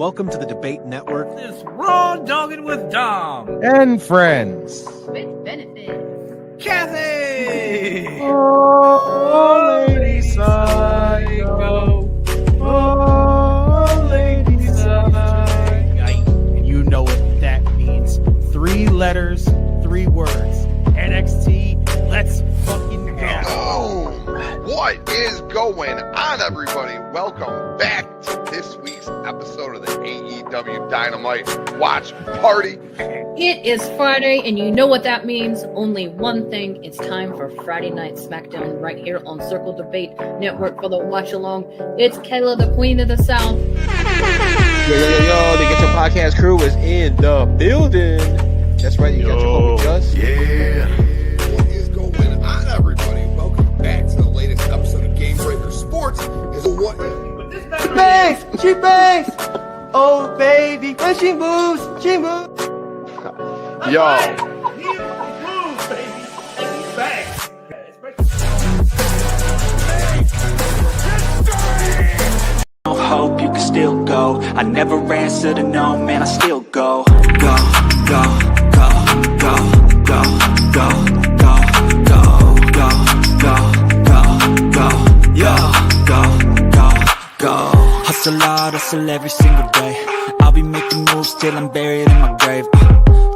Welcome to the Debate Network. This Raw Dogging with Dom. And friends. With benefits. Kathy! Oh, lady psycho. Oh, lady psycho. And you know what that means. 3 letters, 3 words. NXT, let's fucking go. Oh, what is going on, everybody? Welcome back to this week's episode of the AEW Dynamite Watch Party. It is Friday, and you know what that means. Only one thing. It's time for Friday Night SmackDown right here on Circle Debate Network for the watch along. It's Kayla, the Queen of the South. Yo, the GETCHO podcast crew is in the building. That's right, you got your homie Just. Yeah. What is going on, everybody? Welcome back to the latest episode of Game Breaker Sports. Is what? She bangs! Oh, baby, when she moves, she moves. Yo. Hope you can still go. I never answer to no, man, I still go. Go, go, go, go, go, go, go, go, go, go, go, go, go. Hustle hard, hustle every single day. I'll be making moves till I'm buried in my grave.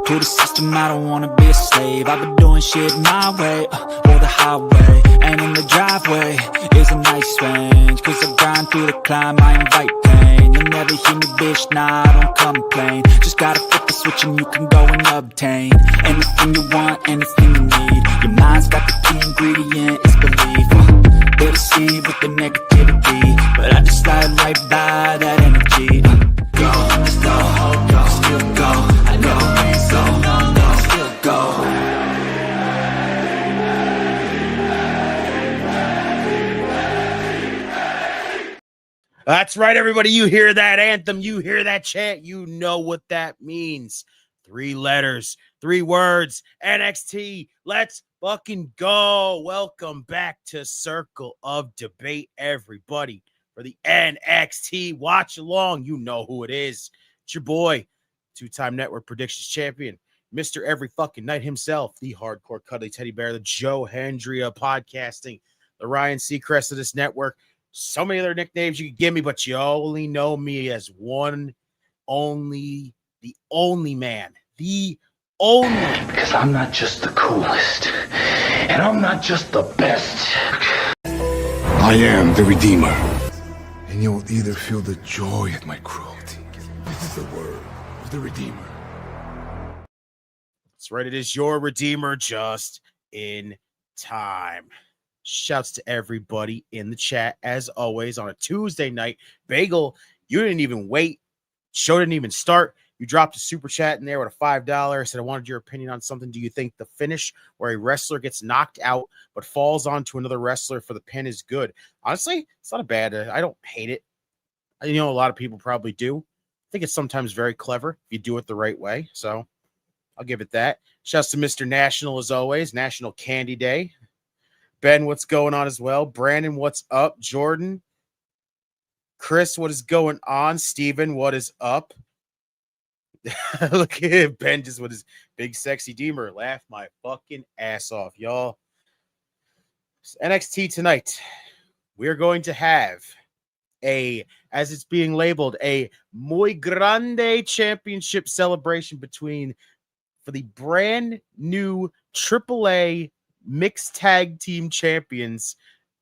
To the system, I don't wanna be a slave. I've been doing shit my way, or the highway. And in the driveway is a nice range. Cause I grind through the climb, I invite pain. You'll never hear me, bitch, nah, I don't complain. Just gotta flip the switch and you can go and obtain anything you want, anything you need. Your mind's got the key ingredient, it's belief. They deceive with the negativity, but I just slide right by that energy. Go, let's go, go, still go. I never ran so long, no, still go. That's right, everybody. You hear that anthem, you hear that chant, you know what that means. 3 letters, 3 words. NXT, let's fucking go. Welcome back to Circle of Debate, everybody. For the NXT watch along, you know who it is. It's your boy, 2-time network predictions champion, Mr. Every fucking night himself, the hardcore cuddly teddy bear, the Joe Hendria podcasting, the Ryan Seacrest of this network. So many other nicknames you could give me, but you only know me as the only man, the only. Because I'm not just the coolest, and I'm not just the best. I am the Redeemer, and you'll either feel the joy at my cruelty. This is the word of the Redeemer. That's right, it is your Redeemer just in time. Shouts to everybody in the chat, as always, on a Tuesday night. Bagel, you didn't even wait. Show didn't even start. You dropped a super chat in there with a $5. Said, I wanted your opinion on something. Do you think the finish where a wrestler gets knocked out but falls onto another wrestler for the pin is good? Honestly, it's not a bad. I don't hate it. I know a lot of people probably do. I think it's sometimes very clever if you do it the right way. So I'll give it that. Shouts to Mr. National, as always. National Candy Day. Ben, what's going on as well? Brandon, what's up? Jordan, Chris, what is going on? Steven, what is up? Look at Ben just with his big sexy deemer. Laugh my fucking ass off, y'all. NXT tonight, we're going to have as it's being labeled, a Muy Grande Championship celebration for the brand new AAA mixed tag team champions,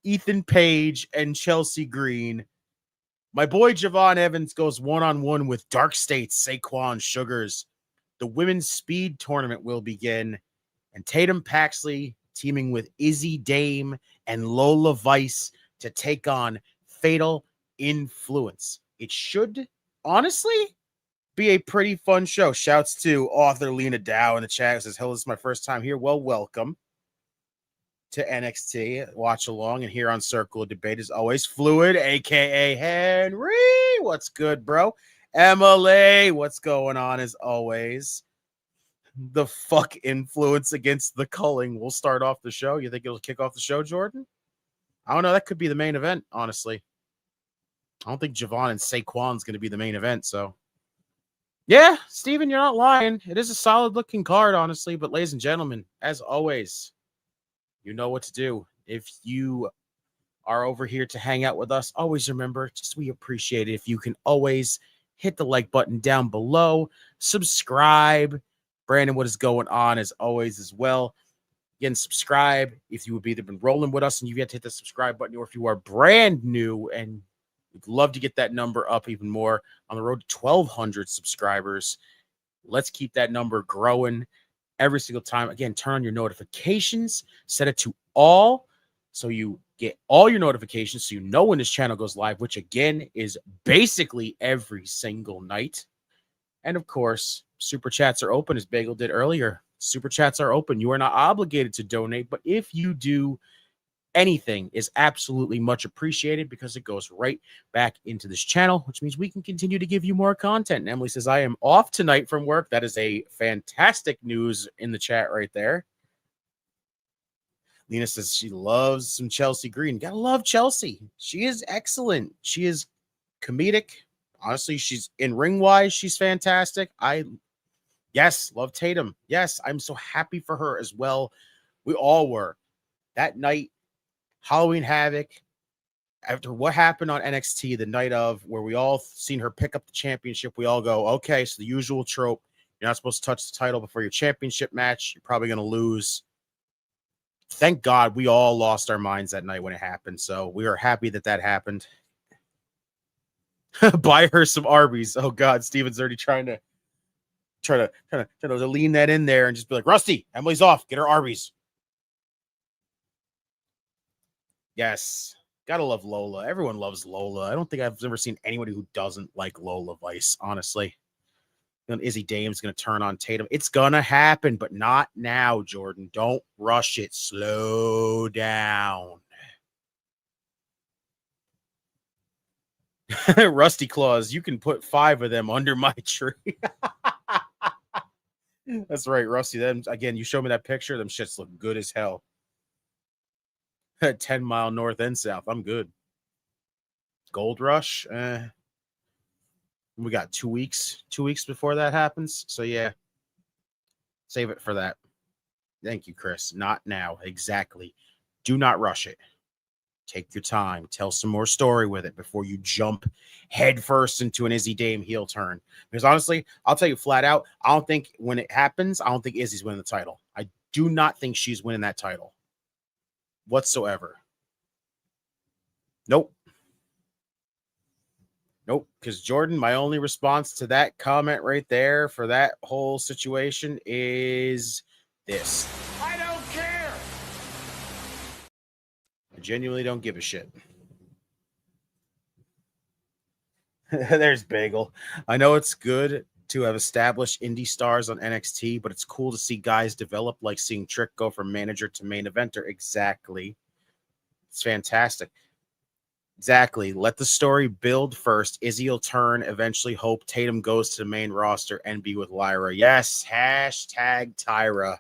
Ethan Page and Chelsea Green. My boy JeVon Evans goes one-on-one with Darkstate, Saquon, Shugars. The women's speed tournament will begin, and Tatum Paxley teaming with Izzy, Dame, and Lola Vice to take on Fatal Influence. It should honestly be a pretty fun show. Shouts to author Lena Dow in the chat. Says, hello, this is my first time here. Well, welcome to NXT watch along, and here on Circle of Debate is always Fluid, aka Henry. What's good, bro? Emily, what's going on? As always, the fuck influence against the culling will start off the show. You think it'll kick off the show, Jordan? I don't know. That could be the main event, honestly. I don't think JeVon and Saquon's going to be the main event. So, yeah, Steven, you're not lying. It is a solid looking card, honestly. But, ladies and gentlemen, as always, you know what to do. If you are over here to hang out with us, always remember, just we appreciate it if you can always hit the like button down below, subscribe. Brandon, what is going on as always as well. Again, subscribe if you have either been rolling with us and you've yet to hit the subscribe button, or if you are brand new and we'd love to get that number up even more on the road to 1,200 subscribers. Let's keep that number growing every single time. Again, turn on your notifications, set it to all so you get all your notifications so you know when this channel goes live, which again is basically every single night. And of course, super chats are open, as Bagel did earlier. Super chats are open. You are not obligated to donate, but if you do, anything is absolutely much appreciated because it goes right back into this channel, which means we can continue to give you more content. And Emily says, I am off tonight from work. That is a fantastic news in the chat right there. Lena says she loves some Chelsea Green. Gotta love Chelsea. She is excellent. She is comedic. Honestly, she's in ring-wise, she's fantastic. Yes, love Tatum. Yes, I'm so happy for her as well. We all were. That night, Halloween Havoc, after what happened on NXT the night of, where we all seen her pick up the championship, we all go, okay, so the usual trope, you're not supposed to touch the title before your championship match. You're probably going to lose. Thank God we all lost our minds that night when it happened. So we are happy that that happened. Buy her some Arby's. Oh God, Steven's already trying to lean that in there and just be like, Rusty, Emily's off. Get her Arby's. Yes. Gotta love Lola. Everyone loves Lola. I don't think I've ever seen anybody who doesn't like Lola Vice, honestly. And Izzy Dame's going to turn on Tatum. It's going to happen, but not now, Jordan. Don't rush it. Slow down. Rusty Claus, you can put 5 of them under my tree. That's right, Rusty. Them again, you show me that picture. Them shits look good as hell. 10 mile north and south. I'm good. Gold Rush. We got 2 weeks. 2 weeks before that happens. So yeah. Save it for that. Thank you, Chris. Not now. Exactly. Do not rush it. Take your time. Tell some more story with it before you jump headfirst into an Izzy Dame heel turn. Because honestly, I'll tell you flat out, I don't think when it happens, I don't think Izzy's winning the title. I do not think she's winning that title whatsoever. Nope. Nope. Because Jordan, my only response to that comment right there for that whole situation is this. I don't care. I genuinely don't give a shit. There's Bagel. I know it's good to have established indie stars on NXT, but it's cool to see guys develop, like seeing Trick go from manager to main eventer. Exactly. It's fantastic. Exactly. Let the story build first. Izzy will turn, eventually hope Tatum goes to the main roster and be with Lyra. Yes, hashtag Tyra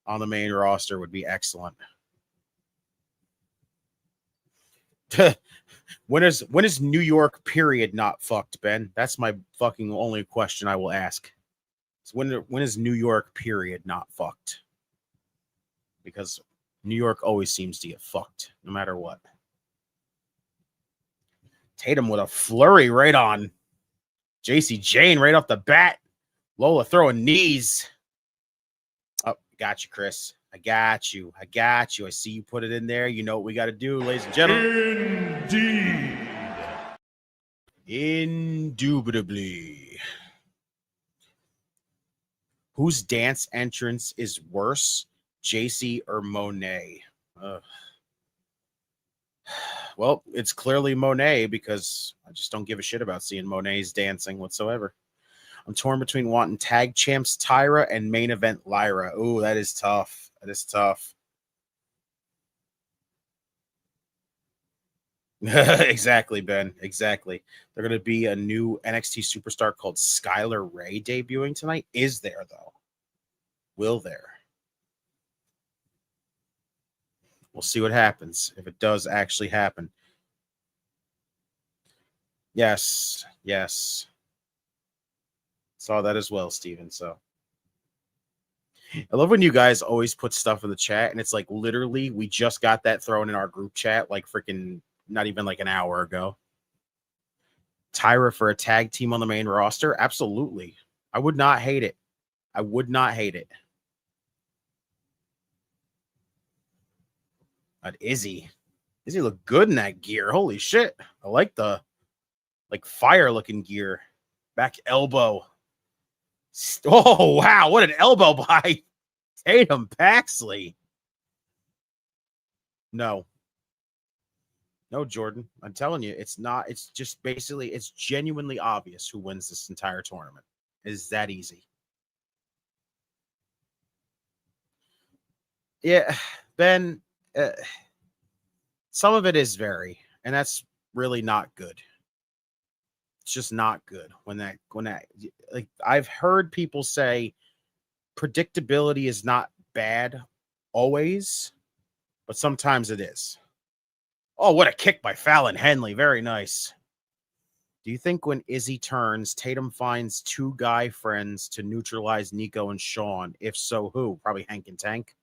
on the main roster would be excellent. When is New York period not fucked, Ben? That's my fucking only question I will ask. So when is New York period not fucked? Because New York always seems to get fucked no matter what. Tatum with a flurry right on JC Jane right off the bat. Lola throwing knees. Oh, got you, Chris. I got you. I got you. I see you put it in there. You know what we got to do, ladies and gentlemen. Indeed. Indubitably. Whose dance entrance is worse, JC or Monet? Well, it's clearly Monet because I just don't give a shit about seeing Monet's dancing whatsoever. I'm torn between wanting tag champs Tyra and main event Lyra. Ooh, that is tough. That is tough. Exactly, Ben. Exactly. They're going to be a new NXT superstar called Skylar Ray debuting tonight. Is there, though? Will there? We'll see what happens if it does actually happen. Yes. Yes. Saw that as well, Steven. So I love when you guys always put stuff in the chat and it's like literally we just got that thrown in our group chat like freaking not even like an hour ago. Tyra for a tag team on the main roster? Absolutely. I would not hate it. I would not hate it. But Izzy looked good in that gear. Holy shit. I like the fire looking gear. Back elbow. Oh, wow. What an elbow by Tatum Paxley. No, Jordan. I'm telling you, it's not. It's just basically, it's genuinely obvious who wins this entire tournament. It's that easy. Yeah, Ben, some of it is very, and that's really not good. It's just not good when that like I've heard people say predictability is not bad always, but sometimes it is. Oh, what a kick by Fallon Henley. Very nice. Do you think when Izzy turns, Tatum finds two guy friends to neutralize Nico and Sean? If so, who? Probably Hank and Tank.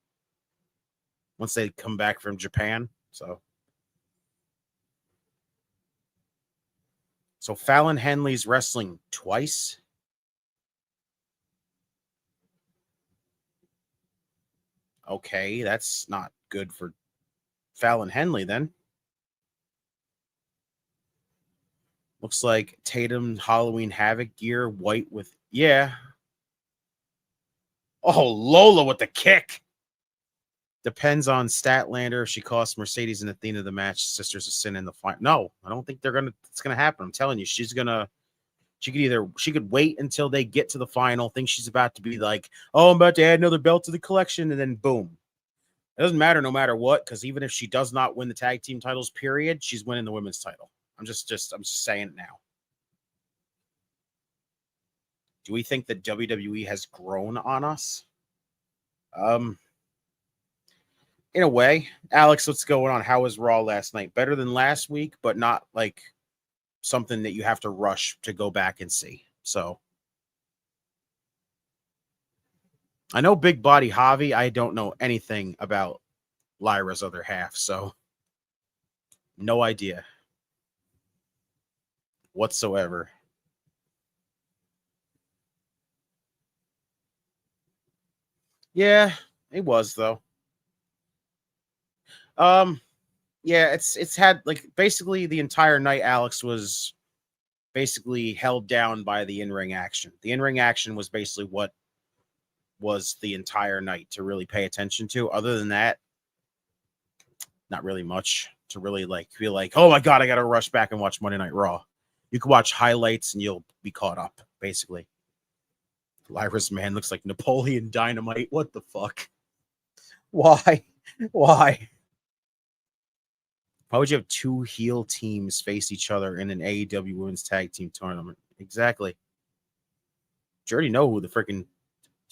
Once they come back from Japan. So Fallon Henley's wrestling twice. Okay, that's not good for Fallon Henley then. Looks like Tatum Halloween Havoc gear, white with, yeah. Oh, Lola with the kick. Depends on Statlander if she costs Mercedes and Athena the match. Sisters of Sin in the final. No, I don't think it's gonna happen. I'm telling you, she could wait until they get to the final, think she's about to be like, oh, I'm about to add another belt to the collection, and then boom. It doesn't matter no matter what, because even if she does not win the tag team titles, period, she's winning the women's title. I'm just saying it now. Do we think that WWE has grown on us? In a way. Alex, what's going on? How was Raw last night? Better than last week, but not like something that you have to rush to go back and see. So I know Big Body Javi. I don't know anything about Lyra's other half, so no idea whatsoever. Yeah, it was though. Yeah, it's had like basically the entire night Alex was basically held down by the in-ring action. The in-ring action was basically what was the entire night to really pay attention to. Other than that, not really much to really like feel like, oh my God, I got to rush back and watch Monday Night Raw. You can watch highlights and you'll be caught up, basically. Lyra's man looks like Napoleon Dynamite. What the fuck? Why? Why would you have two heel teams face each other in an AEW Women's Tag Team Tournament? Exactly. You already know who the freaking...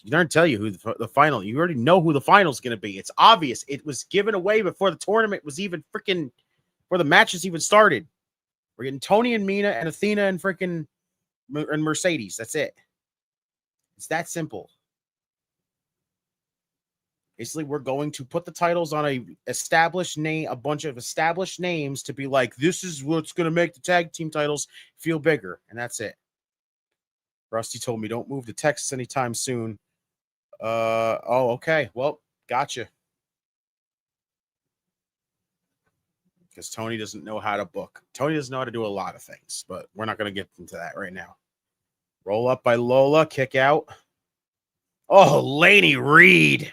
You don't tell you who the final... You already know who the final's going to be. It's obvious. It was given away before the tournament was even freaking... Before the matches even started. We're getting Tony and Mina and Athena and freaking... And Mercedes. That's it. It's that simple. Basically, we're going to put the titles on a bunch of established names to be like, this is what's going to make the tag team titles feel bigger. And that's it. Rusty told me, don't move to Texas anytime soon. Oh, okay. Well, gotcha. Because Tony doesn't know how to book. Tony doesn't know how to do a lot of things, but we're not going to get into that right now. Roll up by Lola, kick out. Oh, Laney Reed.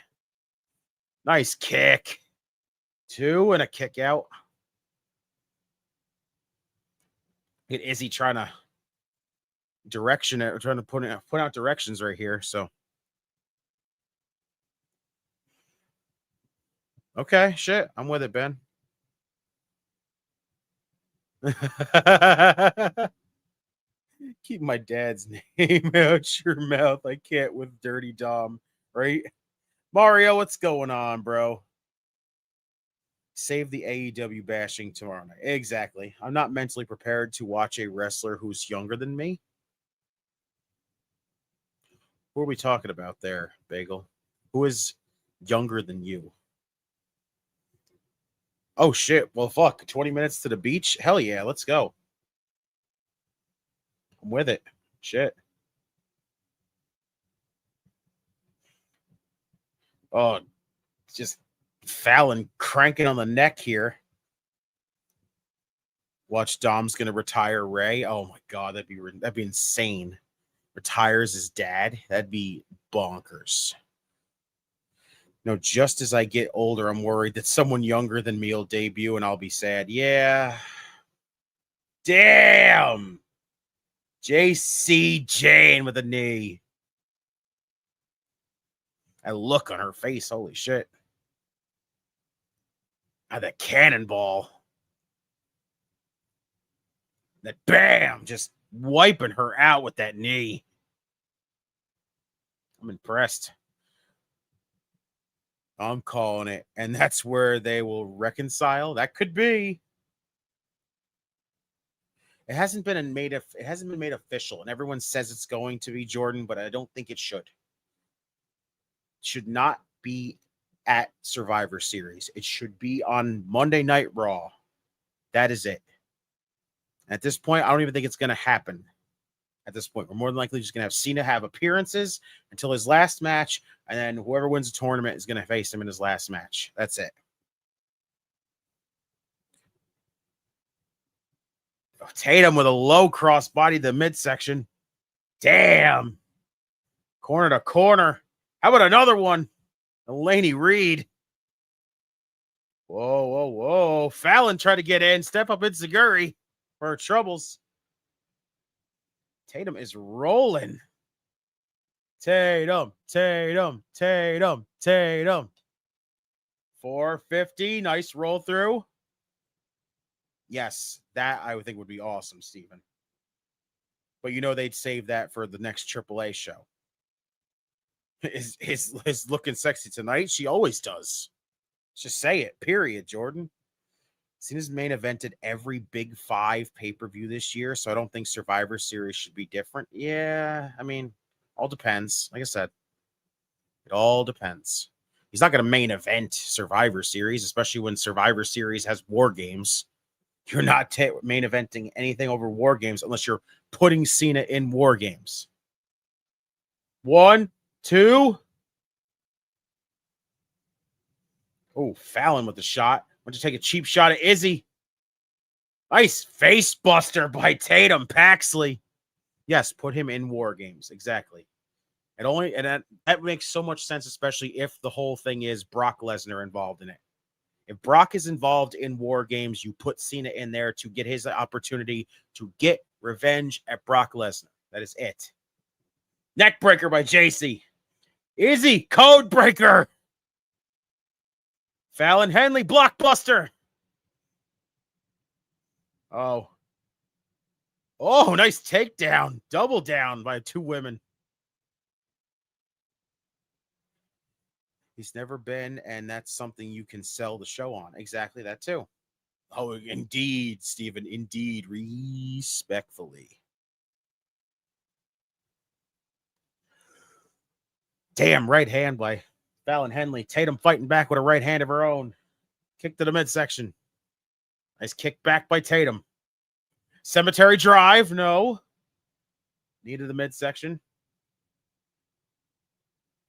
Nice kick. 2 and a kick out. Get Izzy trying to direction it, trying to put out directions right here. So okay, shit. I'm with it, Ben. Keep my dad's name out your mouth. I can't with Dirty Dom, right? Mario, what's going on, bro? Save the AEW bashing tomorrow night. Exactly. I'm not mentally prepared to watch a wrestler who's younger than me. Who are we talking about there, Bagel? Who is younger than you? Oh, shit. Well, fuck. 20 minutes to the beach? Hell yeah. Let's go. I'm with it. Shit. Oh, just Fallon cranking on the neck here. Watch Dom's gonna retire Ray. Oh my god, that'd be insane. Retires his dad. That'd be bonkers. You know, just as I get older, I'm worried that someone younger than me will debut and I'll be sad. Yeah. Damn. JC Jane with a knee. That look on her face. Holy shit. Ah, that cannonball. That bam, just wiping her out with that knee. I'm impressed. I'm calling it. And that's where they will reconcile. That could be. It hasn't been made official, and everyone says it's going to be Jordan, but I don't think it should. It should not be at Survivor Series. It should be on Monday Night Raw. That is it. At this point, I don't even think it's going to happen. At this point, we're more than likely just going to have Cena have appearances until his last match, and then whoever wins the tournament is going to face him in his last match. That's it. Oh, Tatum with a low crossbody to the midsection. Damn. Corner to corner. How about another one? Elaney Reed. Whoa, whoa, whoa. Fallon tried to get in. Step up Enziguri for her troubles. Tatum is rolling. Tatum, Tatum, Tatum, Tatum. 450. Nice roll through. Yes, that I would think would be awesome, Steven. But you know they'd save that for the next AAA show. Is looking sexy tonight. She always does. Just say it. Period, Jordan. Cena's main evented every Big 5 pay-per-view this year, so I don't think Survivor Series should be different. Yeah, I mean, all depends. Like I said, it all depends. He's not going to main event Survivor Series, especially when Survivor Series has War Games. You're not main eventing anything over War Games unless you're putting Cena in War Games. 1, 2. Oh, Fallon with the shot. Want to take a cheap shot at Izzy. Nice face buster by Tatum Paxley. Yes, put him in War Games. Exactly. That makes so much sense, especially if the whole thing is Brock Lesnar involved in it. If Brock is involved in War Games, you put Cena in there to get his opportunity to get revenge at Brock Lesnar. That is it. Neckbreaker by JC. Izzy, code breaker. Fallon Henley, blockbuster. Oh, nice takedown. Double down by 2 women. He's never been, and that's something you can sell the show on. Exactly that, too. Oh, indeed, Stephen. Indeed. Respectfully. Damn, right hand by Fallon Henley. Tatum fighting back with a right hand of her own. Kick to the midsection. Nice kick back by Tatum. Cemetery drive. No. Knee to the midsection.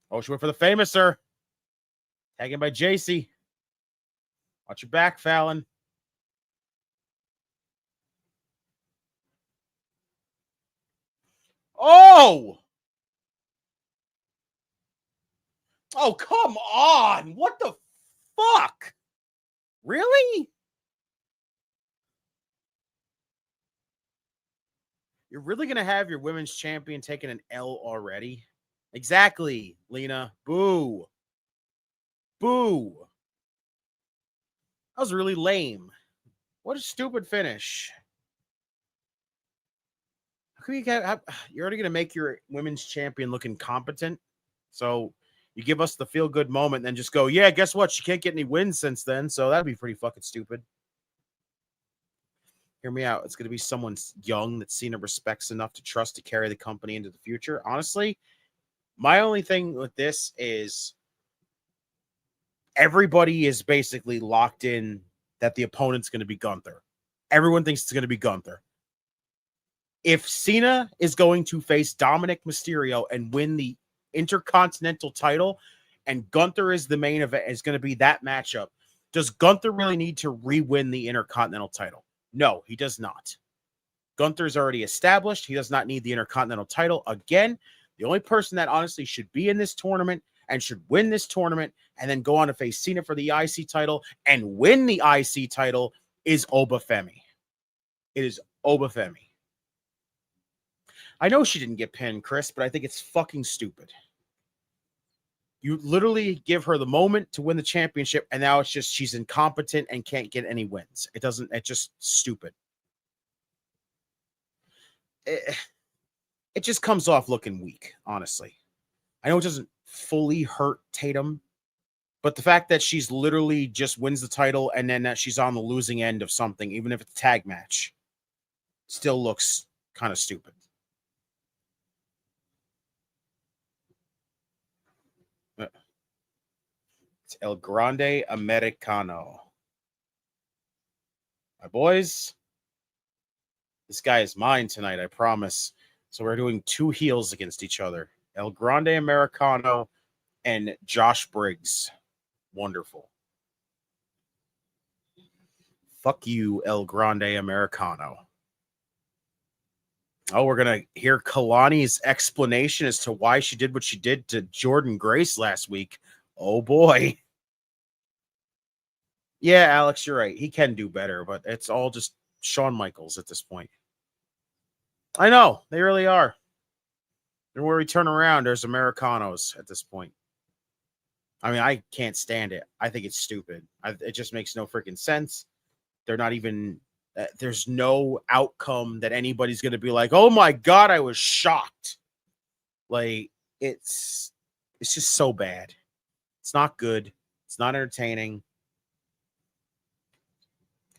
Oh, she went for the famouser. Tagged by JC. Watch your back, Fallon. Oh! Oh, come on. What the fuck? Really? You're really going to have your women's champion taking an L already? Exactly, Lena. Boo. Boo. That was really lame. What a stupid finish. You're already going to make your women's champion look incompetent. So You give us the feel-good moment and then just go, yeah, guess what? She can't get any wins since then, so that'd be pretty fucking stupid. Hear me out. It's going to be someone young that Cena respects enough to trust to carry the company into the future. Honestly, my only thing with this is everybody is basically locked in that the opponent's going to be Gunther. Everyone thinks it's going to be Gunther. If Cena is going to face Dominic Mysterio and win the Intercontinental title, and Gunther is the main event, is going to be that matchup, does Gunther really need to re-win the Intercontinental title? No, he does not. Gunther's already established. He does not need the Intercontinental title again. The only person that honestly should be in this tournament and should win this tournament and then go on to face Cena for the IC title and win the IC title is Obafemi. It is Obafemi. I know she didn't get pinned, Chris, but I think it's fucking stupid. You literally give her the moment to win the championship, and now it's just she's incompetent and can't get any wins. It's just stupid. It just comes off looking weak, honestly. I know it doesn't fully hurt Tatum, but the fact that she's literally just wins the title and then that she's on the losing end of something, even if it's a tag match, still looks kind of stupid. It's El Grande Americano. My boys, this guy is mine tonight, I promise. So we're doing two heels against each other. El Grande Americano and Josh Briggs. Wonderful. Fuck you, El Grande Americano. Oh, we're going to hear Kalani's explanation as to why she did what she did to Jordan Grace last week. Oh, boy. Yeah, Alex, you're right. He can do better, but it's all just Shawn Michaels at this point. I know. They really are. And where we turn around, there's Americanos at this point. I mean, I can't stand it. I think it's stupid. It just makes no freaking sense. They're not even... there's no outcome that anybody's going to be like, oh my God, I was shocked. Like, it's just so bad. It's not good. It's not entertaining.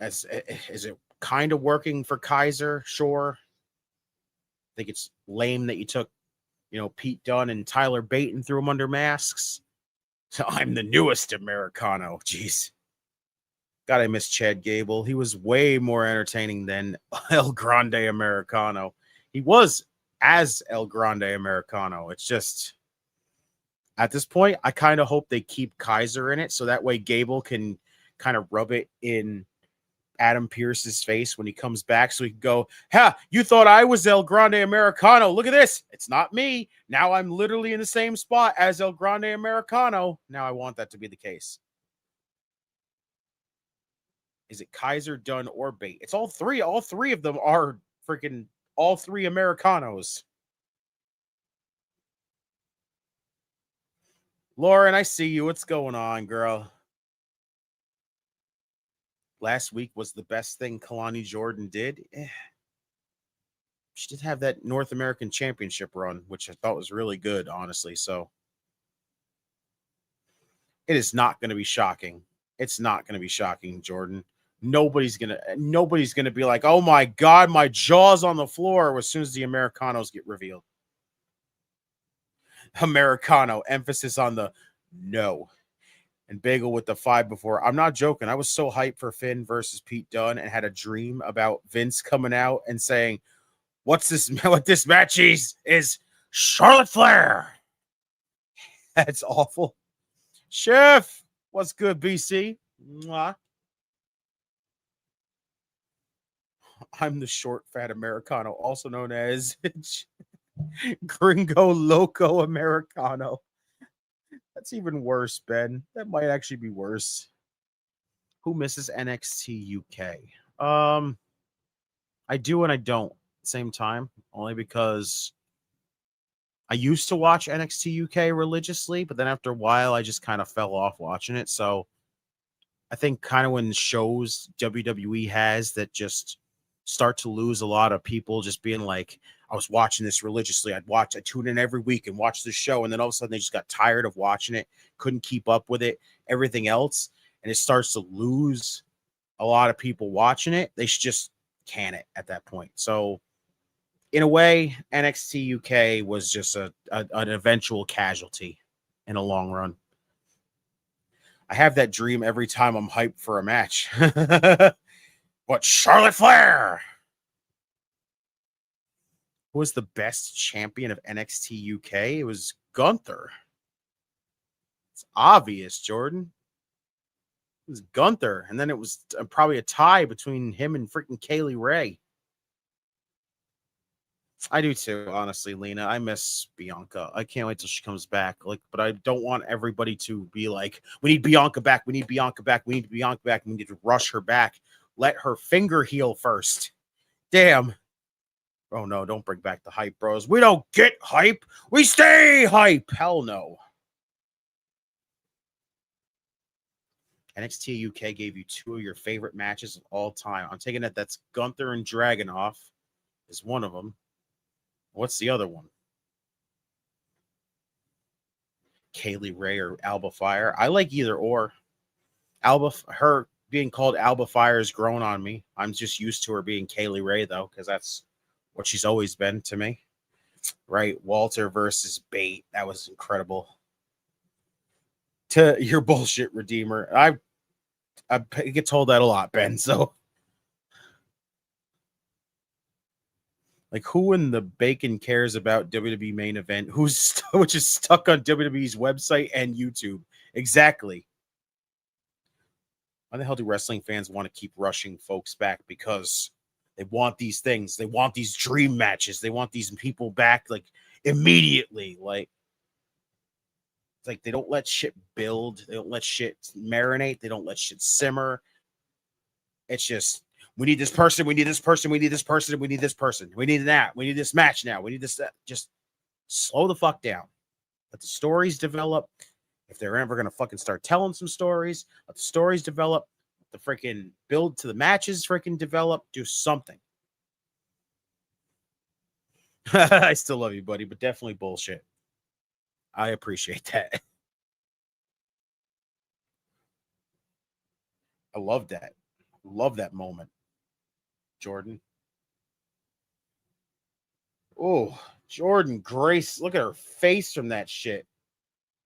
Is it kind of working for Kaiser? Sure. I think it's lame that you took, Pete Dunne and Tyler Bate and threw them under masks. So I'm the newest Americano. Jeez. God, I miss Chad Gable. He was way more entertaining than El Grande Americano. He was as El Grande Americano. It's just, at this point, I kind of hope they keep Kaiser in it so that way Gable can kind of rub it in Adam Pearce's face when he comes back so he can go, ha, you thought I was El Grande Americano. Look at this. It's not me. Now I'm literally in the same spot as El Grande Americano. Now I want that to be the case. Is it Kaiser, Dunn, or Bate? It's all three. All three of them are freaking all three Americanos. Lauren, I see you. What's going on, girl? Last week was the best thing Kalani Jordan did. She did have that North American Championship run, which I thought was really good, honestly. So it is not going to be shocking. It's not going to be shocking, Jordan. Nobody's gonna be like, oh my God, my jaw's on the floor as soon as the Americanos get revealed. Americano, emphasis on the no. And Bagel with the 5 before. I'm not joking. I was so hyped for Finn versus Pete Dunne and had a dream about Vince coming out and saying, what this match is Charlotte Flair. That's awful. Chef, what's good, BC? Mwah. I'm the short, fat Americano, also known as Gringo Loco Americano. That's even worse, Ben. That might actually be worse. Who misses NXT UK? I do and I don't at the same time, only because I used to watch NXT UK religiously, but then after a while, I just kind of fell off watching it. So I think kind of when shows WWE has that just start to lose a lot of people just being like, I was watching this religiously. I'd tune in every week and watch this show. And then all of a sudden they just got tired of watching it, couldn't keep up with it, everything else. And it starts to lose a lot of people watching it. They should just can it at that point. So in a way, NXT UK was just an eventual casualty in a long run. I have that dream every time I'm hyped for a match. What, Charlotte Flair? Who was the best champion of NXT UK? It was Gunther. It's obvious, Jordan. It was Gunther. And then it was probably a tie between him and freaking Kaylee Ray. I do too, honestly, Lena. I miss Bianca. I can't wait till she comes back. But I don't want everybody to be like, we need Bianca back. We need Bianca back. We need Bianca back. We need to rush her back. Let her finger heal first. Damn. Oh no, don't bring back the hype, bros. We don't get hype. We stay hype. Hell no. NXT UK gave you 2 of your favorite matches of all time. I'm taking it that's Gunther and Dragunov is one of them. What's the other one? Kaylee Ray or Alba Fire. I like either or. Her being called Alba Fire has grown on me. I'm just used to her being Kaylee Ray, though, because that's what she's always been to me. Right? Walter versus Bate. That was incredible. To your bullshit, Redeemer. I get told that a lot, Ben, so... Like, who in the bacon cares about WWE main event? Which is stuck on WWE's website and YouTube? Exactly. Why the hell do wrestling fans want to keep rushing folks back? Because they want these things. They want these dream matches. They want these people back, like, immediately. Like, it's like they don't let shit build. They don't let shit marinate. They don't let shit simmer. It's just... We need this person. We need this person. We need this person. We need this person. We need that. We need this match now. We need this. Just slow the fuck down. Let the stories develop. If they're ever going to fucking start telling some stories, let the stories develop. Let the freaking build to the matches freaking develop. Do something. I still love you, buddy, but definitely bullshit. I appreciate that. I love that. Love that moment. Jordan. Oh, Jordan Grace. Look at her face from that shit.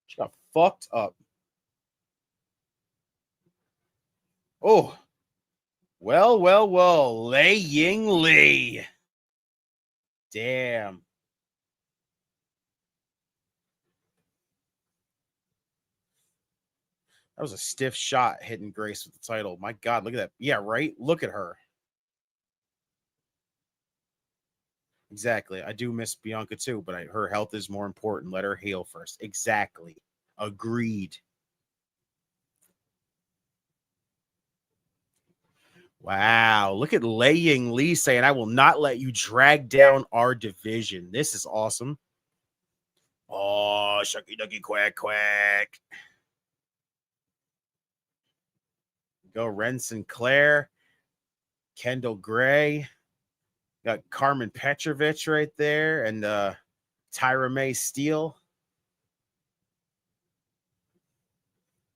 She got fucked up. Oh. Well. Lei Ying Lee. Damn. That was a stiff shot hitting Grace with the title. My God, look at that. Yeah, right? Look at her. Exactly. I do miss Bianca too, but her health is more important. Let her heal first. Exactly. Agreed. Wow. Look at Lei Ying Lee saying, I will not let you drag down our division. This is awesome. Oh, shucky ducky quack quack. Go Ren Sinclair. Kendall Gray. Got Carmen Petrovich right there and Tyra May Steele.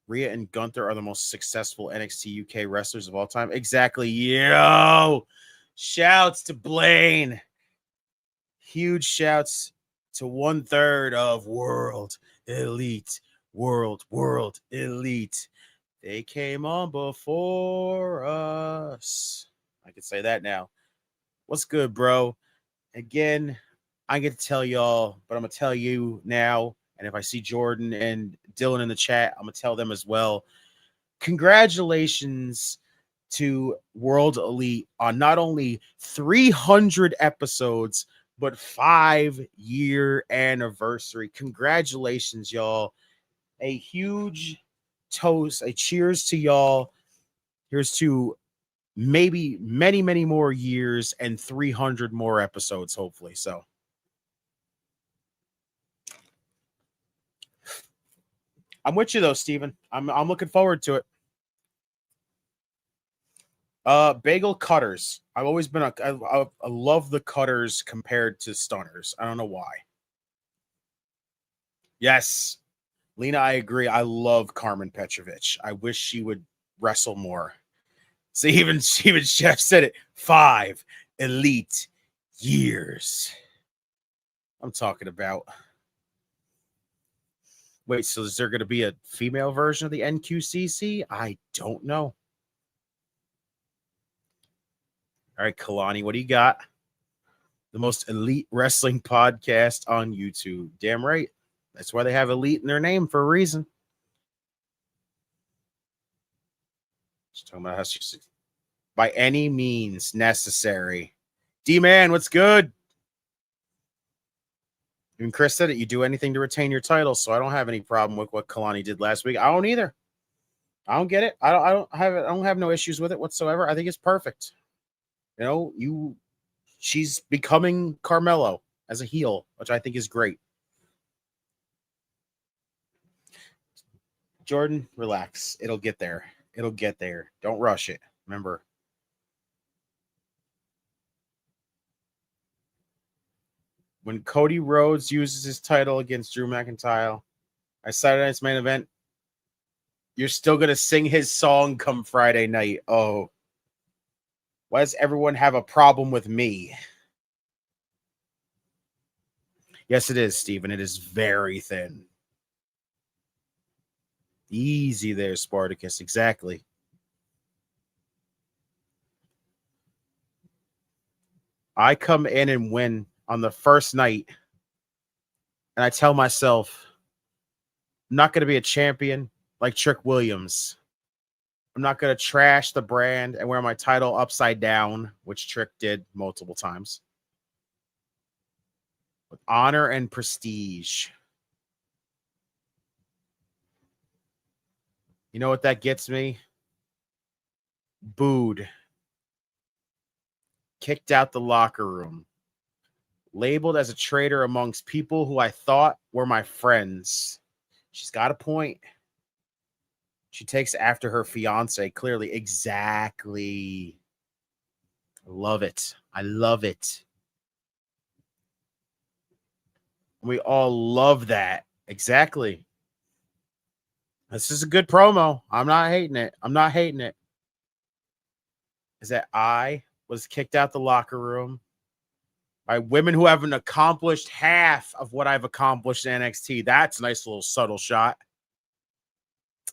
Rhea and Gunther are the most successful NXT UK wrestlers of all time. Exactly. Yo! Shouts to Blaine. Huge shouts to 1/3 of World Elite. World Elite. They came on before us. I can say that now. What's good, bro? Again, I get to tell y'all, but I'm going to tell you now. And if I see Jordan and Dylan in the chat, I'm going to tell them as well. Congratulations to World Elite on not only 300 episodes, but 5-year anniversary. Congratulations, y'all. A huge toast, a cheers to y'all. Here's to maybe many more years and 300 more episodes, hopefully. So I'm with you though, Steven. I'm looking forward to it. Bagel cutters. I've always been I love the cutters compared to stunners. I don't know why. Yes, Lena, I agree. I love Carmen Petrovich. I wish she would wrestle more. So even Chef said it. 5 elite years. I'm talking about. Wait, so is there going to be a female version of the NQCC? I don't know. All right, Kalani, what do you got? The most elite wrestling podcast on YouTube. Damn right. That's why they have elite in their name for a reason. She's talking about how she's by any means necessary. D-Man, what's good? Even Chris said it. You do anything to retain your title, so I don't have any problem with what Kalani did last week. I don't either. I don't get it. I don't have no issues with it whatsoever. I think it's perfect. You know, she's becoming Carmelo as a heel, which I think is great. Jordan, relax. It'll get there. It'll get there. Don't rush it. Remember. When Cody Rhodes uses his title against Drew McIntyre, I Saturday night's main event, you're still going to sing his song come Friday night. Oh. Why does everyone have a problem with me? Yes, it is, Steven. It is very thin. Easy there, Spartacus. Exactly. I come in and win on the first night, and I tell myself, I'm not going to be a champion like Trick Williams. I'm not going to trash the brand and wear my title upside down, which Trick did multiple times. With honor and prestige. You know what that gets me? Booed. Kicked out the locker room. Labeled as a traitor amongst people who I thought were my friends. She's got a point. She takes after her fiance, clearly. Exactly. I love it. I love it. We all love that. Exactly. This is a good promo. I'm not hating it. I'm not hating it. Is that I was kicked out the locker room by women who haven't accomplished half of what I've accomplished in NXT. That's a nice little subtle shot.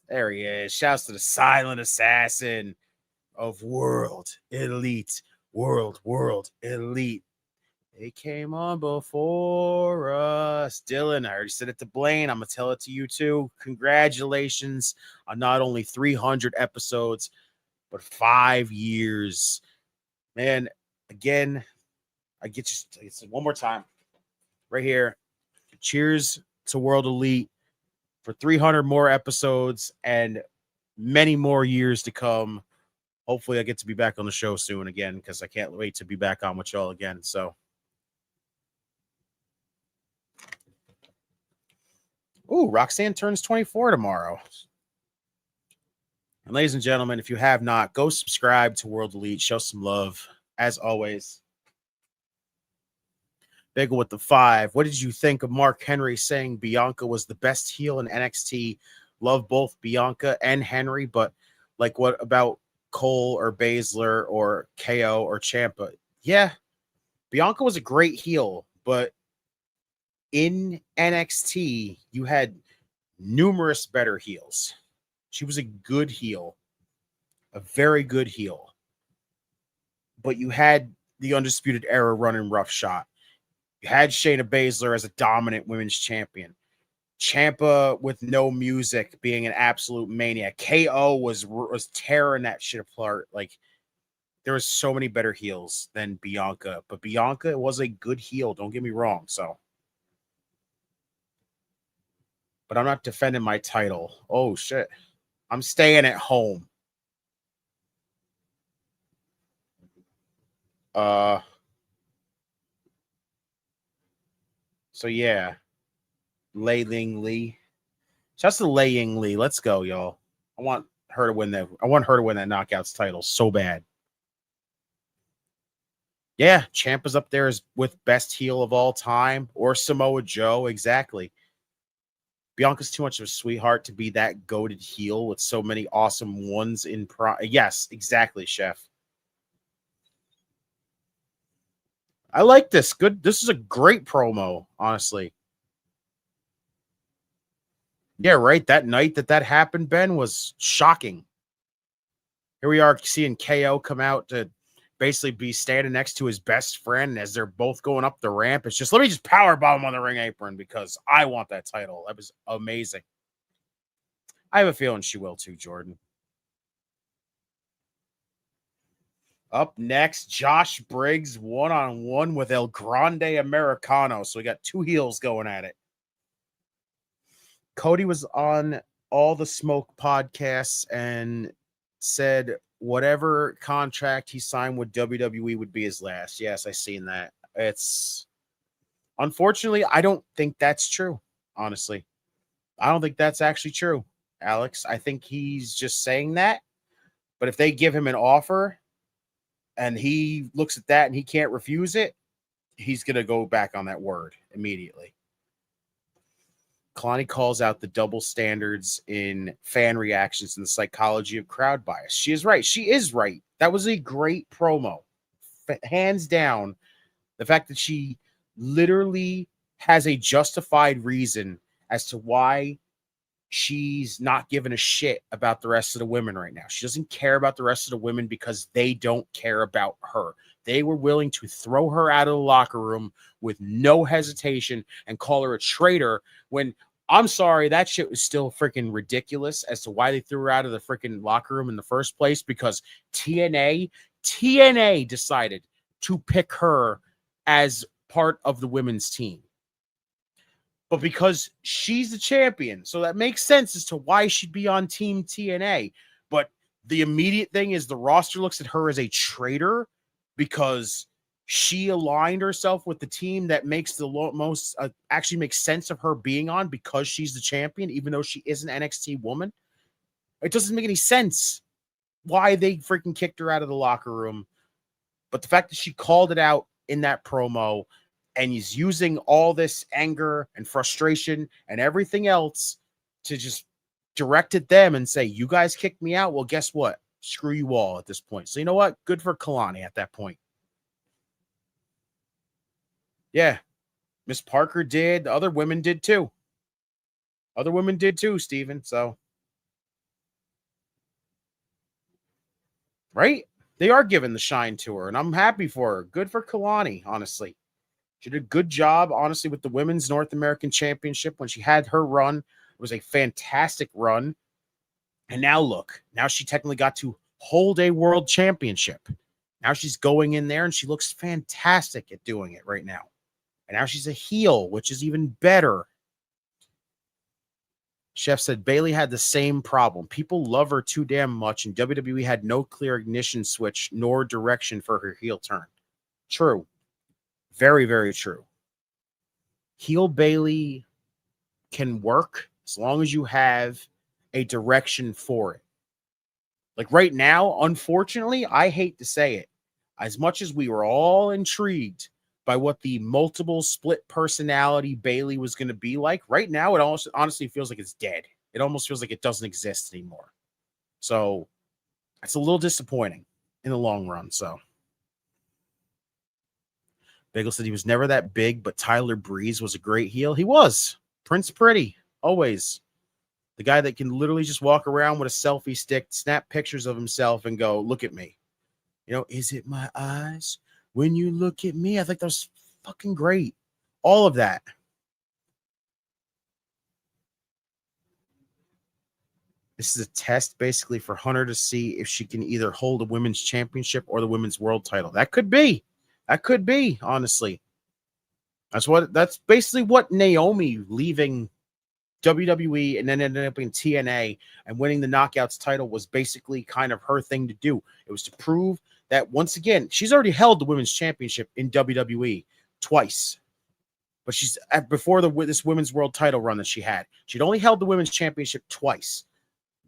There he is. Shouts to the silent assassin of World Elite. World Elite. They came on before us. Dylan, I already said it to Blaine. I'm going to tell it to you too. Congratulations on not only 300 episodes, but 5 years. Man, again, I get you one more time right here. Cheers to World Elite for 300 more episodes and many more years to come. Hopefully I get to be back on the show soon again, because I can't wait to be back on with y'all again. So, Roxanne turns 24 tomorrow. And ladies and gentlemen, if you have not, go subscribe to World Elite. Show some love. As always, Bagel with the 5. What did you think of Mark Henry saying Bianca was the best heel in NXT? Love both Bianca and Henry, but like, what about Cole or Baszler or KO or Ciampa? Yeah, Bianca was a great heel, but in NXT, you had numerous better heels. She was a good heel, a very good heel. But you had the Undisputed Era running roughshod. You had Shayna Baszler as a dominant women's champion. Ciampa with no music being an absolute maniac. KO was tearing that shit apart. Like, there was so many better heels than Bianca. But Bianca was a good heel, don't get me wrong. So, but I'm not defending my title. Oh, shit. I'm staying at home. So yeah. Lei Ling Lee. Shouts to Lei Ying Lee. Let's go, y'all. I want her to win that knockouts title so bad. Yeah, Ciampa's up there as with best heel of all time, or Samoa Joe, exactly. Bianca's too much of a sweetheart to be that goated heel with so many awesome ones in Yes, exactly, Chef. I like this. Good. This is a great promo, honestly. Yeah, right. That night that happened, Ben, was shocking. Here we are seeing KO come out to basically be standing next to his best friend as they're both going up the ramp. It's just, let me just powerbomb him on the ring apron because I want that title. That was amazing. I have a feeling she will too, Jordan. Up next, Josh Briggs one-on-one with El Grande Americano. So we got two heels going at it. Cody was on All the Smoke podcasts and said whatever contract he signed with WWE would be his last. Yes, I seen that. It's unfortunately, I don't think that's true. Honestly, I don't think that's actually true, Alex. I think he's just saying that. But if they give him an offer and he looks at that and he can't refuse it, he's going to go back on that word immediately. Kalani calls out the double standards in fan reactions and the psychology of crowd bias. She is right. She is right. That was a great promo. Hands down, the fact that she literally has a justified reason as to why she's not giving a shit about the rest of the women right now. She doesn't care about the rest of the women because they don't care about her. They were willing to throw her out of the locker room with no hesitation and call her a traitor when, I'm sorry, that shit was still freaking ridiculous as to why they threw her out of the freaking locker room in the first place, because TNA decided to pick her as part of the women's team. But because she's the champion, so that makes sense as to why she'd be on Team TNA. But the immediate thing is the roster looks at her as a traitor because she aligned herself with the team that makes the most actually makes sense of her being on because she's the champion, even though she is an NXT woman. It doesn't make any sense why they freaking kicked her out of the locker room. But the fact that she called it out in that promo and is using all this anger and frustration and everything else to just direct at them and say, you guys kicked me out. Well, guess what? Screw you all at this point. So you know what? Good for Kalani at that point. Yeah. Miss Parker did. The other women did too. Other women did too, Steven. So, right? They are giving the shine to her, and I'm happy for her. Good for Kalani, honestly. She did a good job, honestly, with the Women's North American Championship when she had her run. It was a fantastic run. And now look, now she technically got to hold a world championship. Now she's going in there and she looks fantastic at doing it right now. And now she's a heel, which is even better. Chef said Bayley had the same problem. People love her too damn much, and WWE had no clear ignition switch nor direction for her heel turn. True. Very, very true. Heel Bayley can work as long as you have a direction for it. Like right now, unfortunately, I hate to say it, as much as we were all intrigued by what the multiple split personality Bayley was going to be like, right now it almost honestly feels like it's dead. It almost feels like it doesn't exist anymore. So it's a little disappointing in the long run. So Bagel said he was never that big, but Tyler Breeze was a great heel. He was. Prince Pretty, always. The guy that can literally just walk around with a selfie stick, snap pictures of himself, and go, look at me. You know, is it my eyes? When you look at me, I think that was fucking great. All of that. This is a test basically for Hunter to see if she can either hold a women's championship or the women's world title. That could be. That could be, honestly. That's basically what Naomi leaving WWE and then ended up in TNA and winning the Knockouts title was basically kind of her thing to do. It was to prove that once again, she's already held the women's championship in WWE twice. But she's before this women's world title run that she had. She'd only held the women's championship twice.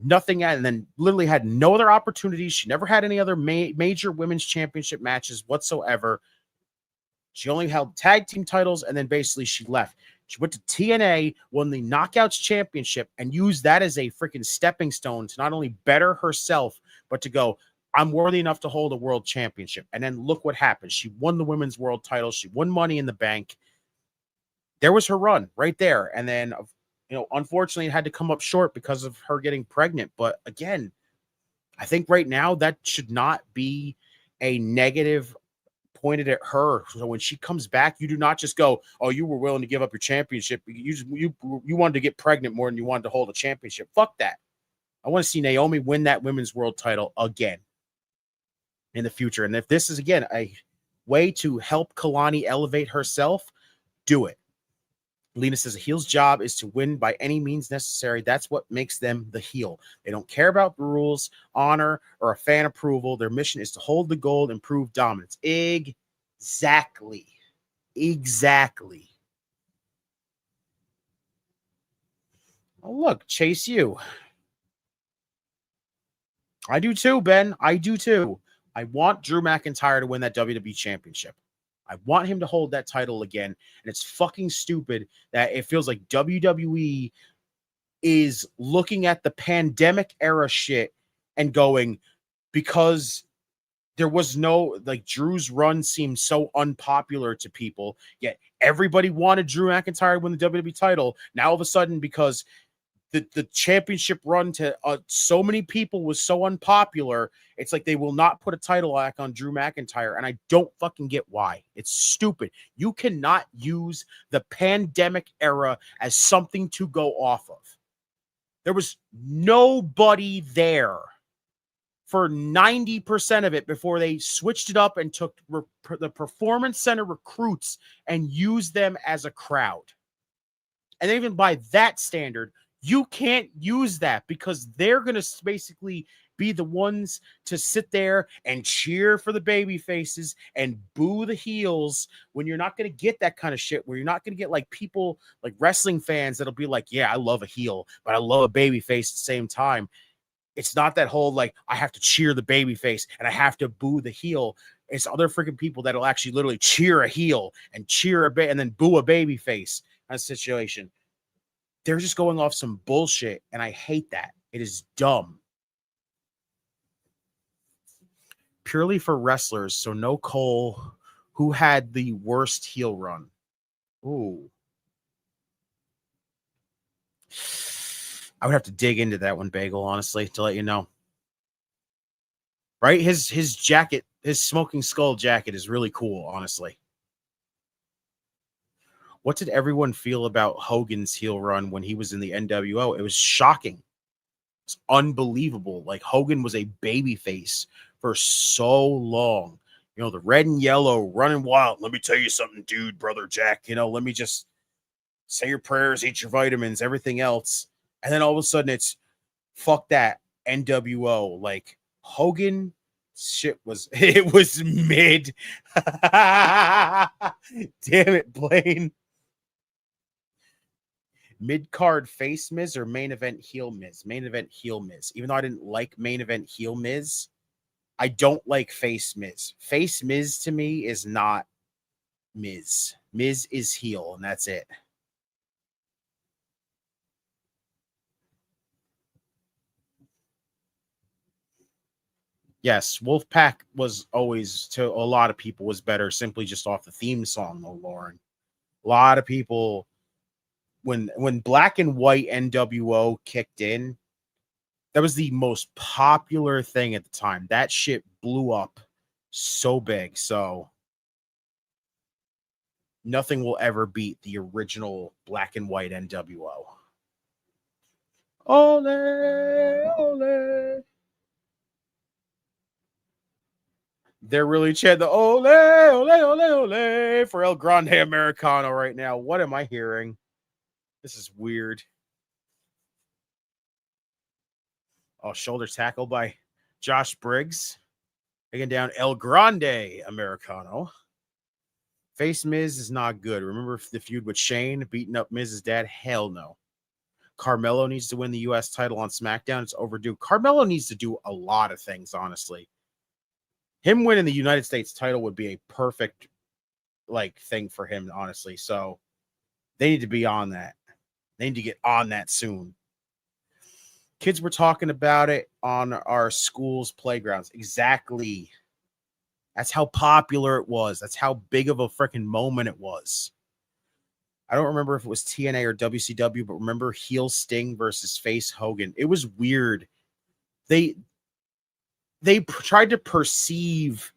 Nothing, and then literally had no other opportunities. She never had any other major women's championship matches whatsoever. She only held tag team titles, and then basically she left. She went to TNA, won the Knockouts Championship, and used that as a freaking stepping stone to not only better herself, but to go, I'm worthy enough to hold a world championship. And then look what happened. She won the women's world title. She won Money in the Bank. There was her run right there. And then, unfortunately, it had to come up short because of her getting pregnant. But again, I think right now that should not be a negative pointed at her. So when she comes back, you do not just go, oh, you were willing to give up your championship. You wanted to get pregnant more than you wanted to hold a championship. Fuck that. I want to see Naomi win that women's world title again in the future. And if this is, again, a way to help Kalani elevate herself, do it. Lena says a heel's job is to win by any means necessary. That's what makes them the heel. They don't care about rules, honor, or a fan approval. Their mission is to hold the gold and prove dominance. Exactly. Oh, look, Chase you. I do too, Ben. I do too. I want Drew McIntyre to win that WWE Championship. I want him to hold that title again. And it's fucking stupid that it feels like WWE is looking at the pandemic era shit and going, because there was no, like, Drew's run seemed so unpopular to people, yet everybody wanted Drew McIntyre to win the WWE title. Now all of a sudden, because the championship run to so many people was so unpopular, it's like they will not put a title back on Drew McIntyre, and I don't fucking get why. It's stupid. You cannot use the pandemic era as something to go off of. There was nobody there for 90% of it before they switched it up and took the Performance Center recruits and used them as a crowd. And even by that standard, you can't use that because they're going to basically be the ones to sit there and cheer for the baby faces and boo the heels, when you're not going to get that kind of shit, where you're not going to get like people like wrestling fans that'll be like, yeah, I love a heel, but I love a baby face at the same time. It's not that whole, like, I have to cheer the baby face and I have to boo the heel. It's other freaking people that'll actually literally cheer a heel and cheer and then boo a baby face kind of situation. They're just going off some bullshit, and I hate that. It is dumb. Purely for wrestlers, so no Cole. Who had the worst heel run? Ooh. I would have to dig into that one, Bagel, honestly, to let you know. Right? His jacket, his smoking skull jacket is really cool, honestly. What did everyone feel about Hogan's heel run when he was in the NWO? It was shocking. It's unbelievable. Like, Hogan was a babyface for so long. You know, the red and yellow running wild. Let me tell you something, dude, brother Jack. You know, let me just say your prayers, eat your vitamins, everything else. And then all of a sudden it's fuck that NWO. Like, Hogan shit was, it was mid. Damn it, Blaine. Mid-card face Miz or main event heel Miz? Main event heel Miz. Even though I didn't like main event heel Miz, I don't like face Miz. Face Miz to me is not Miz. Miz is heel, and that's it. Yes, Wolfpack was always, to a lot of people, was better simply just off the theme song, though, Lauren. A lot of people, when Black and White NWO kicked in, that was the most popular thing at the time. That shit blew up so big. So nothing will ever beat the original Black and White NWO. Ole, ole. They're really chanting the ole, ole, ole, ole for El Grande Americano right now. What am I hearing? This is weird. Oh, shoulder tackle by Josh Briggs. Taking down El Grande Americano. Face Miz is not good. Remember the feud with Shane beating up Miz's dad? Hell no. Carmelo needs to win the U.S. title on SmackDown. It's overdue. Carmelo needs to do a lot of things, honestly. Him winning the United States title would be a perfect thing for him, honestly. So they need to be on that. They need to get on that soon. Kids were talking about it on our school's playgrounds. Exactly. That's how popular it was. That's how big of a freaking moment it was. I don't remember if it was TNA or WCW, but remember heel Sting versus face Hogan. It was weird. They tried to perceive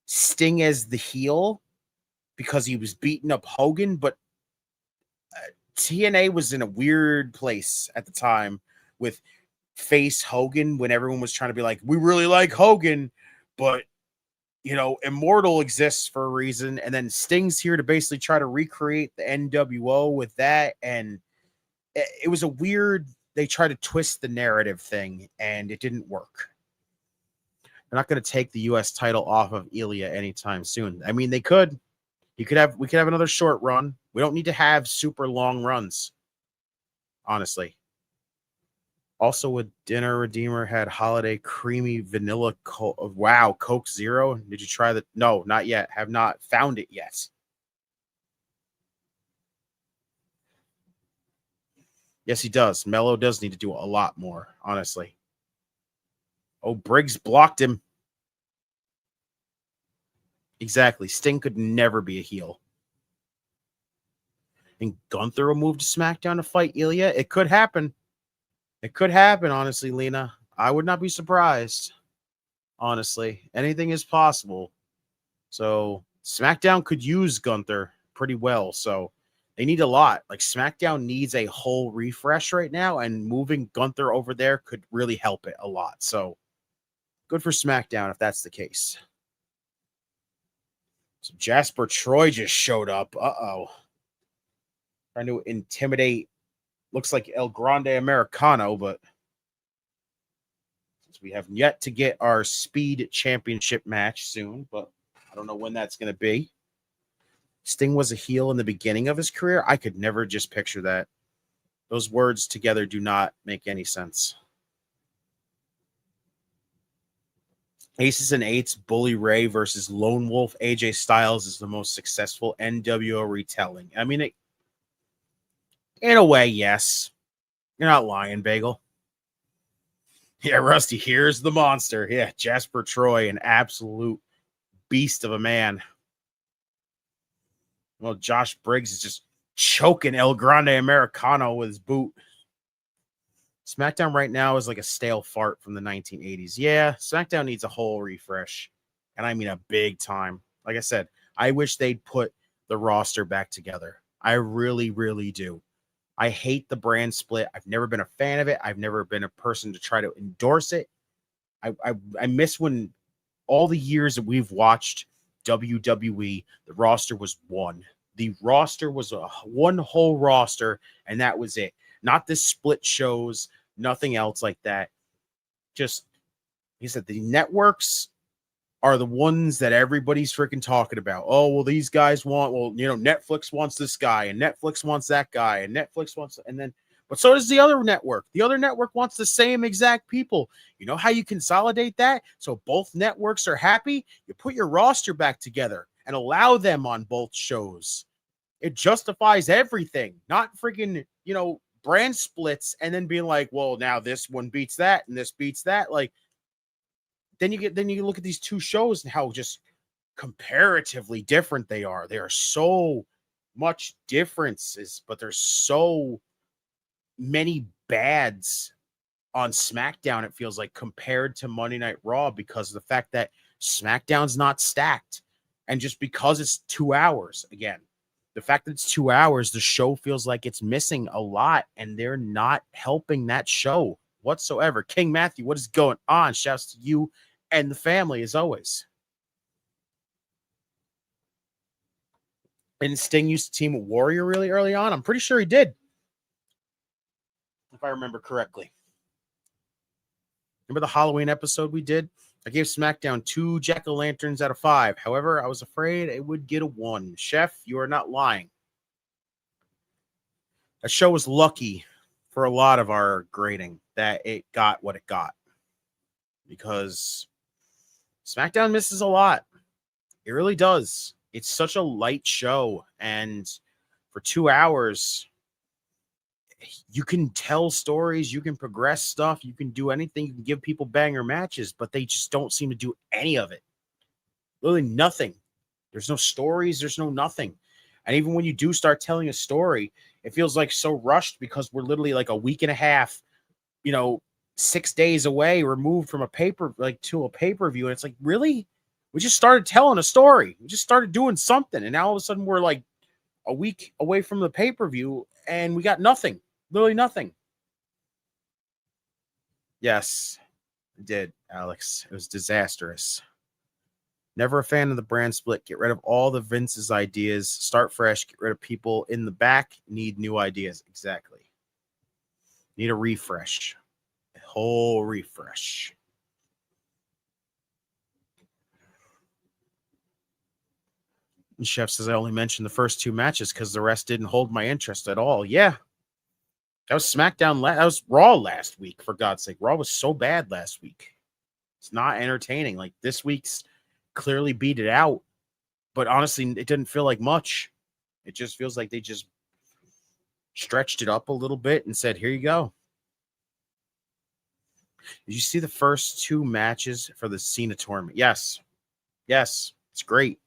Sting as the heel because he was beating up Hogan, but TNA was in a weird place at the time with face Hogan when everyone was trying to be like, we really like Hogan, but Immortal exists for a reason. And then Sting's here to basically try to recreate the NWO with that. And it was a weird, they tried to twist the narrative thing and it didn't work. They're not going to take the US title off of Ilya anytime soon. I mean, they could. We could have another short run. We don't need to have super long runs, honestly. Also, with dinner, Redeemer had holiday creamy vanilla Coke Zero. Did you try that? No, not yet. Have not found it yet. Yes, he does. Mello does need to do a lot more, honestly. Oh, Briggs blocked him. Exactly. Sting could never be a heel. And Gunther will move to SmackDown to fight Ilya. It could happen. It could happen, honestly, Lena. I would not be surprised. Honestly, anything is possible. So SmackDown could use Gunther pretty well. So they need a lot. Like SmackDown needs a whole refresh right now, and moving Gunther over there could really help it a lot. So good for SmackDown if that's the case. So Jasper Troy just showed up. Uh-oh. Trying to intimidate. Looks like El Grande Americano, but since we have yet to get our Speed Championship match soon, but I don't know when that's going to be. Sting was a heel in the beginning of his career. I could never just picture that. Those words together do not make any sense. Aces and Eights, Bully Ray versus Lone Wolf AJ Styles is the most successful NWO retelling. I mean, in a way, yes. You're not lying, Bagel. Yeah, Rusty, here's the monster. Yeah, Jasper Troy, an absolute beast of a man. Well, Josh Briggs is just choking El Grande Americano with his boot. SmackDown right now is like a stale fart from the 1980s. Yeah, SmackDown needs a whole refresh. And I mean a big time. Like I said, I wish they'd put the roster back together. I really, really do. I hate the brand split. I've never been a fan of it. I've never been a person to try to endorse it. I miss when all the years that we've watched WWE, the roster was one. The roster was one whole roster, and that was it. Not this split shows, nothing else like that. Just, he said, the networks are the ones that everybody's freaking talking about. Oh, well, these guys want, Netflix wants this guy, and Netflix wants that guy, and Netflix wants, and then, but so does the other network. The other network wants the same exact people. You know how you consolidate that? So both networks are happy? You put your roster back together and allow them on both shows. It justifies everything, not freaking, brand splits and then being like, well, now this one beats that and this beats that. Like, then you look at these two shows and how just comparatively different they are. There are so much differences, but there's so many bads on SmackDown, it feels like, compared to Monday Night Raw, because of the fact that SmackDown's not stacked. And just because it's 2 hours, again, the fact that it's 2 hours, the show feels like it's missing a lot, and they're not helping that show whatsoever. King Matthew, what is going on? Shouts to you and the family, as always. And Sting used to team with Warrior really early on. I'm pretty sure he did, if I remember correctly. Remember the Halloween episode we did? I gave SmackDown 2 jack-o'-lanterns out of 5. However, I was afraid it would get a 1. Chef, you are not lying. That show was lucky for a lot of our grading that it got what it got, because SmackDown misses a lot. It really does. It's such a light show, and for 2 hours, you can tell stories, you can progress stuff, you can do anything, you can give people banger matches, but they just don't seem to do any of it. Literally nothing. There's no stories, there's no nothing. And even when you do start telling a story, it feels like so rushed because we're literally like a week and a half, 6 days away removed from a pay-per-view. And it's like, really? We just started telling a story. We just started doing something. And now all of a sudden we're like a week away from the pay-per-view and we got nothing. Literally nothing. Yes, it did, Alex. It was disastrous. Never a fan of the brand split. Get rid of all the Vince's ideas. Start fresh. Get rid of people in the back. Need new ideas. Exactly. Need a refresh. A whole refresh. And Chef says I only mentioned the first 2 matches because the rest didn't hold my interest at all. Yeah. That was SmackDown. That was Raw last week, for God's sake. Raw was so bad last week. It's not entertaining. Like, this week's clearly beat it out, but honestly, it didn't feel like much. It just feels like they just stretched it up a little bit and said, here you go. Did you see the first 2 matches for the Cena tournament? Yes. It's great.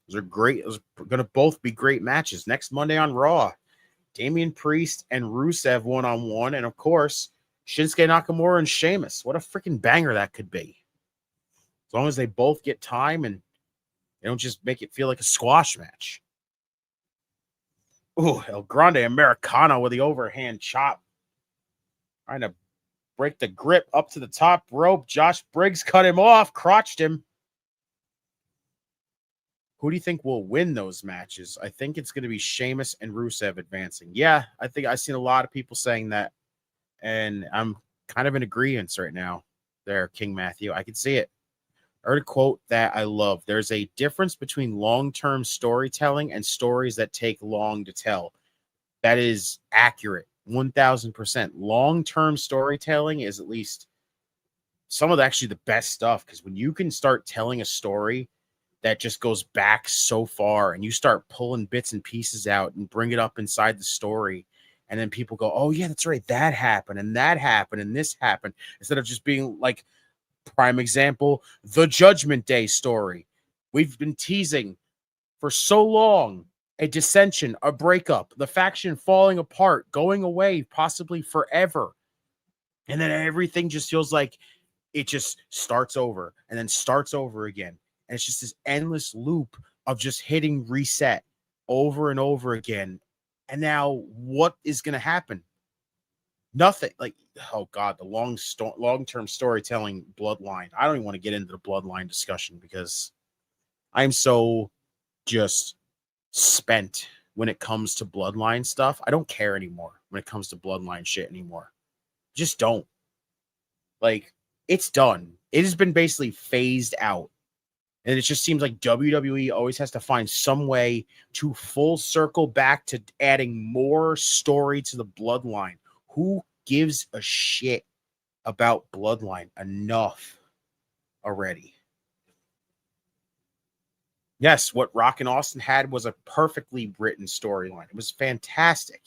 Those are great. Those are going to both be great matches. Next Monday on Raw, Damian Priest and Rusev 1-on-1, and of course, Shinsuke Nakamura and Sheamus. What a freaking banger that could be. As long as they both get time and they don't just make it feel like a squash match. Ooh, El Grande Americano with the overhand chop. Trying to break the grip up to the top rope. Josh Briggs cut him off, crotched him. Who do you think will win those matches? I think it's going to be Sheamus and Rusev advancing. Yeah, I think I've seen a lot of people saying that, and I'm kind of in agreement right now there, King Matthew. I can see it. I heard a quote that I love. There's a difference between long-term storytelling and stories that take long to tell. That is accurate, 1,000%. Long-term storytelling is at least some of the best stuff, because when you can start telling a story that just goes back so far and you start pulling bits and pieces out and bring it up inside the story, and then people go, oh, yeah, that's right, that happened and this happened, instead of just being like, prime example, the Judgment Day story. We've been teasing for so long a dissension, a breakup, the faction falling apart, going away, possibly forever. And then everything just feels like it just starts over and then starts over again. And it's just this endless loop of just hitting reset over and over again. And now what is going to happen? Nothing. Like, oh God, the long-term storytelling bloodline. I don't even want to get into the bloodline discussion because I'm so just spent when it comes to bloodline stuff. I don't care anymore when it comes to bloodline shit anymore. Just don't. Like, it's done. It has been basically phased out. And it just seems like WWE always has to find some way to full circle back to adding more story to the bloodline. Who gives a shit about bloodline? Enough already. Yes, what Rock and Austin had was a perfectly written storyline. It was fantastic.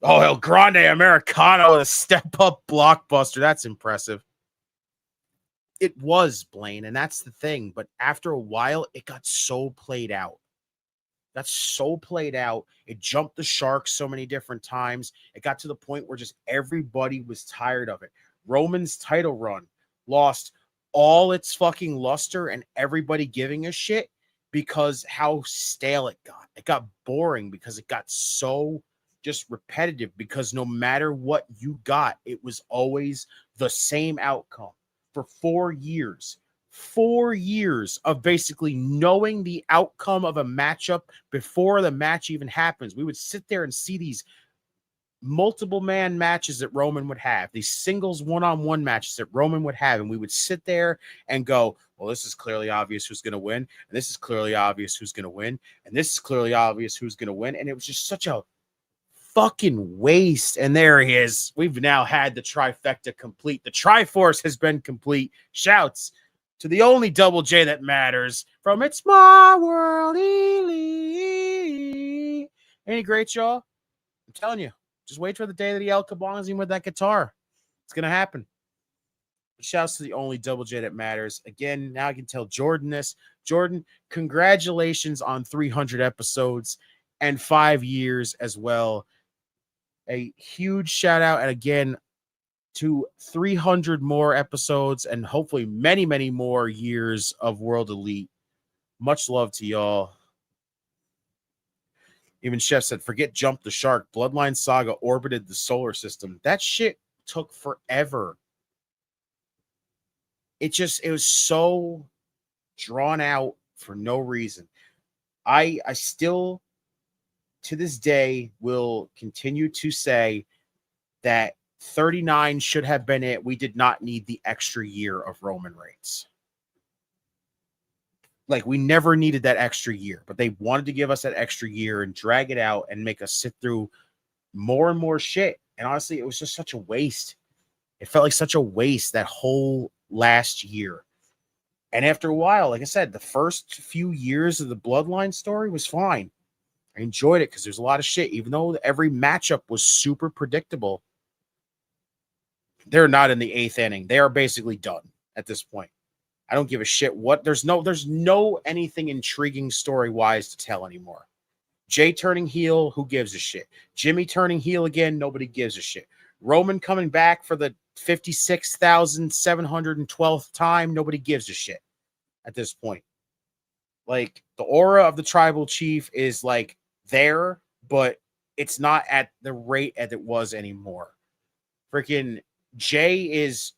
Oh, El Grande Americano with a step-up blockbuster. That's impressive. It was, Blaine, and that's the thing. But after a while, it got so played out. That's so played out. It jumped the shark so many different times. It got to the point where just everybody was tired of it. Roman's title run lost all its fucking luster and everybody giving a shit because how stale it got. It got boring because it got so just repetitive, because no matter what you got, it was always the same outcome. For 4 years. 4 years of basically knowing the outcome of a matchup before the match even happens. We would sit there and see these multiple man matches that Roman would have, these singles one-on-one matches that Roman would have, and we would sit there and go, well, this is clearly obvious who's going to win, and this is clearly obvious who's going to win, and this is clearly obvious who's going to win, and it was just such a fucking waste. And there he is. We've now had the trifecta complete. The Triforce has been complete. Shouts to the only Double J that matters from It's My World Elite. Ain't he great, y'all? I'm telling you, just wait for the day that he El Cabongs him with that guitar. It's going to happen. But shouts to the only Double J that matters. Again, now I can tell Jordan this. Jordan, congratulations on 300 episodes and 5 years as well. A huge shout out, and again, to 300 more episodes and hopefully many, many more years of World Elite. Much love to y'all. Even Chef said, forget Jump the Shark. Bloodline Saga orbited the solar system. That shit took forever. It was so drawn out for no reason. I still, to this day, will continue to say that 39 should have been it. We did not need the extra year of Roman Reigns. Like, we never needed that extra year, but they wanted to give us that extra year and drag it out and make us sit through more and more shit. And honestly, it was just such a waste. It felt like such a waste, that whole last year. And after a while, like I said, the first few years of the Bloodline story was fine. I enjoyed it because there's a lot of shit. Even though every matchup was super predictable, they're not in the 8th inning. They are basically done at this point. I don't give a shit what. There's no anything intriguing story-wise to tell anymore. Jay turning heel, who gives a shit? Jimmy turning heel again, nobody gives a shit. Roman coming back for the 56,712th time, nobody gives a shit at this point. Like, the aura of the tribal chief is like there, but it's not at the rate as it was anymore. Freaking Jay is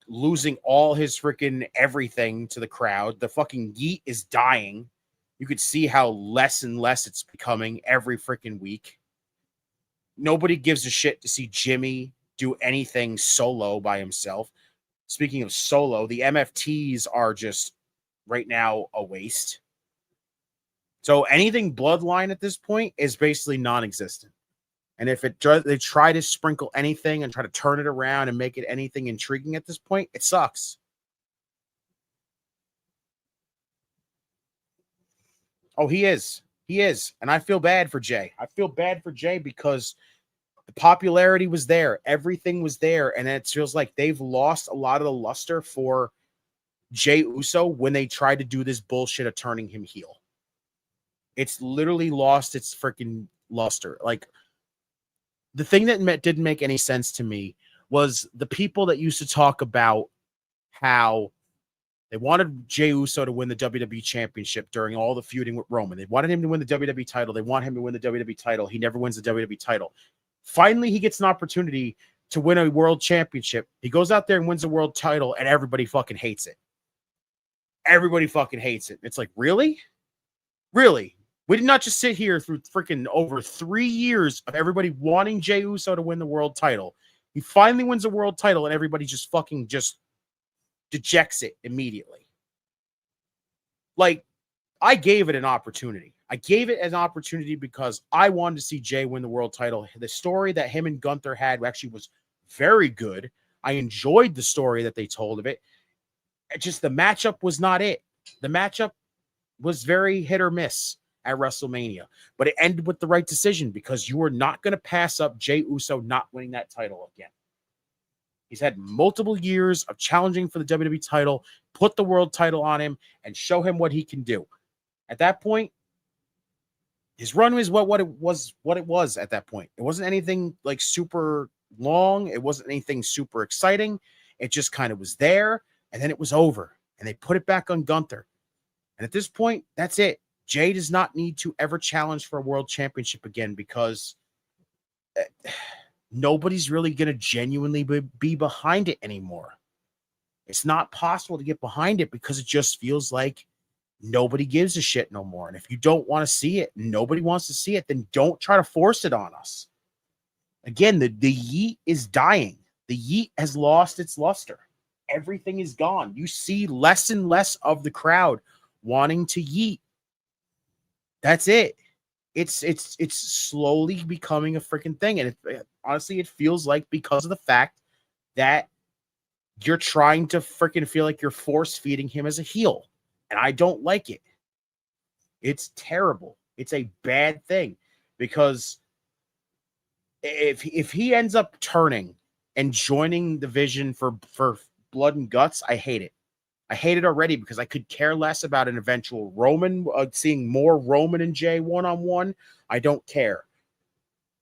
losing all his freaking everything to the crowd. The fucking Yeet is dying. You could see how less and less it's becoming every freaking week. Nobody gives a shit to see Jimmy do anything solo by himself. Speaking of solo, the MFTs are just right now a waste. So anything Bloodline at this point is basically non-existent. And if they try to sprinkle anything and try to turn it around and make it anything intriguing at this point, it sucks. Oh, he is. He is. And I feel bad for Jay. I feel bad for Jay because the popularity was there. Everything was there. And it feels like they've lost a lot of the luster for Jey Uso when they tried to do this bullshit of turning him heel. It's literally lost its freaking luster. Like, the thing that didn't make any sense to me was the people that used to talk about how they wanted Jey Uso to win the WWE Championship during all the feuding with Roman. They wanted him to win the WWE title. They want him to win the WWE title. He never wins the WWE title. Finally, he gets an opportunity to win a world championship. He goes out there and wins the world title, and everybody fucking hates it. Everybody fucking hates it. It's like, really? Really? We did not just sit here through freaking over 3 years of everybody wanting Jey Uso to win the world title. He finally wins the world title, and everybody just fucking just dejects it immediately. Like, I gave it an opportunity. I gave it an opportunity because I wanted to see Jay win the world title. The story that him and Gunther had actually was very good. I enjoyed the story that they told of it. Just the matchup was not it. The matchup was very hit or miss at WrestleMania, but it ended with the right decision because you are not going to pass up Jey Uso not winning that title again. He's had multiple years of challenging for the WWE title, put the world title on him, and show him what he can do. At that point, his run was what it was at that point. It wasn't anything like super long. It wasn't anything super exciting. It just kind of was there, and then it was over, and they put it back on Gunther. And at this point, that's it. Jay does not need to ever challenge for a world championship again because nobody's really going to genuinely be behind it anymore. It's not possible to get behind it because it just feels like nobody gives a shit no more. And if you don't want to see it, nobody wants to see it, then don't try to force it on us. Again, the Yeet is dying. The Yeet has lost its luster. Everything is gone. You see less and less of the crowd wanting to Yeet. That's it. It's slowly becoming a freaking thing. And honestly, it feels like because of the fact that you're trying to freaking feel like you're force feeding him as a heel. And I don't like it. It's terrible. It's a bad thing because if he ends up turning and joining the Vision for Blood and Guts, I hate it. I hate it already because I could care less about an eventual Roman, seeing more Roman and Jay one-on-one. I don't care.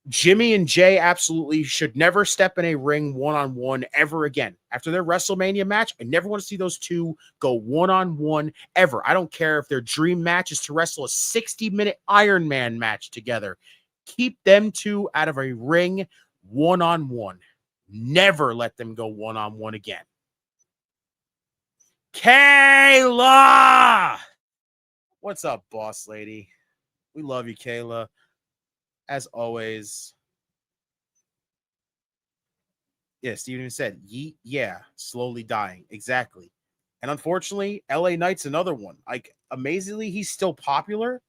Jimmy and Jay absolutely should never step in a ring one-on-one ever again. After their WrestleMania match, I never want to see those two go one-on-one ever. I don't care if their dream match is to wrestle a 60-minute Iron Man match together. Keep them two out of a ring one-on-one. Never let them go one-on-one again. Kayla! What's up, boss lady? We love you, Kayla. As always. Yeah, Steven said, yeah, slowly dying. Exactly. And unfortunately, LA Knight's another one. Like, amazingly, he's still popular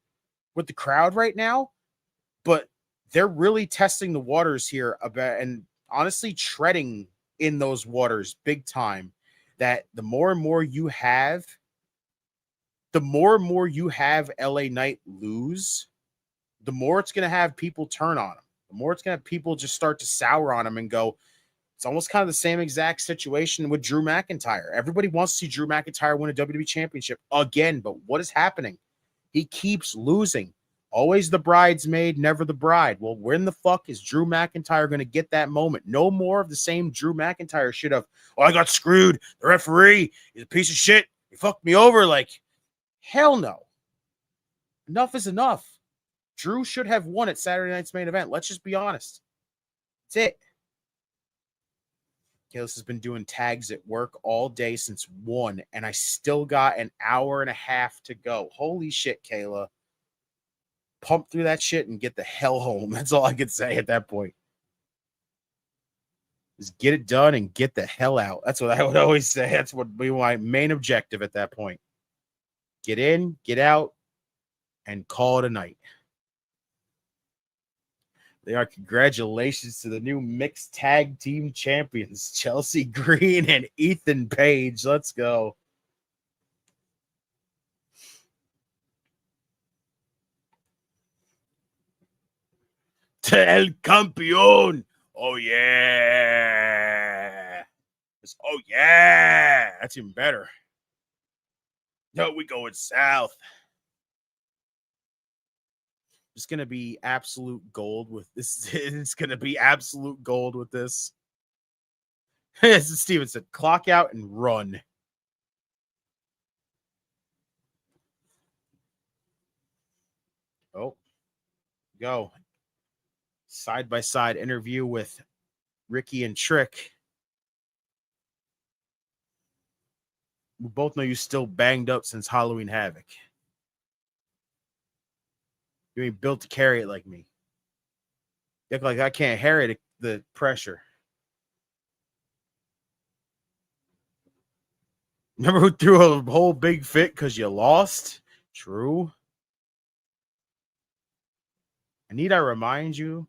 with the crowd right now, but they're really testing the waters here about, and honestly treading in those waters big time, that the more and more you have LA Knight lose, the more it's going to have people turn on him. The more it's going to have people just start to sour on him and go, it's almost kind of the same exact situation with Drew McIntyre. Everybody wants to see Drew McIntyre win a WWE championship again, but what is happening? He keeps losing. Always the bridesmaid, never the bride. Well, when the fuck is Drew McIntyre going to get that moment? No more of the same Drew McIntyre shit of, oh, I got screwed. The referee is a piece of shit. He fucked me over. Like, hell no. Enough is enough. Drew should have won at Saturday night's main event. Let's just be honest. That's it. Kayla has been doing tags at work all day since 1, and I still got an hour and a half to go. Holy shit, Kayla. Pump through that shit and get the hell home. That's all I could say at that point. Just get it done and get the hell out. That's what I would always say. That's what would be my main objective at that point. Get in, get out, and call it a night. They are congratulations to the new mixed tag team champions, Chelsea Green and Ethan Page. Let's go. El Campeón. Oh, yeah. Oh, yeah. That's even better. No, we going south. It's going to be absolute gold with this. It's going to be absolute gold with this. As Steven said, clock out and run. Oh, go. Side-by-side interview with Ricky and Trick. We both know you're still banged up since Halloween Havoc. You ain't built to carry it like me. You act like I can't carry the pressure. Remember who threw a whole big fit because you lost? True. And need I remind you,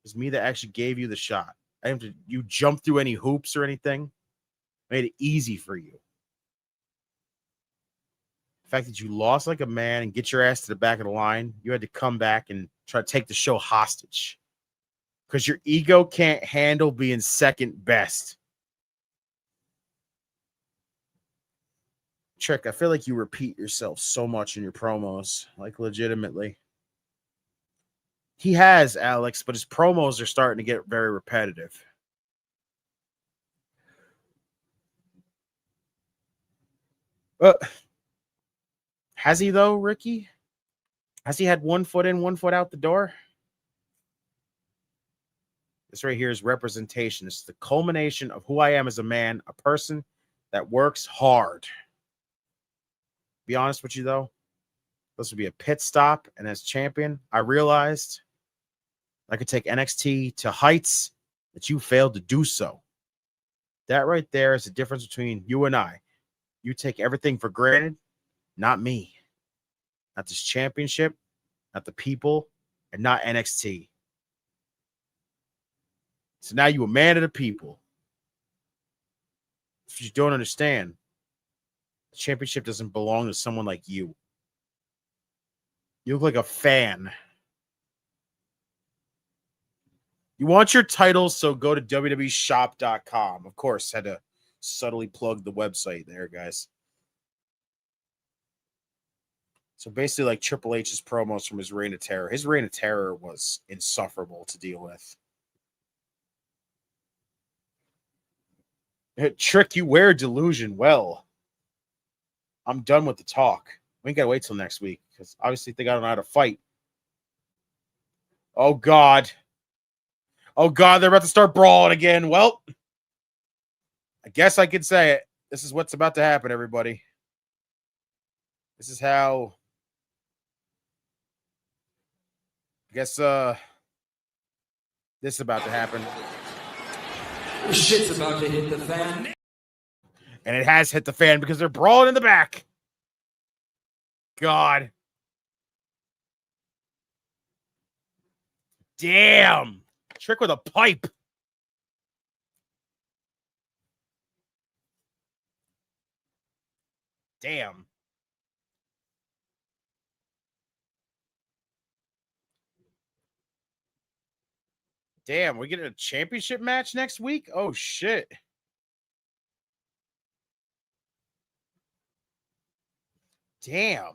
it's me that actually gave you the shot. I didn't have to, you jump through any hoops or anything. Made it easy for you. The fact that you lost like a man and get your ass to the back of the line, you had to come back and try to take the show hostage because your ego can't handle being second best. Trick, I feel like you repeat yourself so much in your promos, like legitimately. He has, Alex, but his promos are starting to get very repetitive. Has he, though, Ricky? Has he had 1 foot in, 1 foot out the door? This right here is representation. It's the culmination of who I am as a man, a person that works hard. Be honest with you, though. This would be a pit stop, and as champion, I realized I could take NXT to heights that you failed to do so. That right there is the difference between you and I. You take everything for granted, not me. Not this championship, not the people, and not NXT. So now you a man of the people. If you don't understand, the championship doesn't belong to someone like you. You look like a fan. You want your titles, so go to www.shop.com. Of course, had to subtly plug the website there, guys. So basically, like Triple H's promos from his Reign of Terror. His Reign of Terror was insufferable to deal with. Trick, you wear delusion well. I'm done with the talk. We ain't gotta wait till next week because obviously they gotta know how to fight. Oh God. Oh God, they're about to start brawling again. Well, I guess I could say it. This is what's about to happen, everybody. This is how I guess this is about to happen. Shit's about to hit the fan. And it has hit the fan because they're brawling in the back. God. Damn. Trick with a pipe. Damn. Damn, we get a championship match next week? Oh, shit. Damn.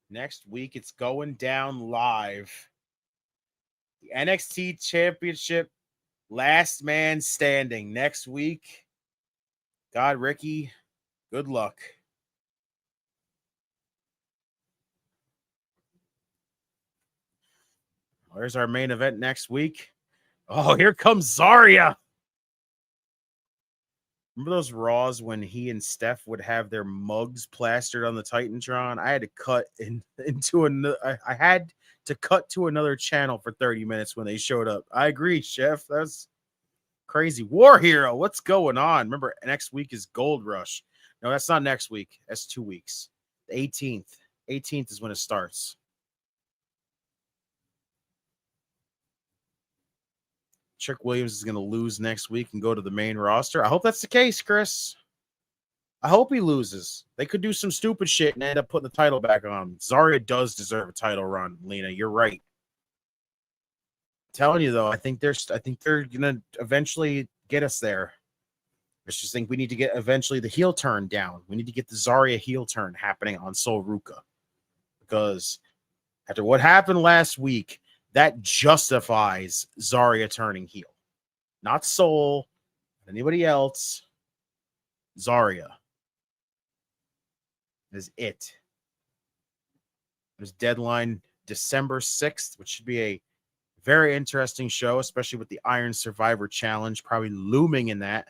Next week, it's going down live. The NXT Championship, last man standing. Next week, God, Ricky, good luck. Where's our main event next week? Oh, here comes Zarya. Remember those Raws when he and Steph would have their mugs plastered on the Titantron? I had to cut into another. I had to cut to another channel for 30 minutes when they showed up. I agree, Chef. That's crazy. War Hero, what's going on? Remember, next week is Gold Rush. No, that's not next week. That's 2 weeks. The 18th. 18th is when it starts. Trick Williams is going to lose next week and go to the main roster. I hope that's the case, Chris. I hope he loses. They could do some stupid shit and end up putting the title back on. Zarya does deserve a title run, Lena. You're right. I'm telling you though, I think they're going to eventually get us there. I just think we need to get eventually the heel turn down. We need to get the Zarya heel turn happening on Sol Ruca. Because after what happened last week, that justifies Zarya turning heel. Not Sol, anybody else. Zarya is it. There's deadline December 6th, which should be a very interesting show, especially with the Iron Survivor Challenge probably looming in that.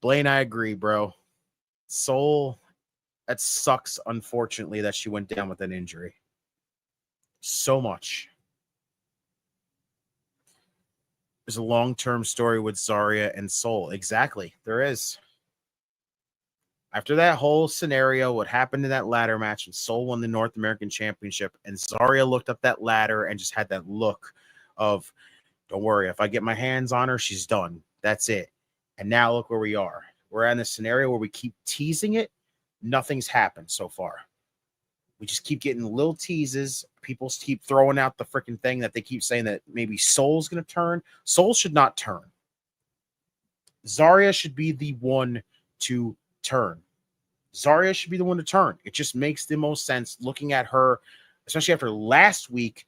Blaine, I agree, bro. Sol, that sucks, unfortunately, that she went down with an injury. So much. There's a long-term story with Zarya and Sol. Exactly. There is. After that whole scenario, what happened in that ladder match, and Sol won the North American Championship, and Zarya looked up that ladder and just had that look of, don't worry, if I get my hands on her, she's done. That's it. And now look where we are. We're in this scenario where we keep teasing it. Nothing's happened so far. We just keep getting little teases. People keep throwing out the freaking thing that they keep saying that maybe Sol's going to turn. Sol should not turn. Zarya should be the one to turn. Zarya should be the one to turn. It just makes the most sense looking at her, especially after last week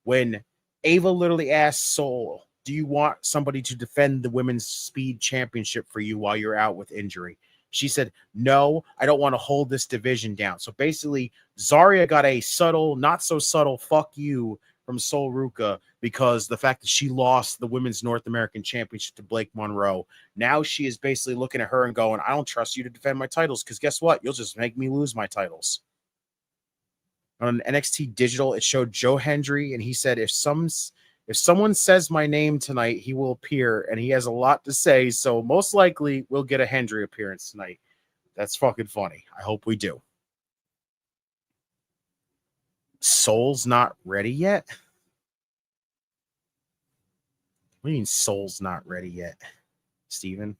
when Ava literally asked Sol, do you want somebody to defend the women's speed championship for you while you're out with injury? She said, no, I don't want to hold this division down. So basically, Zarya got a subtle, not so subtle, fuck you from Sol Ruca because the fact that she lost the women's North American championship to Blake Monroe. Now she is basically looking at her and going, I don't trust you to defend my titles because guess what? You'll just make me lose my titles. On NXT Digital, it showed Joe Hendry, and he said, if someone says my name tonight, he will appear, and he has a lot to say, so most likely we'll get a Hendry appearance tonight. That's fucking funny. I hope we do. Soul's not ready yet? What do you mean Soul's not ready yet, Steven?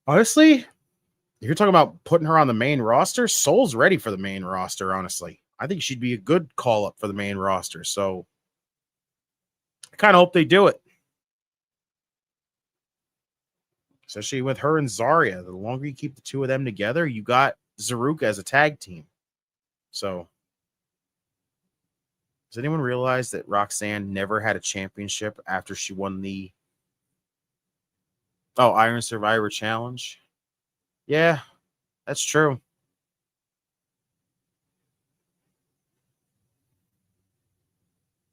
Honestly, if you're talking about putting her on the main roster, Soul's ready for the main roster, honestly. I think she'd be a good call-up for the main roster, so I kind of hope they do it. Especially with her and Zarya. The longer you keep the two of them together, you got Zaruka as a tag team. So, does anyone realize that Roxanne never had a championship after she won the Iron Survivor Challenge? Yeah, that's true.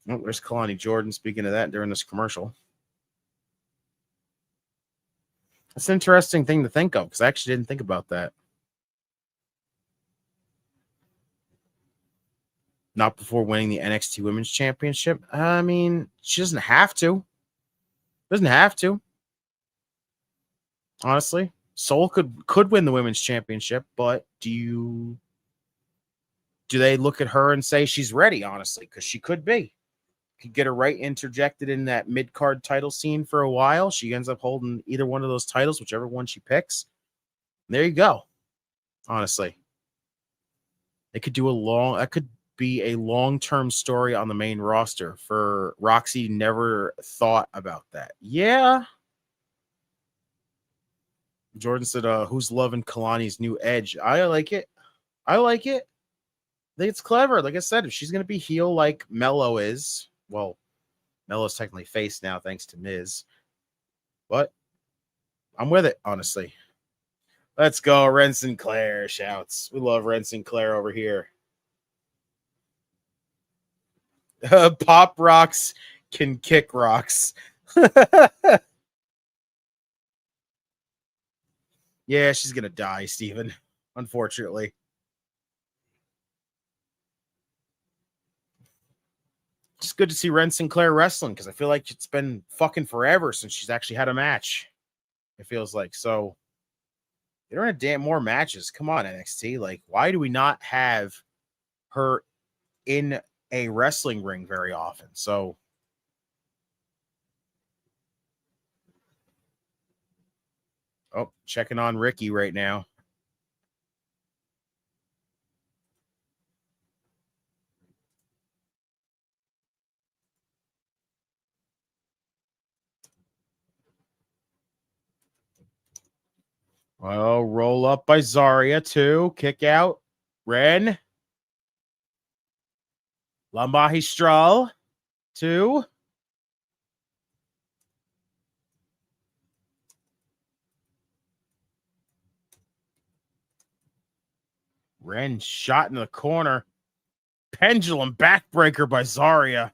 Oh, there's Kalani Jordan speaking of that during this commercial. That's an interesting thing to think of because I actually didn't think about that. Not before winning the NXT Women's Championship. I mean, she doesn't have to. Doesn't have to. Honestly, Soul could win the Women's Championship, but do they look at her and say she's ready? Honestly, because she could be. Could get her right interjected in that mid-card title scene for a while. She ends up holding either one of those titles, whichever one she picks. And there you go. Honestly, they could do that could be a long-term story on the main roster for Roxy. Never thought about that. Yeah. Jordan said, who's loving Kalani's new edge? I like it. I think it's clever. Like I said, if she's going to be heel like Mello is, well, Mello's technically face now thanks to Miz. But I'm with it, honestly. Let's go. Ren Sinclair shouts. We love Ren Sinclair over here. Pop rocks can kick rocks. Yeah, she's going to die, Steven. Unfortunately. It's good to see Ren Sinclair wrestling because I feel like it's been fucking forever since she's actually had a match. It feels like. So, they don't have damn more matches. Come on, NXT. Like, why do we not have her in a wrestling ring very often? So, checking on Ricky right now. Well, roll up by Zarya, too. Kick out. Ren. La Magistral, 2. Ren shot in the corner. Pendulum backbreaker by Zarya.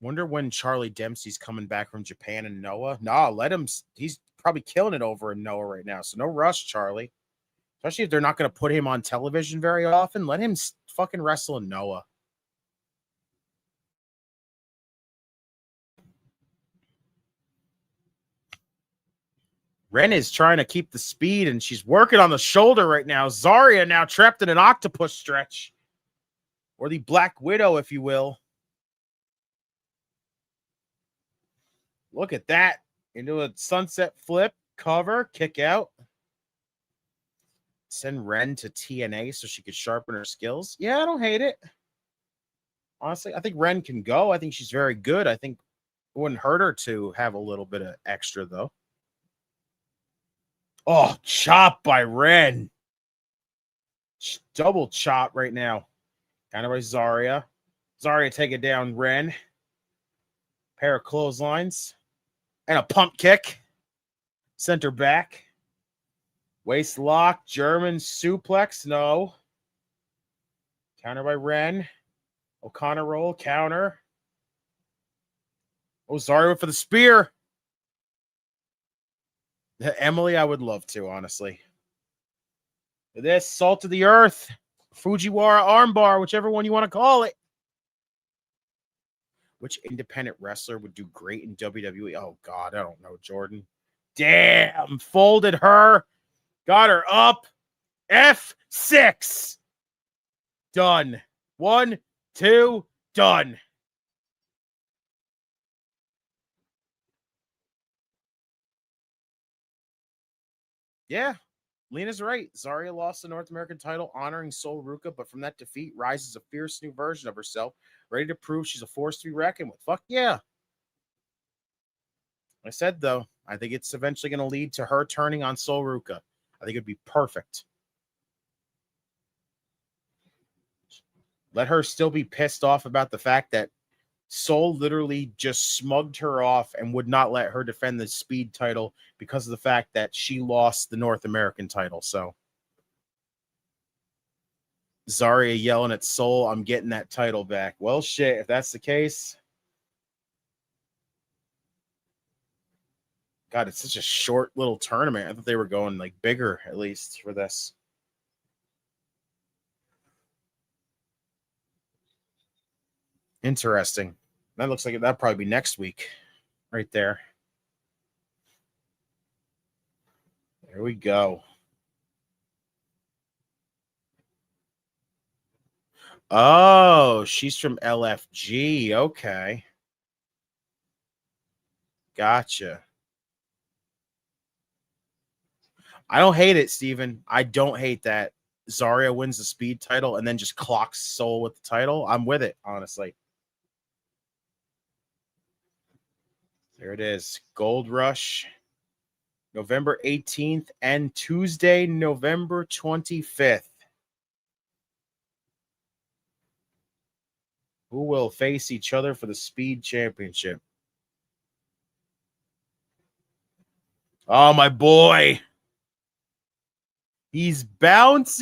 Wonder when Charlie Dempsey's coming back from Japan and Noah. Nah, let him. He's probably killing it over in Noah right now. So no rush, Charlie. Especially if they're not going to put him on television very often. Let him fucking wrestle in Noah. Ren is trying to keep the speed, and she's working on the shoulder right now. Zarya now trapped in an octopus stretch. Or the Black Widow, if you will. Look at that. Into a sunset flip, cover, kick out. Send Ren to TNA so she could sharpen her skills. Yeah, I don't hate it. Honestly, I think Ren can go. I think she's very good. I think it wouldn't hurt her to have a little bit of extra, though. Oh, chop by Ren. Double chop right now. Kind of by Zarya. Zarya taking down Ren. Pair of clotheslines. And a pump kick. Center back. Waist lock. German suplex. No. Counter by Ren. O'Connor roll. Counter. Oh, Zarya for the spear. Emily, I would love to, honestly. This salt of the earth. Fujiwara armbar, whichever one you want to call it. Which independent wrestler would do great in WWE? Oh, God, I don't know, Jordan. Damn, folded her. Got her up. F6. Done. 1, 2, done. Yeah, Lena's right. Zarya lost the North American title, honoring Sol Ruka, but from that defeat rises a fierce new version of herself, ready to prove she's a force to be reckoned with. Fuck yeah. I said, though, I think it's eventually going to lead to her turning on Sol Ruka. I think it'd be perfect. Let her still be pissed off about the fact that Sol literally just smugged her off and would not let her defend the speed title because of the fact that she lost the North American title. So Zarya yelling at Sol, I'm getting that title back. Well, shit, if that's the case. God, it's such a short little tournament. I thought they were going like bigger at least for this. Interesting. That looks like that'll probably be next week. Right there. There we go. Oh, she's from LFG. Okay. Gotcha. I don't hate it, Steven. I don't hate that. Zarya wins the speed title and then just clocks Sol with the title. I'm with it, honestly. There it is. Gold Rush, November 18th and Tuesday, November 25th. Who will face each other for the Speed Championship? Oh, my boy. He's bouncy.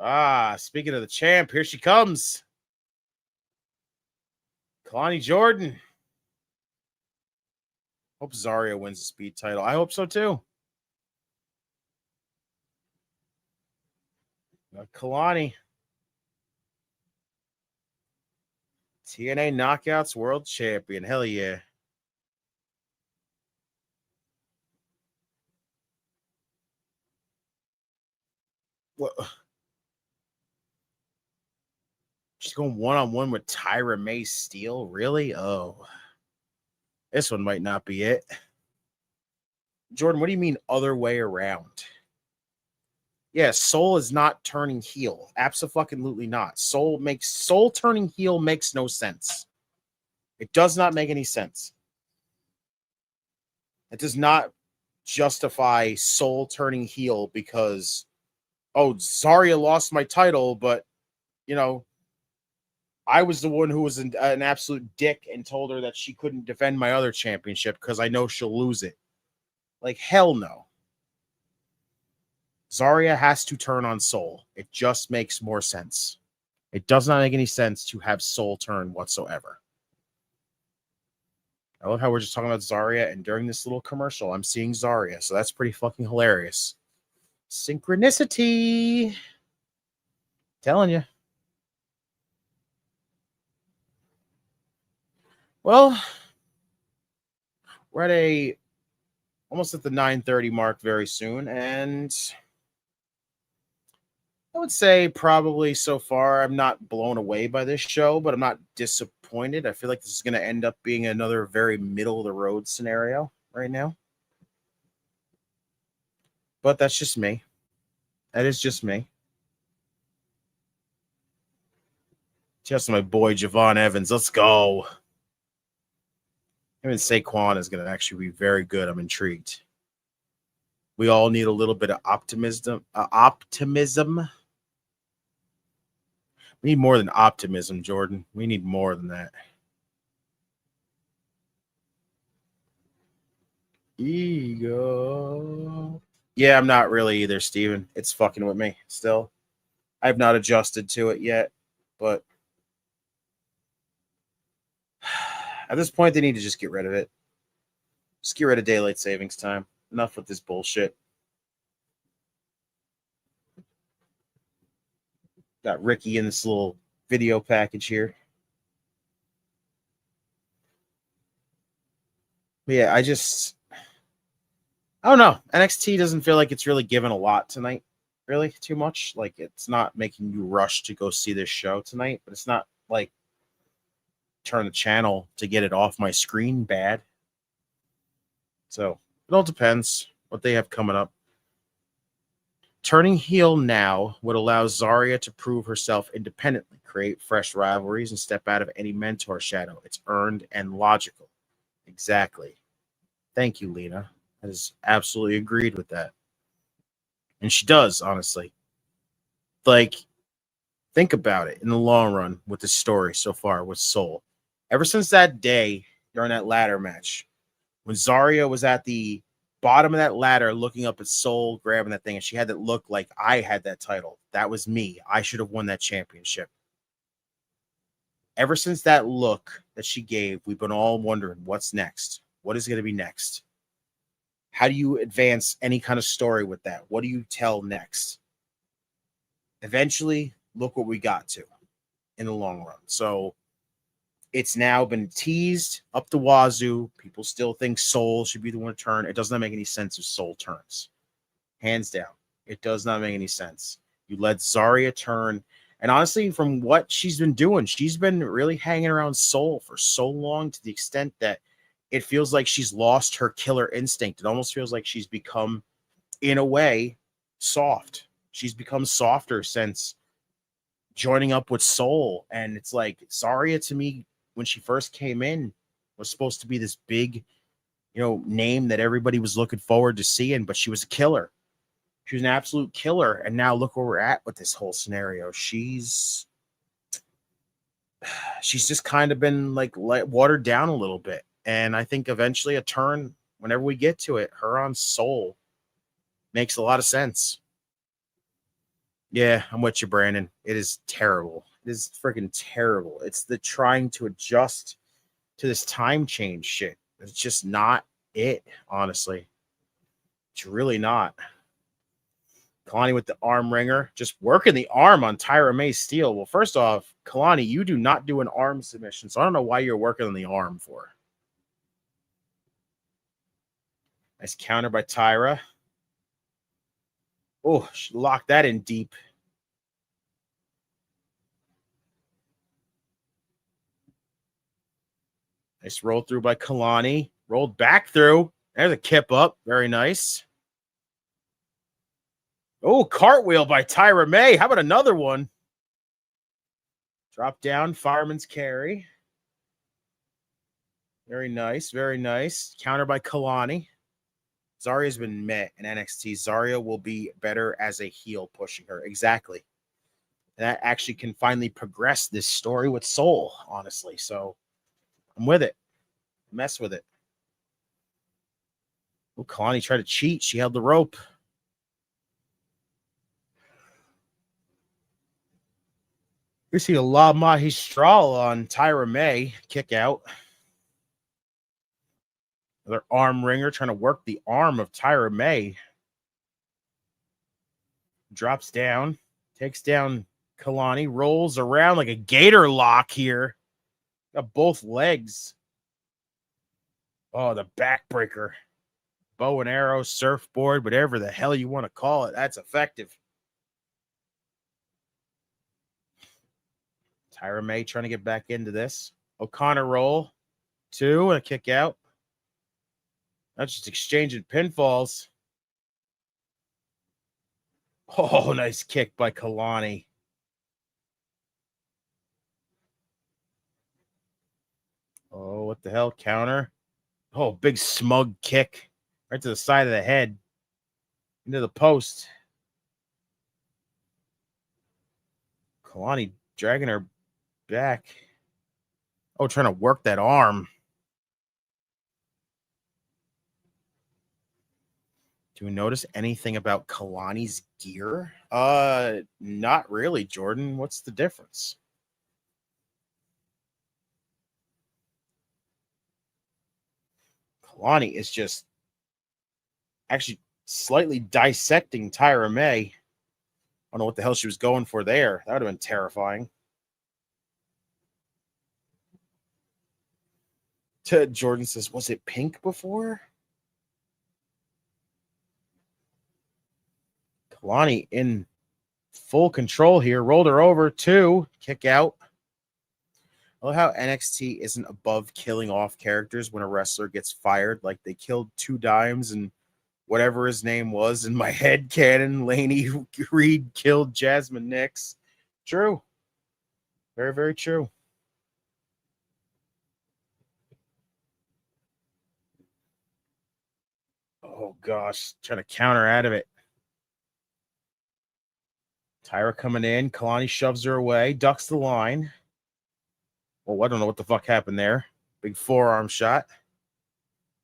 Ah, speaking of the champ, here she comes. Kalani Jordan. Hope Zarya wins the speed title. I hope so too. Kalani. TNA Knockouts World Champion. Hell yeah. What? She's going one-on-one with Tyra May Steele. Really? Oh. This one might not be it. Jordan, what do you mean other way around? Yeah, Sol is not turning heel. Absolutely not. Sol turning heel makes no sense. It does not make any sense. It does not justify Sol turning heel because, oh, Zarya lost my title, but, you know, I was the one who was an absolute dick and told her that she couldn't defend my other championship because I know she'll lose it. Like, hell no. Zarya has to turn on Sol. It just makes more sense. It does not make any sense to have Sol turn whatsoever. I love how we're just talking about Zarya, and during this little commercial, I'm seeing Zarya, so that's pretty fucking hilarious. Synchronicity. Telling you. Well, we're at almost at the 9:30 mark very soon, and I would say probably so far I'm not blown away by this show, but I'm not disappointed. I feel like this is going to end up being another very middle-of-the-road scenario right now. But that's just me. That is just me. Just my boy JeVon Evans. Let's go. Him and Saquon is going to actually be very good. I'm intrigued. We all need a little bit of optimism. We need more than optimism, Jordan. We need more than that. Ego. Yeah, I'm not really either, Steven. It's fucking with me still. I have not adjusted to it yet, but at this point, they need to just get rid of it. Just get rid of daylight savings time. Enough with this bullshit. Got Ricky in this little video package here. But yeah, I don't know. NXT doesn't feel like it's really given a lot tonight. Really, too much. Like, it's not making you rush to go see this show tonight, but it's not like turn the channel to get it off my screen bad. So it all depends what they have coming up. Turning heel now would allow Zarya to prove herself independently, create fresh rivalries, and step out of any mentor shadow. It's earned and logical. Exactly. Thank you, Lena. I just absolutely agreed with that. And she does, honestly. Like, think about it in the long run with the story so far with Soul. Ever since that day during that ladder match, when Zarya was at the bottom of that ladder looking up at Soul, grabbing that thing, and she had that look like I had that title. That was me. I should have won that championship. Ever since that look that she gave, we've been all wondering what's next. What is going to be next? How do you advance any kind of story with that? What do you tell next? Eventually, look what we got to in the long run. So it's now been teased up the wazoo. People still think Soul should be the one to turn. It does not make any sense if Soul turns. Hands down. It does not make any sense. You let Zarya turn. And honestly, from what she's been doing, she's been really hanging around Soul for so long to the extent that it feels like she's lost her killer instinct. It almost feels like she's become, in a way, soft. She's become softer since joining up with Soul. And it's like Zarya, to me, when she first came in, was supposed to be this big, name that everybody was looking forward to seeing, but she was a killer. She was an absolute killer. And now look where we're at with this whole scenario. She's just kind of been like watered down a little bit. And I think eventually a turn, whenever we get to it, her on Soul makes a lot of sense. Yeah, I'm with you, Brandon. It is terrible. It is freaking terrible. It's the trying to adjust to this time change shit. It's just not it, honestly. It's really not. Kalani with the arm wringer, just working the arm on Tyra May Steele. Well, first off, Kalani, you do not do an arm submission, so I don't know why you're working on the arm for. Nice counter by Tyra. Oh, she locked that in deep. Nice roll through by Kalani. Rolled back through. There's a kip up. Very nice. Oh, cartwheel by Tyra May. How about another one? Drop down, fireman's carry. Very nice, very nice. Counter by Kalani. Zarya's been met in NXT. Zarya will be better as a heel pushing her. Exactly. And that actually can finally progress this story with Soul, honestly. So I'm with it. Mess with it. Oh, Kalani tried to cheat. She held the rope. We see a La Magistral on Tyra May. Kick out. Another arm wringer trying to work the arm of Tyra May. Drops down. Takes down Kalani. Rolls around like a gator lock here. Got both legs. Oh, the backbreaker. Bow and arrow, surfboard, whatever the hell you want to call it. That's effective. Tyra May trying to get back into this. O'Connor roll. 2 and a kick out. That's just exchanging pinfalls. Oh, nice kick by Kalani. Oh, what the hell? Counter. Oh, big smug kick. Right to the side of the head. Into the post. Kalani dragging her back. Oh, trying to work that arm. Do we notice anything about Kalani's gear? Not really, Jordan. What's the difference? Kalani is just actually slightly dissecting Tyra May. I don't know what the hell she was going for there. That would have been terrifying. Jordan says, was it pink before? Kalani in full control here. Rolled her over. 2. Kick out. I love how NXT isn't above killing off characters when a wrestler gets fired. Like they killed 2 Dimes and whatever his name was in my head canon. Laney Reed killed Jasmine Nix. True. Very, very true. Oh, gosh. Trying to counter out of it. Tyra coming in. Kalani shoves her away. Ducks the line. Oh, I don't know what the fuck happened there. Big forearm shot.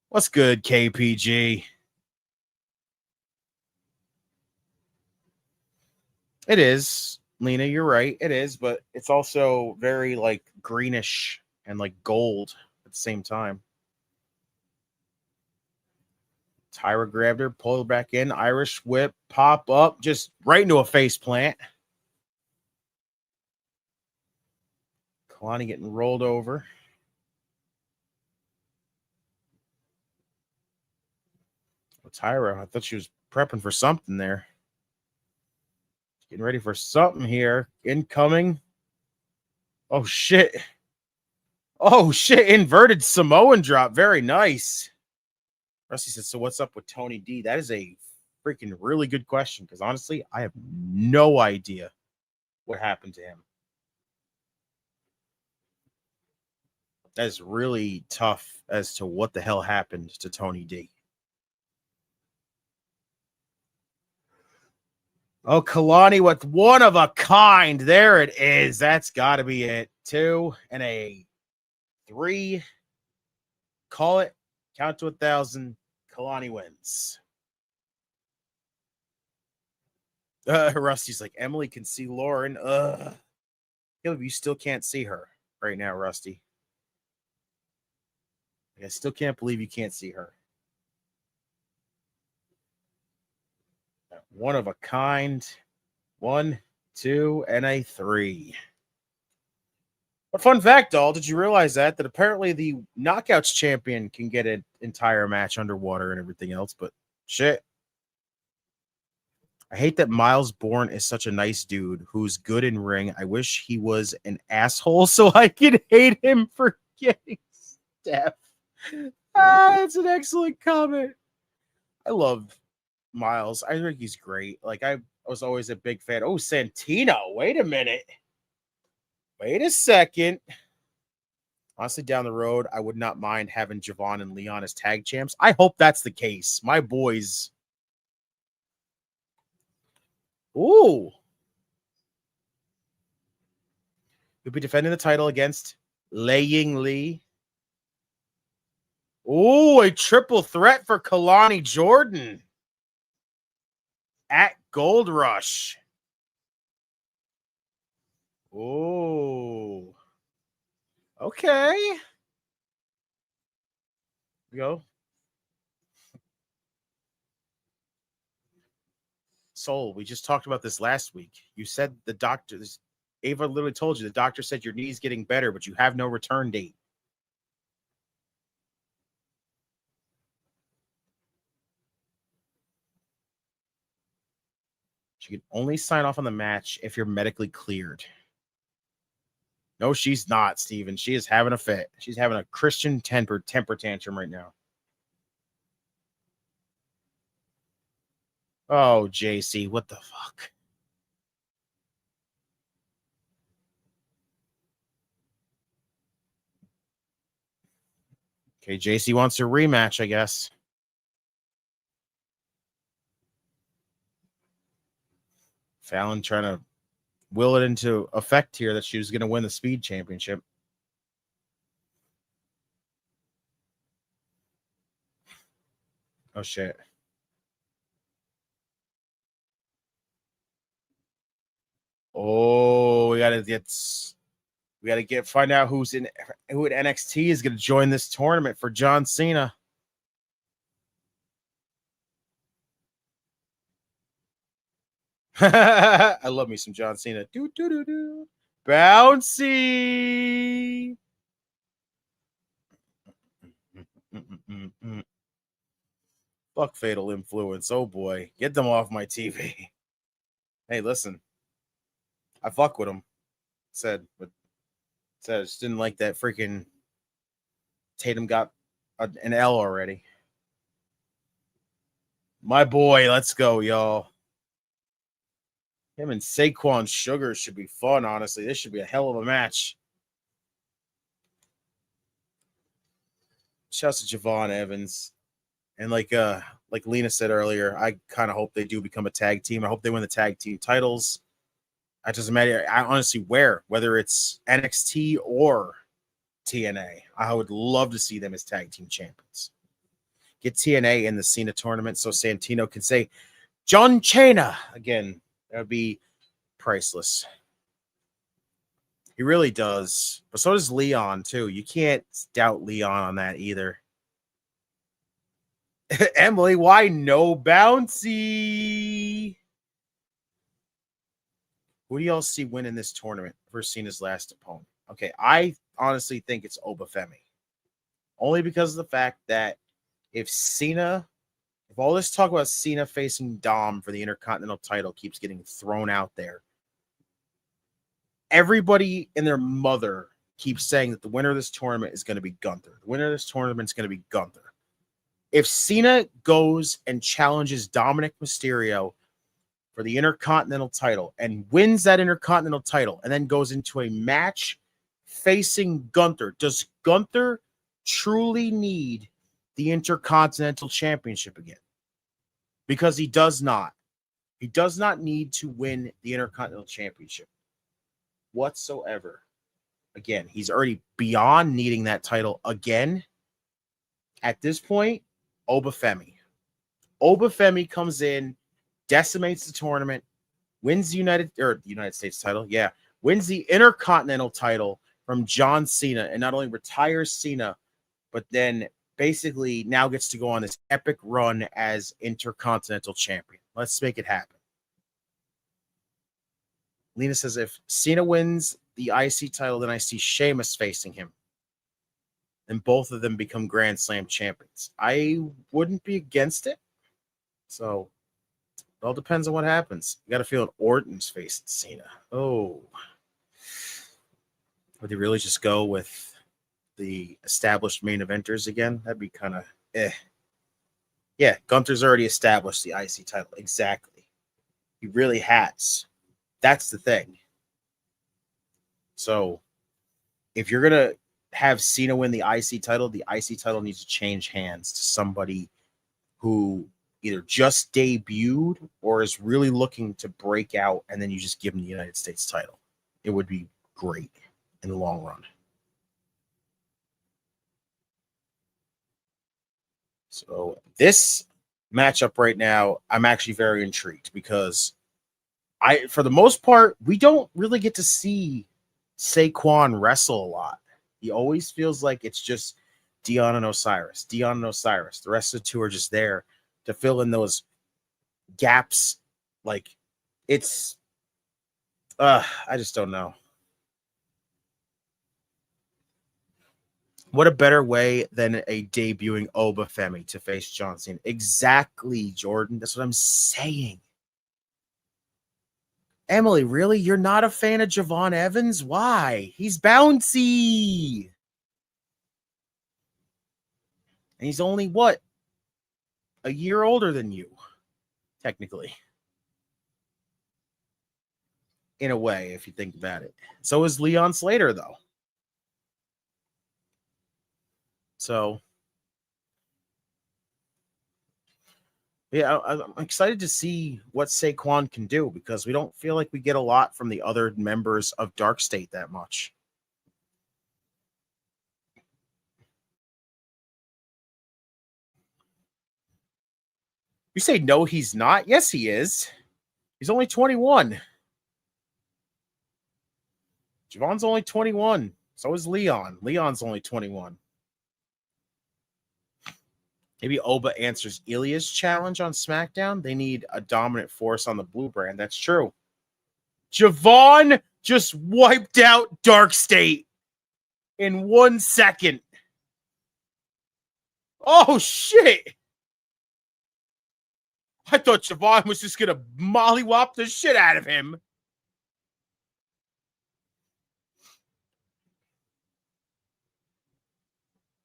What's good, KPG? It is. Lena, you're right. It is, but it's also very, like, greenish and, like, gold at the same time. Tyra grabbed her, pulled her back in. Irish whip, pop up, just right into a face plant. Kalani getting rolled over. Oh, Tyra, I thought she was prepping for something there. Getting ready for something here. Incoming. Oh, shit. Oh, shit. Inverted Samoan drop. Very nice. Rusty said, so what's up with Tony D? That is a freaking really good question because honestly, I have no idea what happened to him. That is really tough as to what the hell happened to Tony D. Oh, Kalani with one of a kind. There it is. That's got to be it. 2 and a 3. Call it. Count to 1,000. Kalani wins. Rusty's like, Emily can see Lauren. You still can't see her right now, Rusty. I still can't believe you can't see her. One of a kind. 1, 2, and a 3. But fun fact, doll, did you realize that apparently the Knockouts champion can get an entire match underwater and everything else, but shit. I hate that Miles Bourne is such a nice dude who's good in ring. I wish he was an asshole so I could hate him for getting Steph. That's an excellent comment. I love Miles. I think he's great. Like, I was always a big fan. Oh, Santino. Wait a minute. Wait a second. Honestly, down the road, I would not mind having JeVon and Leon as tag champs. I hope that's the case. My boys. Ooh. You'll be defending the title against Lei Ying Lee. Ooh, a triple threat for Kalani Jordan at Gold Rush. Ooh. Okay. Here we go. Soul, we just talked about this last week. You said the doctors, Ava literally told you the doctor said your knee's getting better, but you have no return date. She can only sign off on the match if you're medically cleared. No, she's not, Steven. She is having a fit. She's having a Christian temper tantrum right now. Oh, JC, what the fuck? Okay, JC wants a rematch, I guess. Fallon trying to will it into effect here that she was going to win the speed championship. Oh, shit. Oh, we gotta find out who at NXT is gonna join this tournament for John Cena. I love me some John Cena. Do do do do. Bouncy. Fuck Fatal Influence. Oh boy, get them off my TV. Hey, listen, I fuck with them. But I just didn't like that freaking Tatum got an L already. My boy, let's go, y'all. Him and Saquon Shugars should be fun, honestly. This should be a hell of a match. Shouts to JeVon Evans. And like Lena said earlier, I kind of hope they do become a tag team. I hope they win the tag team titles. That doesn't matter. I honestly whether it's NXT or TNA. I would love to see them as tag team champions. Get TNA in the Cena tournament so Santino can say, John Cena again. That would be priceless. He really does. But so does Leon, too. You can't doubt Leon on that either. Emily, why no bouncy? Who do y'all see winning this tournament for Cena's last opponent? Okay, I honestly think it's Obafemi. Only because of the fact that if all this talk about Cena facing Dom for the Intercontinental title keeps getting thrown out there, everybody and their mother keeps saying that the winner of this tournament is going to be Gunther. The winner of this tournament is going to be Gunther. If Cena goes and challenges Dominic Mysterio for the Intercontinental title and wins that Intercontinental title and then goes into a match facing Gunther, does Gunther truly need the Intercontinental Championship again? Because he does not. He does not need to win the Intercontinental Championship whatsoever. Again, he's already beyond needing that title again. At this point, Obafemi. Obafemi comes in, decimates the tournament, wins the United States title. Yeah, wins the Intercontinental title from John Cena, and not only retires Cena, but then basically now gets to go on this epic run as Intercontinental Champion. Let's make it happen. Lena says, if Cena wins the IC title, then I see Sheamus facing him. And both of them become Grand Slam champions. I wouldn't be against it. So it all depends on what happens. You got to feel Orton's facing Cena. Oh. Would they really just go with the established main eventers again? That'd be kind of Yeah, Gunther's already established the IC title. Exactly. He really has. That's the thing. So if you're going to have Cena win the IC title needs to change hands to somebody who either just debuted or is really looking to break out, and then you just give him the United States title. It would be great in the long run. So this matchup right now, I'm actually very intrigued because for the most part, we don't really get to see Saquon wrestle a lot. He always feels like it's just Dion and Osiris. The rest of the two are just there to fill in those gaps. Like, it's, I just don't know. What a better way than a debuting Obafemi to face John Cena. Exactly, Jordan. That's what I'm saying. Emily, really? You're not a fan of JeVon Evans? Why? He's bouncy. And he's only, what? A year older than you, technically. In a way, if you think about it. So is Leon Slater, though. So, yeah, I'm excited to see what Saquon can do because we don't feel like we get a lot from the other members of Darkstate that much. You say no, he's not? Yes, he is. He's only 21. JeVon's only 21. So is Leon. Leon's only 21. Maybe Oba answers Ilya's challenge on SmackDown. They need a dominant force on the blue brand. That's true. JeVon just wiped out Darkstate in 1 second. Oh, shit. I thought JeVon was just going to mollywop the shit out of him.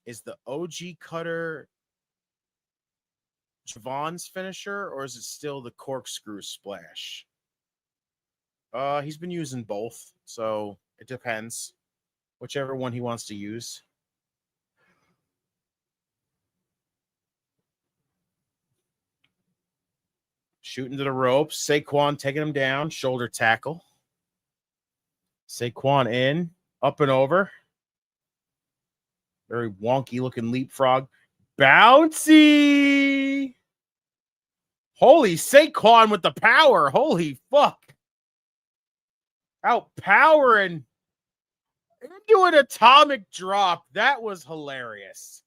Is the OG cutter JeVon's finisher, or is it still the corkscrew splash? He's been using both, so it depends. Whichever one he wants to use. Shooting to the ropes. Saquon taking him down. Shoulder tackle. Saquon in. Up and over. Very wonky looking leapfrog. Bouncy. Holy Saquon with the power. Holy fuck. Outpowering. Into an atomic drop. That was hilarious.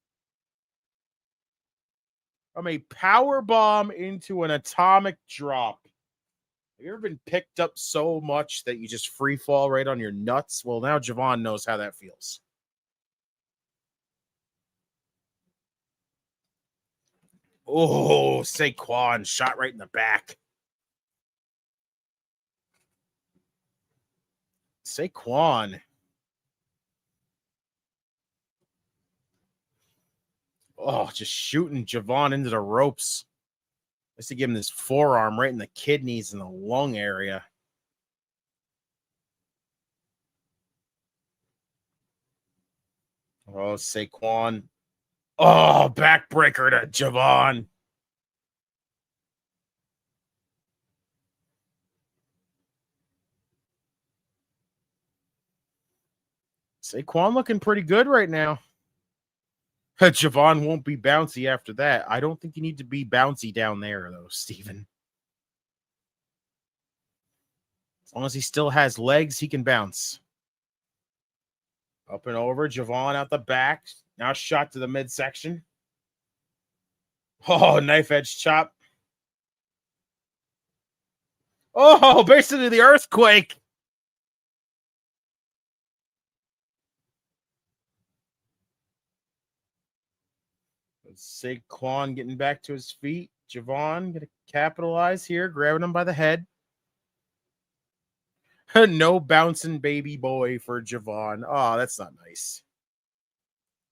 From a power bomb into an atomic drop. Have you ever been picked up so much that you just free fall right on your nuts? Well, now JeVon knows how that feels. Oh, Saquon shot right in the back. Saquon. Oh, just shooting JeVon into the ropes. Just to give him this forearm right in the kidneys and the lung area. Oh, Saquon. Oh, backbreaker to JeVon. Saquon looking pretty good right now. JeVon won't be bouncy after that. I don't think you need to be bouncy down there, though, Steven. As long as he still has legs, he can bounce. Up and over. JeVon out the back. Now shot to the midsection. Oh, knife edge chop. Oh, basically the earthquake. Saquon getting back to his feet. JeVon going to capitalize here, grabbing him by the head. No bouncing baby boy for JeVon. Oh, that's not nice.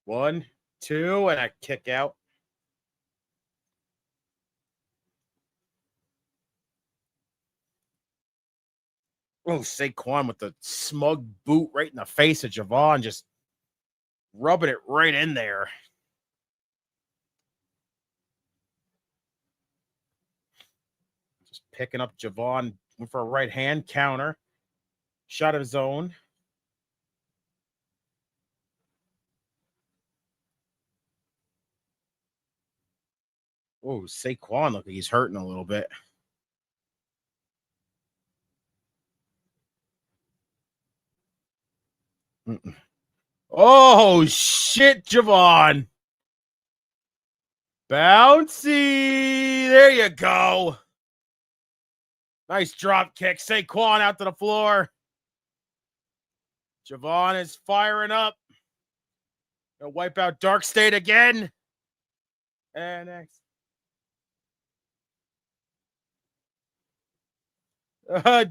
1, 2, and a kick out. Oh, Saquon with the smug boot right in the face of JeVon, just rubbing it right in there. Just picking up JeVon for a right hand counter. Shot of his own. Oh, Saquon look like he's hurting a little bit. Oh, shit, JeVon. Bouncy. There you go. Nice drop kick. Saquon out to the floor. JeVon is firing up. Gonna wipe out Darkstate again. And next.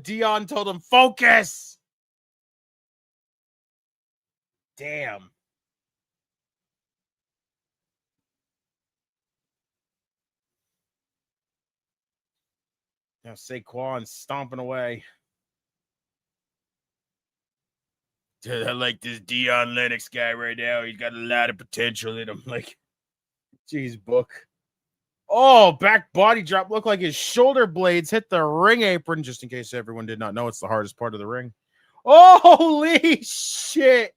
Dion told him, focus. Damn. Now Saquon stomping away. Dude, I like this Dion Lennox guy right now. He's got a lot of potential in him. Like, geez, book. Oh, back body drop. Looked like his shoulder blades hit the ring apron, just in case everyone did not know. It's the hardest part of the ring. Oh, holy shit.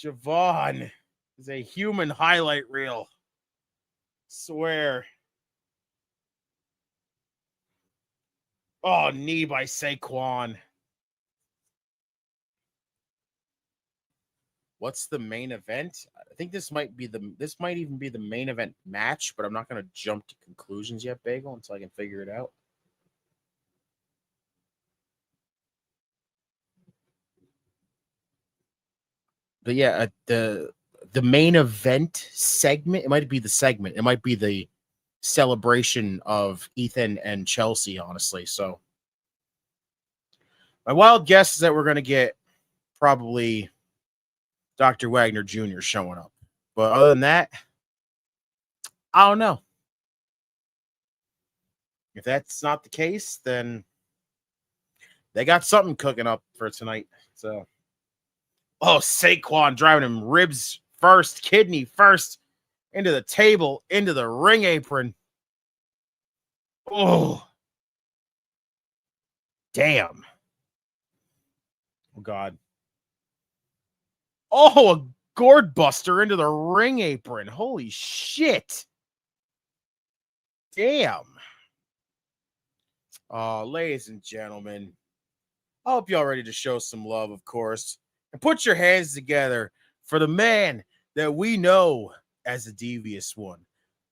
JeVon is a human highlight reel. Swear. Oh, knee by Saquon. what's the main event? I think this might even be the main event match, but I'm not going to jump to conclusions yet, Bagel, until I can figure it out. But yeah, the main event segment, it might be the segment. It might be the celebration of Ethan and Chelsea, honestly. So my wild guess is that we're going to get probably Dr. Wagner Jr. showing up. But other than that, I don't know. If that's not the case, then they got something cooking up for tonight. So, Saquon driving him ribs first, kidney first, into the table, into the ring apron. Oh, damn. Oh, God. Oh, a gourd buster into the ring apron. Holy shit. Damn. Ladies and gentlemen, I hope y'all ready to show some love, of course. And put your hands together for the man that we know as the Devious One.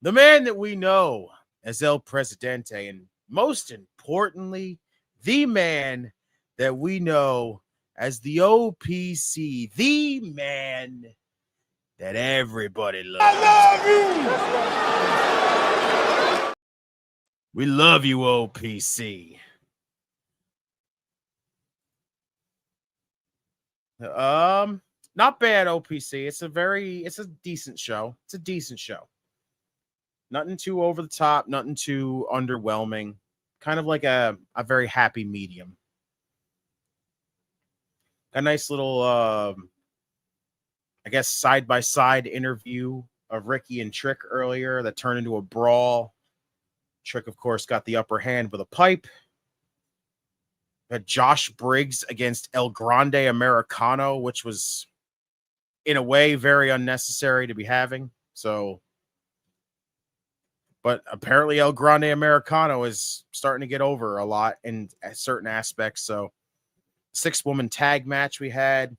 The man that we know as El Presidente. And most importantly, the man that we know as the OPC. The man that everybody loves. I love you! We love you, OPC. Not bad, OPC. It's a decent show. It's a decent show. Nothing too over the top, nothing too underwhelming. Kind of like a very happy medium. A nice little I guess side-by-side interview of Ricky and Trick earlier that turned into a brawl. Trick, of course, got the upper hand with a pipe. Had Josh Briggs against El Grande Americano, which was, in a way, very unnecessary to be having. So, but apparently El Grande Americano is starting to get over a lot in certain aspects. So, 6-woman tag match we had.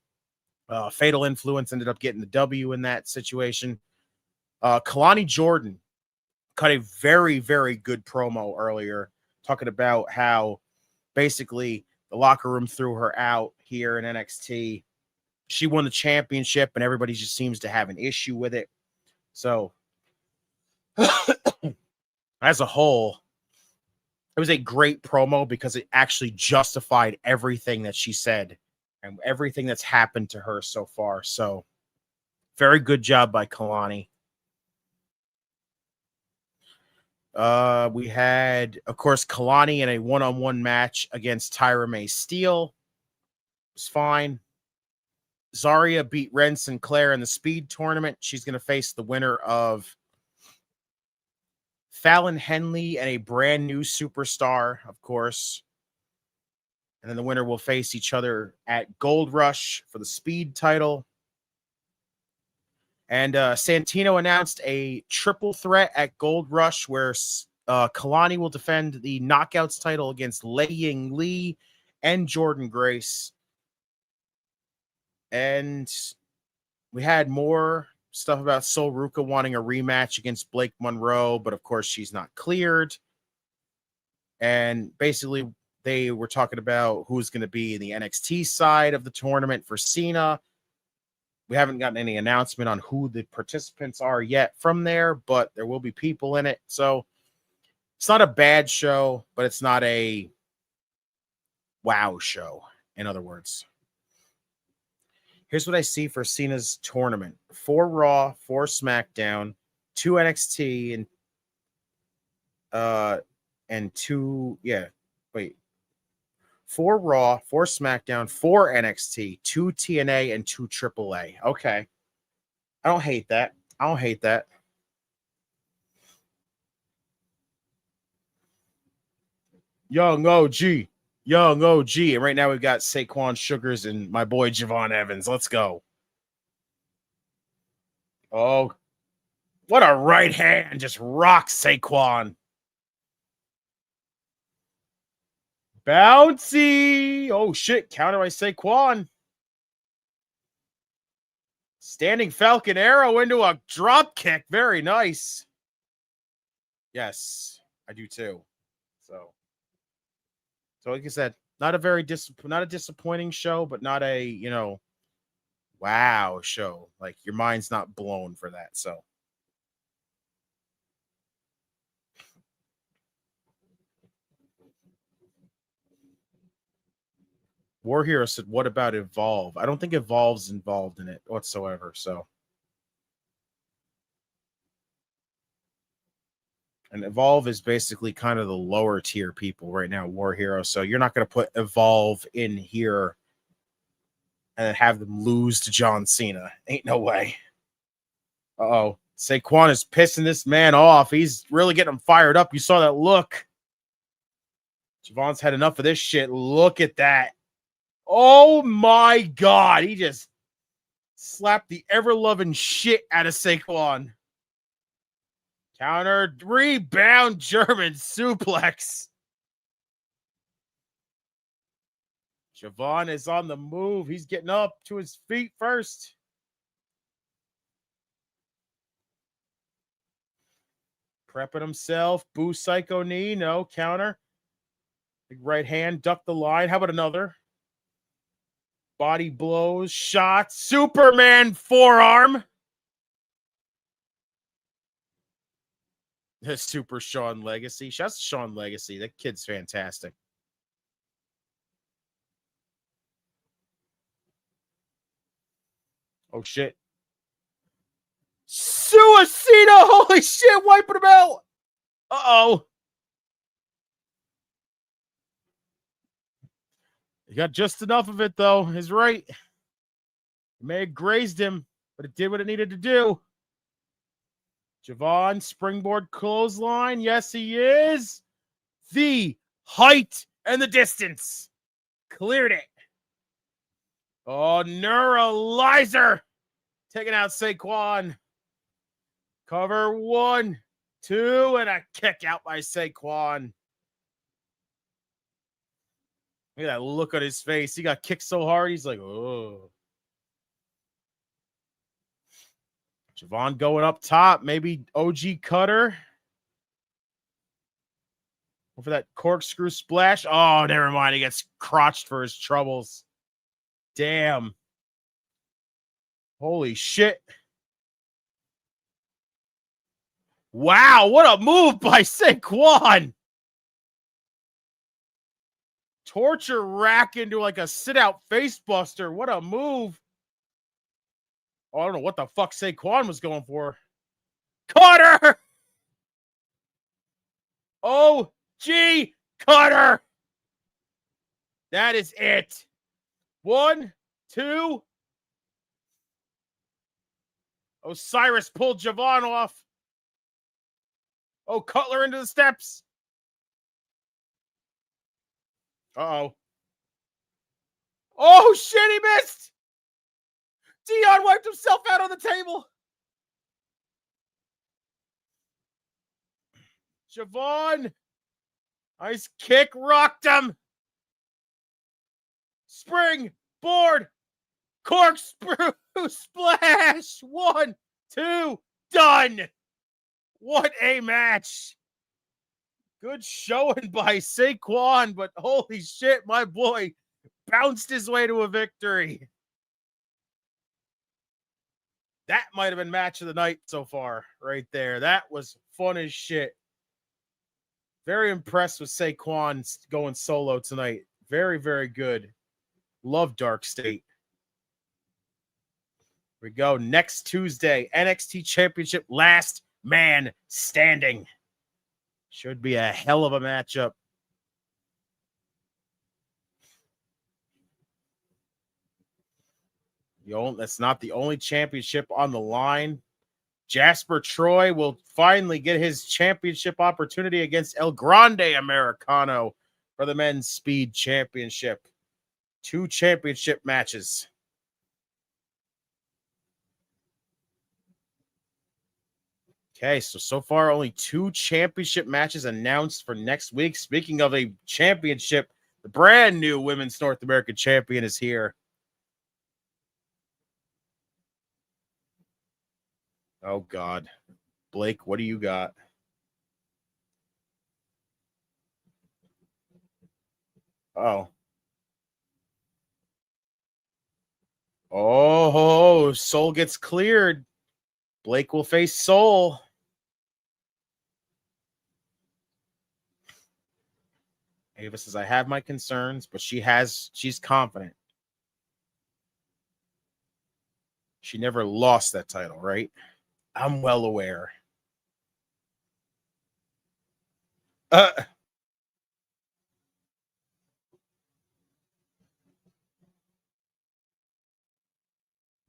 Fatal Influence ended up getting the W in that situation. Kalani Jordan cut a very, very good promo earlier, talking about how basically the locker room threw her out here in NXT. She won the championship, and everybody just seems to have an issue with it. So, as a whole, it was a great promo because it actually justified everything that she said and everything that's happened to her so far. So, very good job by Kalani. We had, of course, Kalani in a one-on-one match against Tyra May Steele. It was fine. Zarya beat Ren Sinclair in the speed tournament. She's going to face the winner of Fallon Henley and a brand new superstar, of course. And then the winner will face each other at Gold Rush for the speed title. And Santino announced a triple threat at Gold Rush where Kalani will defend the Knockouts title against Lei Ying Lee and Jordan Grace. And we had more stuff about Sol Ruka wanting a rematch against Blake Monroe, but of course she's not cleared. And basically they were talking about who's going to be in the NXT side of the tournament for Cena. We haven't gotten any announcement on who the participants are yet from there, but there will be people in it. So it's not a bad show, but it's not a wow show, in other words. Here's what I see for Cena's tournament. 4 Raw, 4 SmackDown, 2 NXT, and 2, 4 Raw, 4 SmackDown, 4 NXT, 2 TNA, and 2 AAA. Okay. I don't hate that. Young OG. And right now we've got Saquon, Shugars, and my boy JeVon Evans. Let's go. Oh, what a right hand. Just rocks Saquon. Bouncy. Oh, shit. Counter by Saquon. Standing Falcon Arrow into a drop kick. Very nice. Yes, I do too. So like I said, not a very not a disappointing show, but not a, wow show. Like your mind's not blown for that. So War Hero said, what about Evolve? I don't think Evolve's involved in it whatsoever. So, and Evolve is basically kind of the lower tier people right now, War Hero. So you're not going to put Evolve in here and have them lose to John Cena. Ain't no way. Uh-oh. Saquon is pissing this man off. He's really getting him fired up. You saw that look. JeVon's had enough of this shit. Look at that. Oh my God. He just slapped the ever-loving shit out of Saquon. Counter, rebound, German suplex. JeVon is on the move. He's getting up to his feet first. Prepping himself. Boo Psycho knee. No, counter. Big right hand. Duck the line. How about another? Body blows. Shot. Superman forearm. The Super Sean Legacy. Shouts to Sean Legacy. That kid's fantastic. Oh, shit. Suicida! Holy shit! Wiping him out! Uh-oh. He got just enough of it, though. He's right. It may have grazed him, but it did what it needed to do. JeVon, springboard clothesline. Yes, he is. The height and the distance. Cleared it. Oh, Neuralizer. Taking out Saquon. Cover 1, 2, and a kick out by Saquon. Look at that look on his face. He got kicked so hard, he's like, oh. JeVon going up top. Maybe OG cutter. For that corkscrew splash. Oh, never mind. He gets crotched for his troubles. Damn. Holy shit. Wow, what a move by Saquon. Torture rack into like a sit-out face buster. What a move. Oh, I don't know what the fuck Saquon was going for. Cutter! OG cutter! That is it. 1, 2. Osiris pulled JeVon off. Oh, Cutler into the steps. Uh-oh. Oh, shit, he missed. Dion wiped himself out on the table. JeVon. Nice kick. Rocked him. Spring. Board. Corkscrew. Splash. 1, 2. Done. What a match. Good showing by Saquon, but holy shit, my boy bounced his way to a victory. That might have been match of the night so far, right there. That was fun as shit. Very impressed with Saquon going solo tonight. Very, very good. Love Darkstate. Here we go. Next Tuesday, NXT Championship Last Man Standing. Should be a hell of a matchup. That's not the only championship on the line. Jasper Troy will finally get his championship opportunity against El Grande Americano for the Men's Speed Championship. 2 championship matches. Okay, so far only 2 championship matches announced for next week. Speaking of a championship, the brand new Women's North American Champion is here. Oh, God. Blake, what do you got? Oh. Oh, Soul gets cleared. Blake will face Soul. Ava says, I have my concerns, but she's confident. She never lost that title, right? I'm well aware.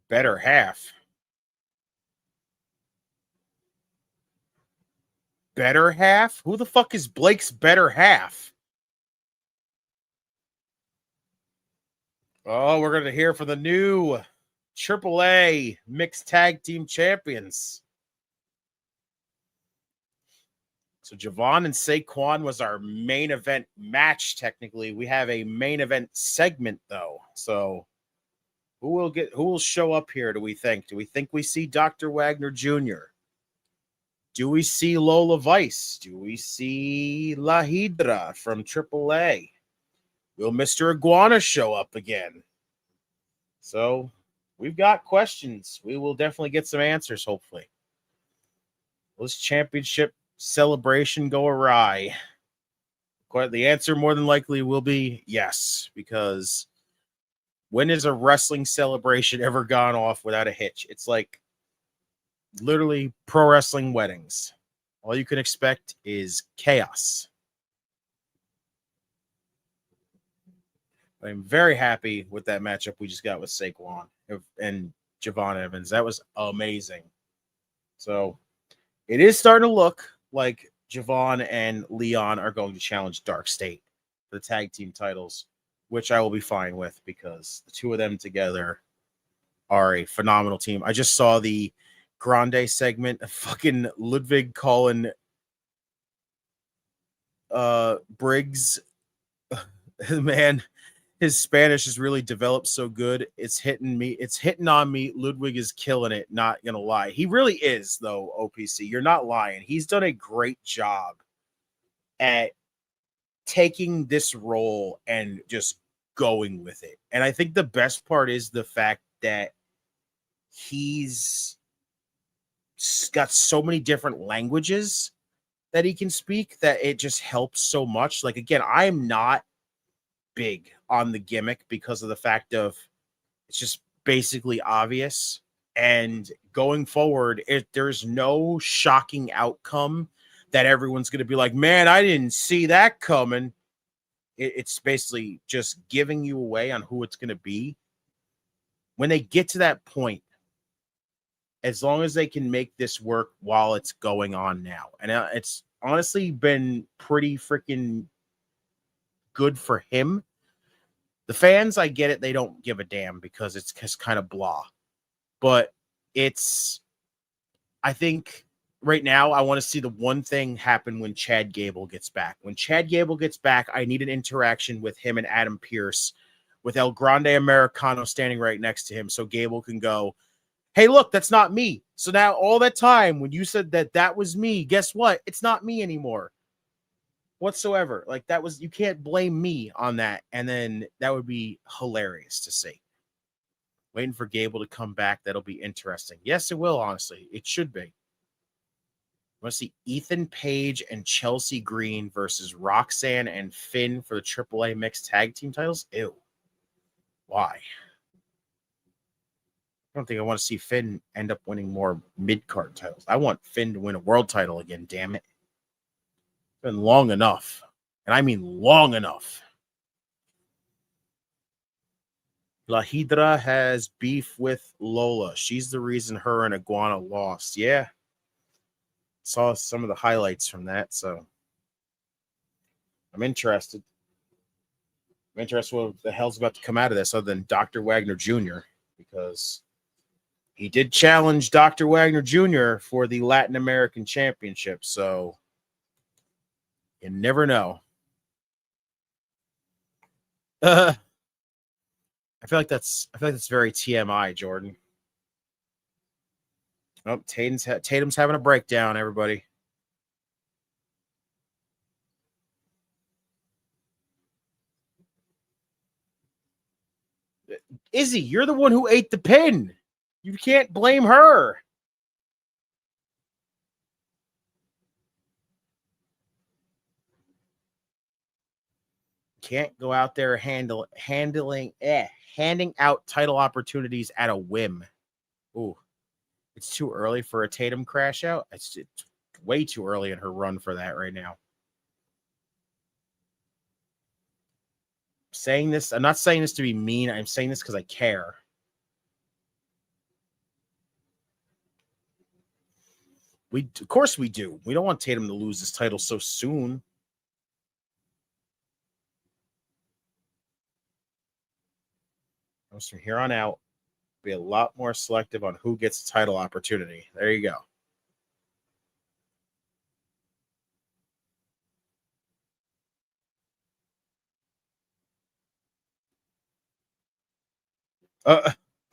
Better half. Better half? Who the fuck is Blake's better half? Oh, we're going to hear from the new AAA Mixed Tag Team Champions. So JeVon and Saquon was our main event match, technically. We have a main event segment, though. So who will show up here, do we think? Do we think we see Dr. Wagner Jr.? Do we see Lola Vice? Do we see La Hydra from AAA? Will Mr. Iguana show up again? So we've got questions. We will definitely get some answers, hopefully. Will this championship celebration go awry? The answer more than likely will be yes, because when has a wrestling celebration ever gone off without a hitch? It's like literally pro wrestling weddings. All you can expect is chaos. I'm very happy with that matchup we just got with Saquon and JeVon Evans. That was amazing. So it is starting to look like JeVon and Leon are going to challenge Darkstate for the tag team titles, which I will be fine with because the two of them together are a phenomenal team. I just saw the Grande segment of fucking Ludwig calling Briggs. Man, his Spanish has really developed so good. It's hitting on me. Ludwig is killing it, not gonna lie. He really is, though, OPC. You're not lying. He's done a great job at taking this role and just going with it. And I think the best part is the fact that he's got so many different languages that he can speak that it just helps so much. Like, again, I'm not big on the gimmick because of the fact of it's just basically obvious. And going forward, there's no shocking outcome that everyone's going to be like, man, I didn't see that coming. It's basically just giving you away on who it's going to be. When they get to that point, as long as they can make this work while it's going on now. And it's honestly been pretty freaking good for him. The fans, I get it. They don't give a damn because it's just kind of blah. But I think right now I want to see the one thing happen when Chad Gable gets back. When Chad Gable gets back, I need an interaction with him and Adam Pearce with El Grande Americano standing right next to him so Gable can go, hey, look, that's not me. So now all that time when you said that was me, guess what? It's not me anymore whatsoever. Like you can't blame me on that. And then that would be hilarious to see. Waiting for Gable to come back. That'll be interesting. Yes, it will, honestly. It should be. I want to see Ethan Page and Chelsea Green versus Roxanne and Finn for the AAA mixed tag team titles. Ew. Why? I don't think I want to see Finn end up winning more mid-card titles. I want Finn to win a world title again, damn it. It's been long enough. And I mean long enough. La Hydra has beef with Lola. She's the reason her and Iguana lost. Yeah. Saw some of the highlights from that, so I'm interested. I'm interested what the hell's about to come out of this other than Dr. Wagner Jr., because he did challenge Dr. Wagner Jr. for the Latin American Championship, so you never know. I feel like that's very TMI, Jordan. Oh, Tatum's having a breakdown, everybody. Izzy, you're the one who ate the pin. You can't blame her. Can't go out there handing out title opportunities at a whim. Ooh, it's too early for a Tatum crash out. It's way too early in her run for that right now. Saying this, I'm not saying this to be mean. I'm saying this because I care. Of course we do. We don't want Tatum to lose his title so soon. From here on out, be a lot more selective on who gets a title opportunity. There you go.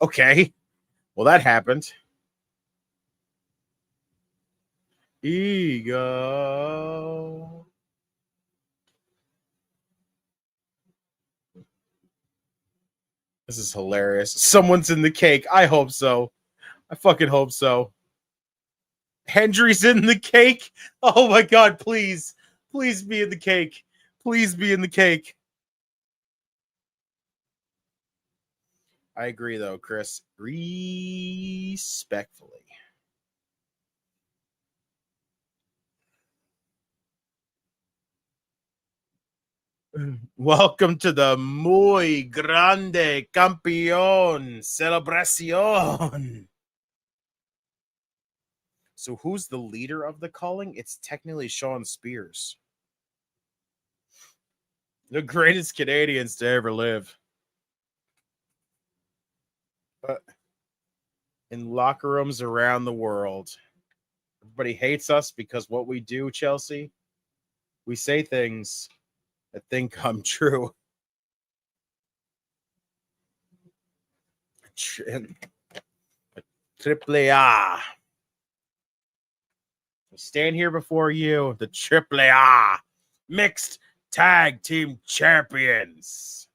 Okay. Well, that happened. Ego. This is hilarious. Someone's in the cake. I hope so. I fucking hope so. Hendry's in the cake. Oh my God, please. Please be in the cake. Please be in the cake. I agree, though, Chris. Respectfully. Welcome to the Muy Grande Campeón Celebración. So who's the leader of the calling? It's technically Sean Spears. The greatest Canadians to ever live. In locker rooms around the world. Everybody hates us because what we do, Chelsea, we say things that think come true. Triple A. I stand here before you, the Triple A Mixed Tag Team Champions.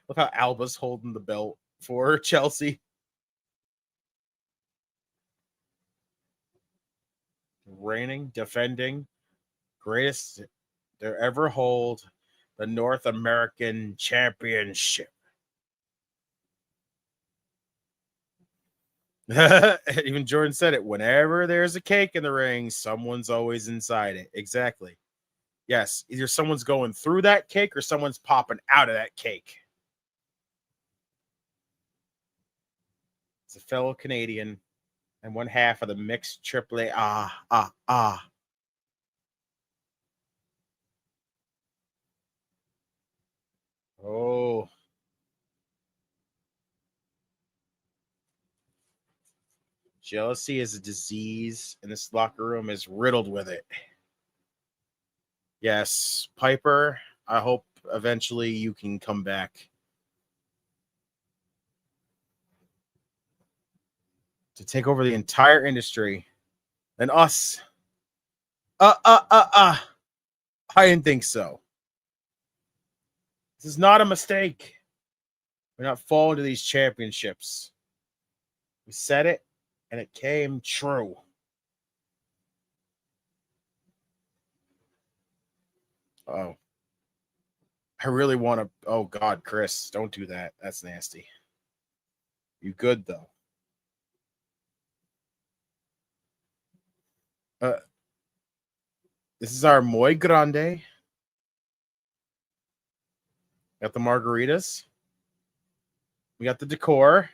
Look how Alba's holding the belt for Chelsea. Reigning, defending, greatest to ever hold the North American Championship. Even Jordan said it. Whenever there's a cake in the ring, someone's always inside it. Exactly. Yes, either someone's going through that cake or someone's popping out of that cake. It's a fellow Canadian and one half of the mixed Triple A. Oh. Jealousy is a disease, and this locker room is riddled with it. Yes, Piper, I hope eventually you can come back to take over the entire industry and us. I didn't think so. This is not a mistake. We're not falling to these championships. We said it, and it came true. Oh. I really want to. Oh, God, Chris, don't do that. That's nasty. You good, though. This is our Muy Grande. Got the margaritas. We got the decor.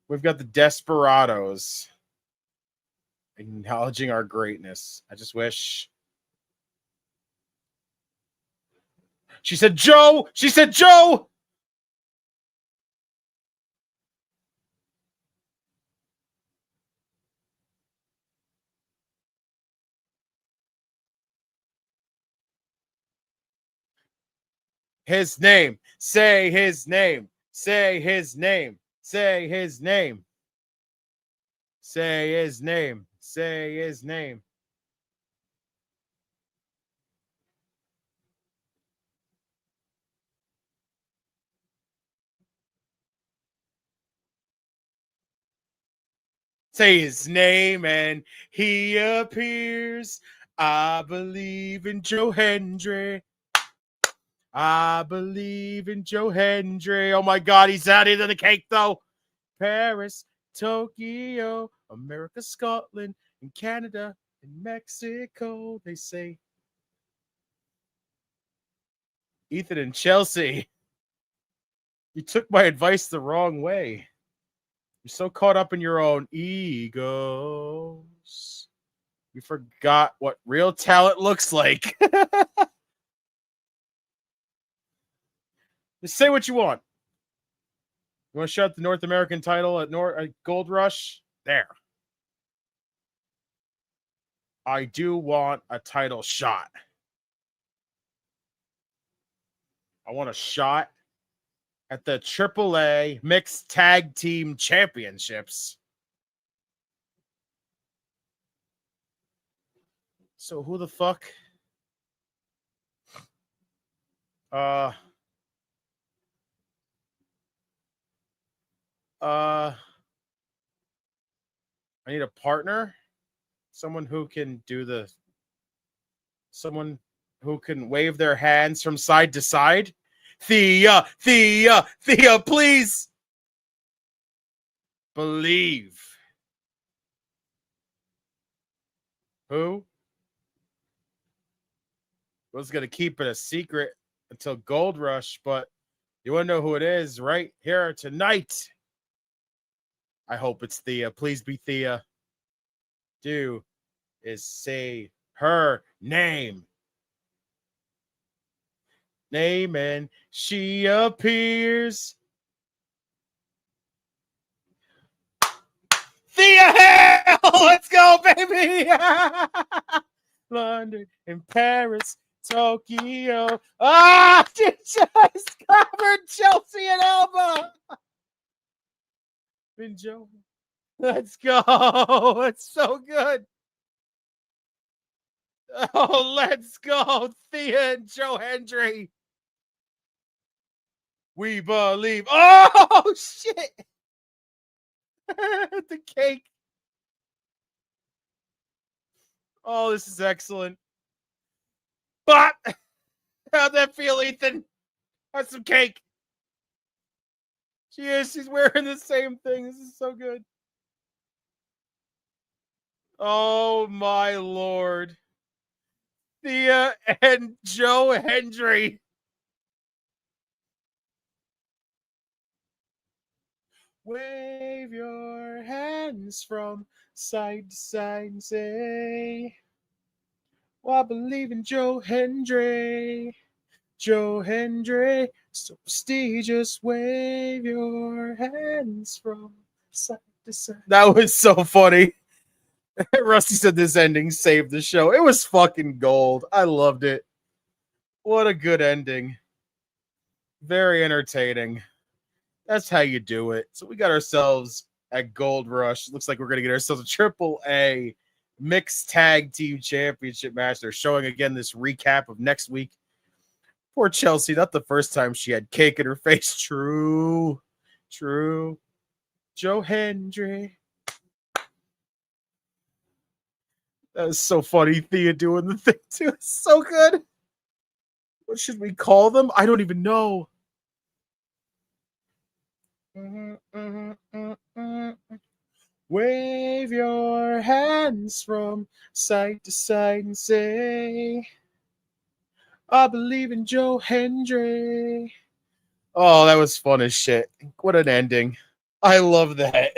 We've got the Desperados acknowledging our greatness. I just wish. She said, Joe! She said, Joe! His name. Say his name. Say his name. Say his name. Say his name. Say his name. Say his name and he appears. I believe in Joe Hendry. I believe in Joe Hendry. Oh my God, he's out into the cake though. Paris, Tokyo, America, Scotland, and Canada, and Mexico. They say Ethan and Chelsea. You took my advice the wrong way. You're so caught up in your own egos. You forgot what real talent looks like. Just say what you want. You want to shut the North American title at Gold Rush? There. I do want a title shot. I want a shot at the AAA Mixed Tag Team Championships. So who the fuck? I need a partner. Someone who can wave their hands from side to side. Thea, please. Believe. Who? Was going to keep it a secret until Gold Rush, but you want to know who it is right here tonight. I hope it's Thea. Please be Thea. Do is say her name. Name and she appears. Thea Hale! Let's go, baby! London and Paris, Tokyo. Ah, she just covered Chelsea and Elba. And Joe. Let's go. It's so good. Oh, let's go. Thea and Joe Hendry. We believe. Oh, shit. The cake. Oh, this is excellent. But how'd that feel, Ethan? Have some cake. She is. She's wearing the same thing. This is so good. Oh, my Lord. Thea and Joe Hendry. Wave your hands from side to side and say, well, I believe in Joe Hendry. Joe Hendry, so prestigious. Wave your hands from side to side. That was so funny. Rusty said this ending saved the show. It was fucking gold. I loved it. What a good ending. Very entertaining. That's how you do it. So we got ourselves at Gold Rush. Looks like we're going to get ourselves a AAA Mixed Tag Team Championship match. They're showing again this recap of next week. Poor Chelsea. Not the first time she had cake in her face. True. Joe Hendry. That was so funny. Thea doing the thing too. It's so good. What should we call them? I don't even know. Wave your hands from side to side and say, I believe in Joe Hendry. Oh, that was fun as shit. What an ending. I love that.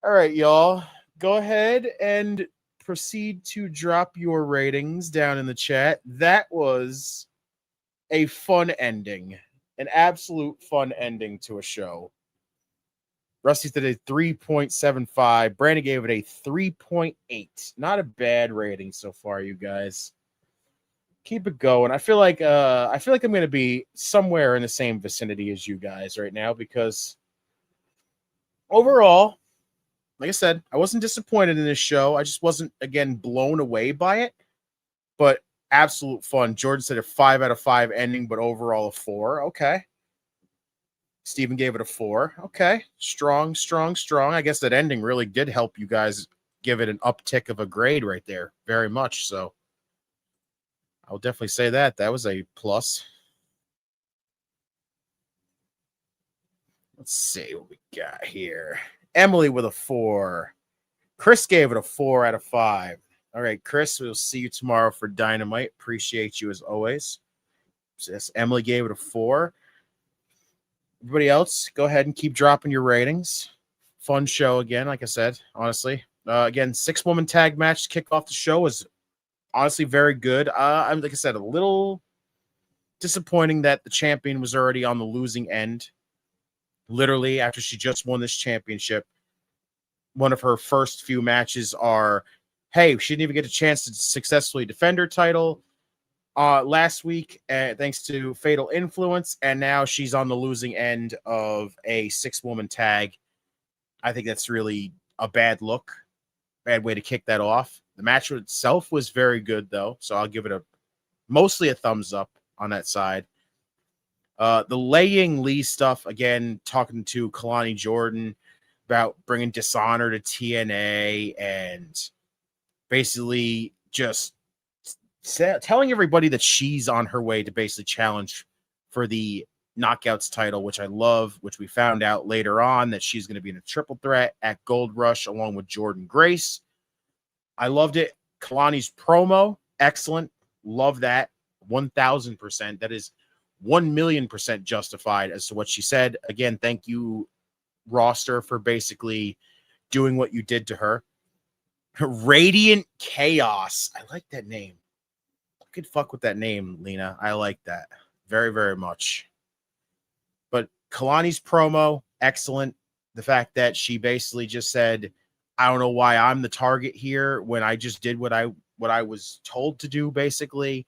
All right, y'all. Go ahead and proceed to drop your ratings down in the chat. That was a fun ending. An absolute fun ending to a show. Rusty did a 3.75. Brandon gave it a 3.8. Not a bad rating so far, you guys. Keep it going. I feel like I'm going to be somewhere in the same vicinity as you guys right now because overall, like I said, I wasn't disappointed in this show. I just wasn't, again, blown away by it. But absolute fun. Jordan said a 5 out of 5 ending, but overall a 4. Okay. Steven gave it a 4. Okay. Strong. I guess that ending really did help you guys give it an uptick of a grade right there. Very much so. I'll definitely say that. That was a plus. Let's see what we got here. Emily with a 4. Chris gave it a 4 out of 5. All right, Chris, we'll see you tomorrow for Dynamite. Appreciate you as always. So yes, Emily gave it a 4. Everybody else, go ahead and keep dropping your ratings. Fun show again, like I said, honestly. Again, 6-woman tag match to kick off the show was honestly very good. I'm like I said, a little disappointing that the champion was already on the losing end. Literally, after she just won this championship, one of her first few matches are, hey, she didn't even get a chance to successfully defend her title last week, thanks to Fatal Influence, and now she's on the losing end of a 6-woman tag. I think that's really a bad look, bad way to kick that off. The match itself was very good, though, so I'll give it mostly a thumbs up on that side. The Laying Lee stuff, again, talking to Kalani Jordan about bringing Dishonor to TNA and basically just telling everybody that she's on her way to basically challenge for the Knockouts title, which I love, which we found out later on that she's going to be in a triple threat at Gold Rush along with Jordan Grace. I loved it. Kalani's promo, excellent. Love that. 1,000%. That is 1,000,000% justified as to what she said. Again, thank you, roster, for basically doing what you did to her. Radiant Chaos. I like that name. I could fuck with that name, Lena. I like that very, very much. But Kalani's promo, excellent. The fact that she basically just said, I don't know why I'm the target here when I just did what I was told to do, basically.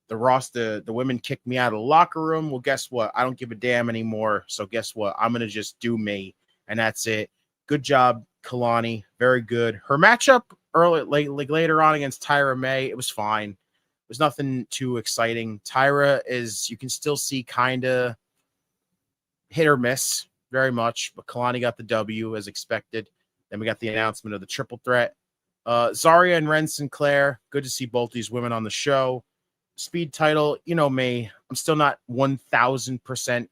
The women kicked me out of the locker room. Well, guess what? I don't give a damn anymore. So guess what? I'm going to just do me. And that's it. Good job, Kalani. Very good. Her matchup later on against Tyra May, it was fine. It was nothing too exciting. Tyra is, you can still see kind of hit or miss very much, but Kalani got the W as expected. Then we got the announcement of the triple threat. Zarya and Ren Sinclair, good to see both these women on the show. Speed title, you know me, I'm still not 1,000%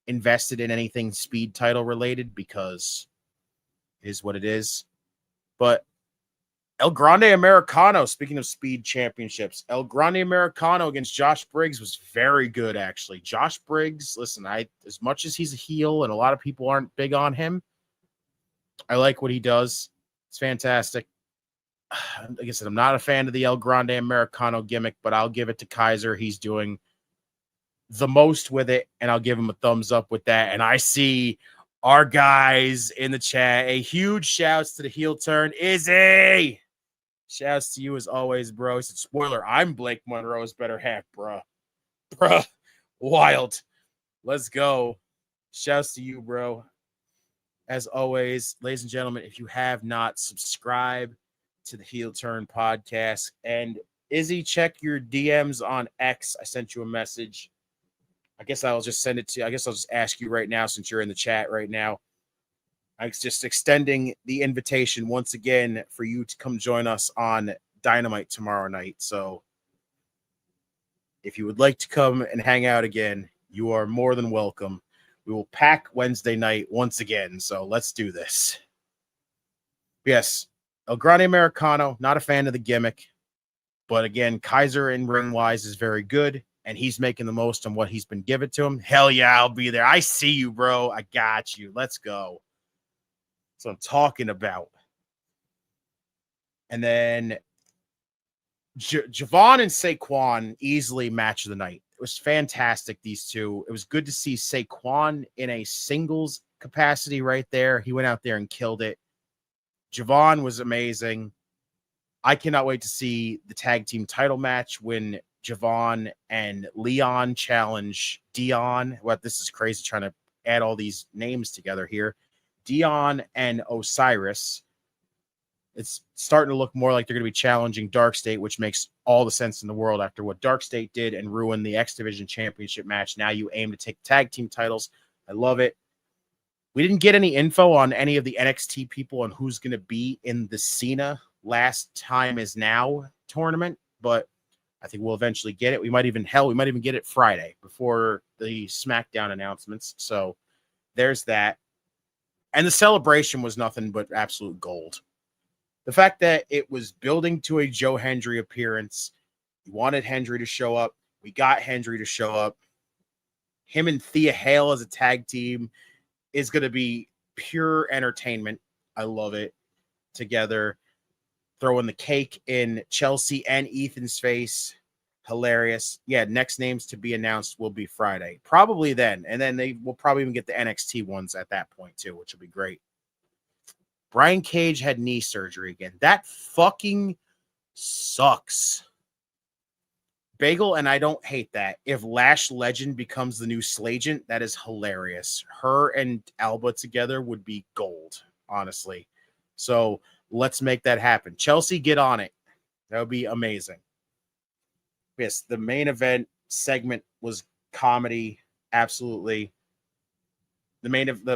invested in anything speed title related because it is what it is. But El Grande Americano, speaking of speed championships, El Grande Americano against Josh Briggs was very good, actually. Josh Briggs, listen, as much as he's a heel and a lot of people aren't big on him, I like what he does. It's fantastic. Like I said, I'm not a fan of the El Grande Americano gimmick, but I'll give it to Kaiser. He's doing the most with it, and I'll give him a thumbs up with that. And I see our guys in the chat. A huge shouts to the heel turn, Izzy. Shouts to you as always, bro. He said, spoiler, I'm Blake Monroe's better half, bro. Bruh, wild. Let's go. Shouts to you, bro. As always, ladies and gentlemen, if you have not subscribed to the Heel Turn podcast, and Izzy, check your DMs on X. I sent you a message. I guess I'll just send it to you. I guess I'll just ask you right now since you're in the chat right now. I'm just extending the invitation once again for you to come join us on Dynamite tomorrow night. So if you would like to come and hang out again, you are more than welcome. We will pack Wednesday night once again. So let's do this. Yes. El Grande Americano, not a fan of the gimmick, but again, Kaiser in ring wise is very good, and he's making the most on what he's been given to him. Hell yeah, I'll be there. I see you, bro. I got you. Let's go. That's what I'm talking about. And then JeVon and Saquon, easily match of the night. It was fantastic, these two. It was good to see Saquon in a singles capacity right there. He went out there and killed it. JeVon was amazing. I cannot wait to see the tag team title match when JeVon and Leon challenge Dion. What, this is crazy trying to add all these names together here. Dion and Osiris. It's starting to look more like they're going to be challenging Darkstate, which makes all the sense in the world after what Darkstate did and ruined the X Division Championship match. Now you aim to take tag team titles. I love it. We didn't get any info on any of the NXT people on who's going to be in the Cena Last Time Is Now tournament, but I think we'll eventually get it. We might even get it Friday before the SmackDown announcements. So there's that. And the celebration was nothing but absolute gold. The fact that it was building to a Joe Hendry appearance. We wanted Hendry to show up. We got Hendry to show up. Him and Thea Hale as a tag team is going to be pure entertainment. I love it. Together, throwing the cake in Chelsea and Ethan's face. Hilarious. Yeah, next names to be announced will be Friday. Probably then. And then they will probably even get the NXT ones at that point too, which will be great. Brian Cage had knee surgery again. That fucking sucks. Bagel, and I don't hate that. If Lash Legend becomes the new Slagent, that is hilarious. Her and Alba together would be gold, honestly. So let's make that happen. Chelsea, get on it. That would be amazing. Yes, the main event segment was comedy. Absolutely. The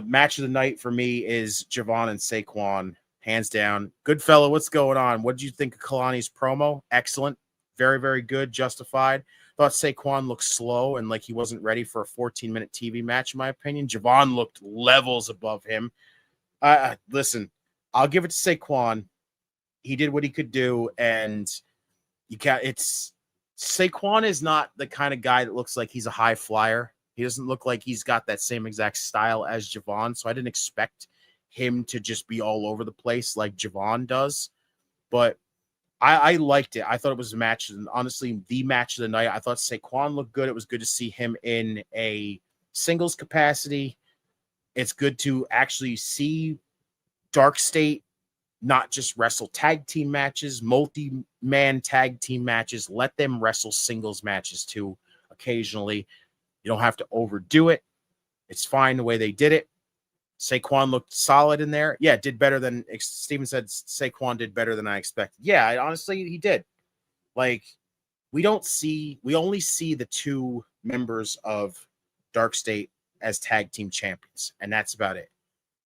match of the night for me is JeVon and Saquon, hands down. Good fella, what's going on? What did you think of Kalani's promo? Excellent. Very, very good. Justified. Thought Saquon looked slow and like he wasn't ready for a 14-minute TV match, in my opinion. JeVon looked levels above him. Listen, I'll give it to Saquon. He did what he could do, and Saquon is not the kind of guy that looks like he's a high flyer. He doesn't look like he's got that same exact style as JeVon, so I didn't expect him to just be all over the place like JeVon does. But I liked it. I thought it was a match, and honestly, the match of the night. I thought Saquon looked good. It was good to see him in a singles capacity. It's good to actually see Darkstate not just wrestle tag team matches, multi-man tag team matches. Let them wrestle singles matches too occasionally. You don't have to overdo it. It's fine the way they did it. Saquon looked solid in there. Yeah, did better than Steven said. Saquon did better than I expected. Yeah, honestly, he did. Like, we only see the two members of Darkstate as tag team champions, and that's about it.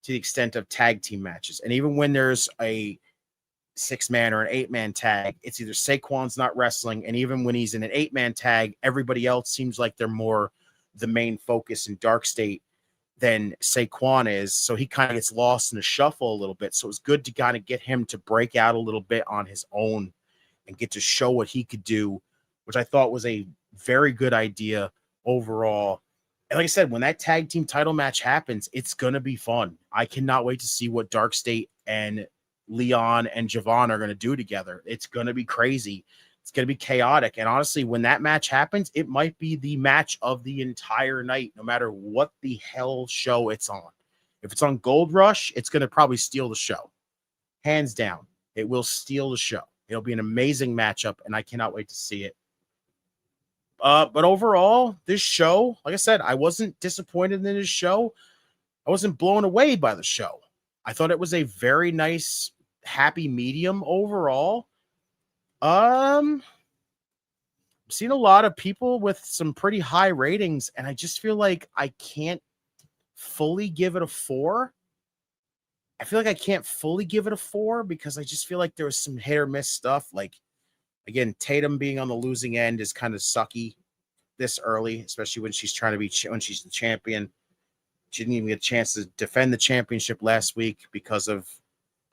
To the extent of tag team matches. And even when there's a 6-man or an 8-man tag, it's either Saquon's not wrestling, and even when he's in an 8-man tag, everybody else seems like they're more the main focus in Darkstate than Saquon is. So he kind of gets lost in the shuffle a little bit. So it's good to kind of get him to break out a little bit on his own and get to show what he could do, which I thought was a very good idea overall. And like I said, when that tag team title match happens, it's going to be fun. I cannot wait to see what Darkstate and Leon and JeVon are going to do together. It's going to be crazy. It's going to be chaotic. And honestly, when that match happens, it might be the match of the entire night, no matter what the hell show it's on. If it's on Gold Rush, it's going to probably steal the show. Hands down, it will steal the show. It'll be an amazing matchup, and I cannot wait to see it. But overall, this show, like I said, I wasn't disappointed in this show. I wasn't blown away by the show. I thought it was a very nice, happy medium overall. I've seen a lot of people with some pretty high ratings, and I just feel like I can't fully give it a 4. I feel like I can't fully give it a 4 because I just feel like there was some hit or miss stuff. Like, again, Tatum being on the losing end is kind of sucky this early, especially when she's trying to be when she's the champion. She didn't even get a chance to defend the championship last week because of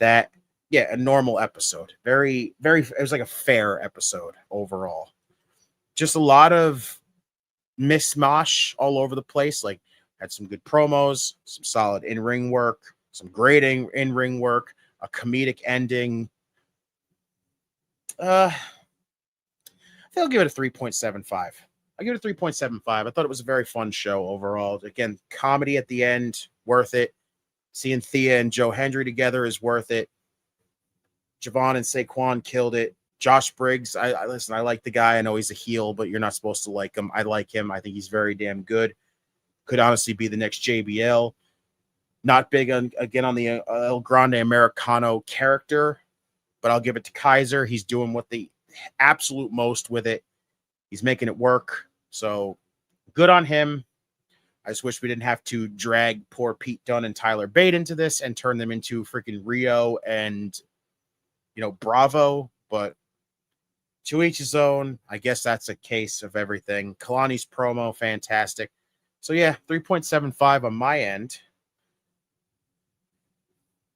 that. Yeah, a normal episode. Very, very, it was like a fair episode overall. Just a lot of mishmash all over the place. Like, had some good promos, some solid in-ring work, some great in-ring work, a comedic ending. I think I'll give it a 3.75. I'll give it a 3.75. I thought it was a very fun show overall. Again, comedy at the end, worth it. Seeing Thea and Joe Hendry together is worth it. JeVon and Saquon killed it. Josh Briggs, I listen, I like the guy. I know he's a heel, but you're not supposed to like him. I like him. I think he's very damn good. Could honestly be the next JBL. Not big on the El Grande Americano character, but I'll give it to Kaiser. He's doing what the absolute most with it. He's making it work. So good on him. I just wish we didn't have to drag poor Pete Dunne and Tyler Bate into this and turn them into freaking Rio and, Bravo. But to each his own. I guess that's a case of everything. Kalani's promo, fantastic. So yeah, 3.75 on my end.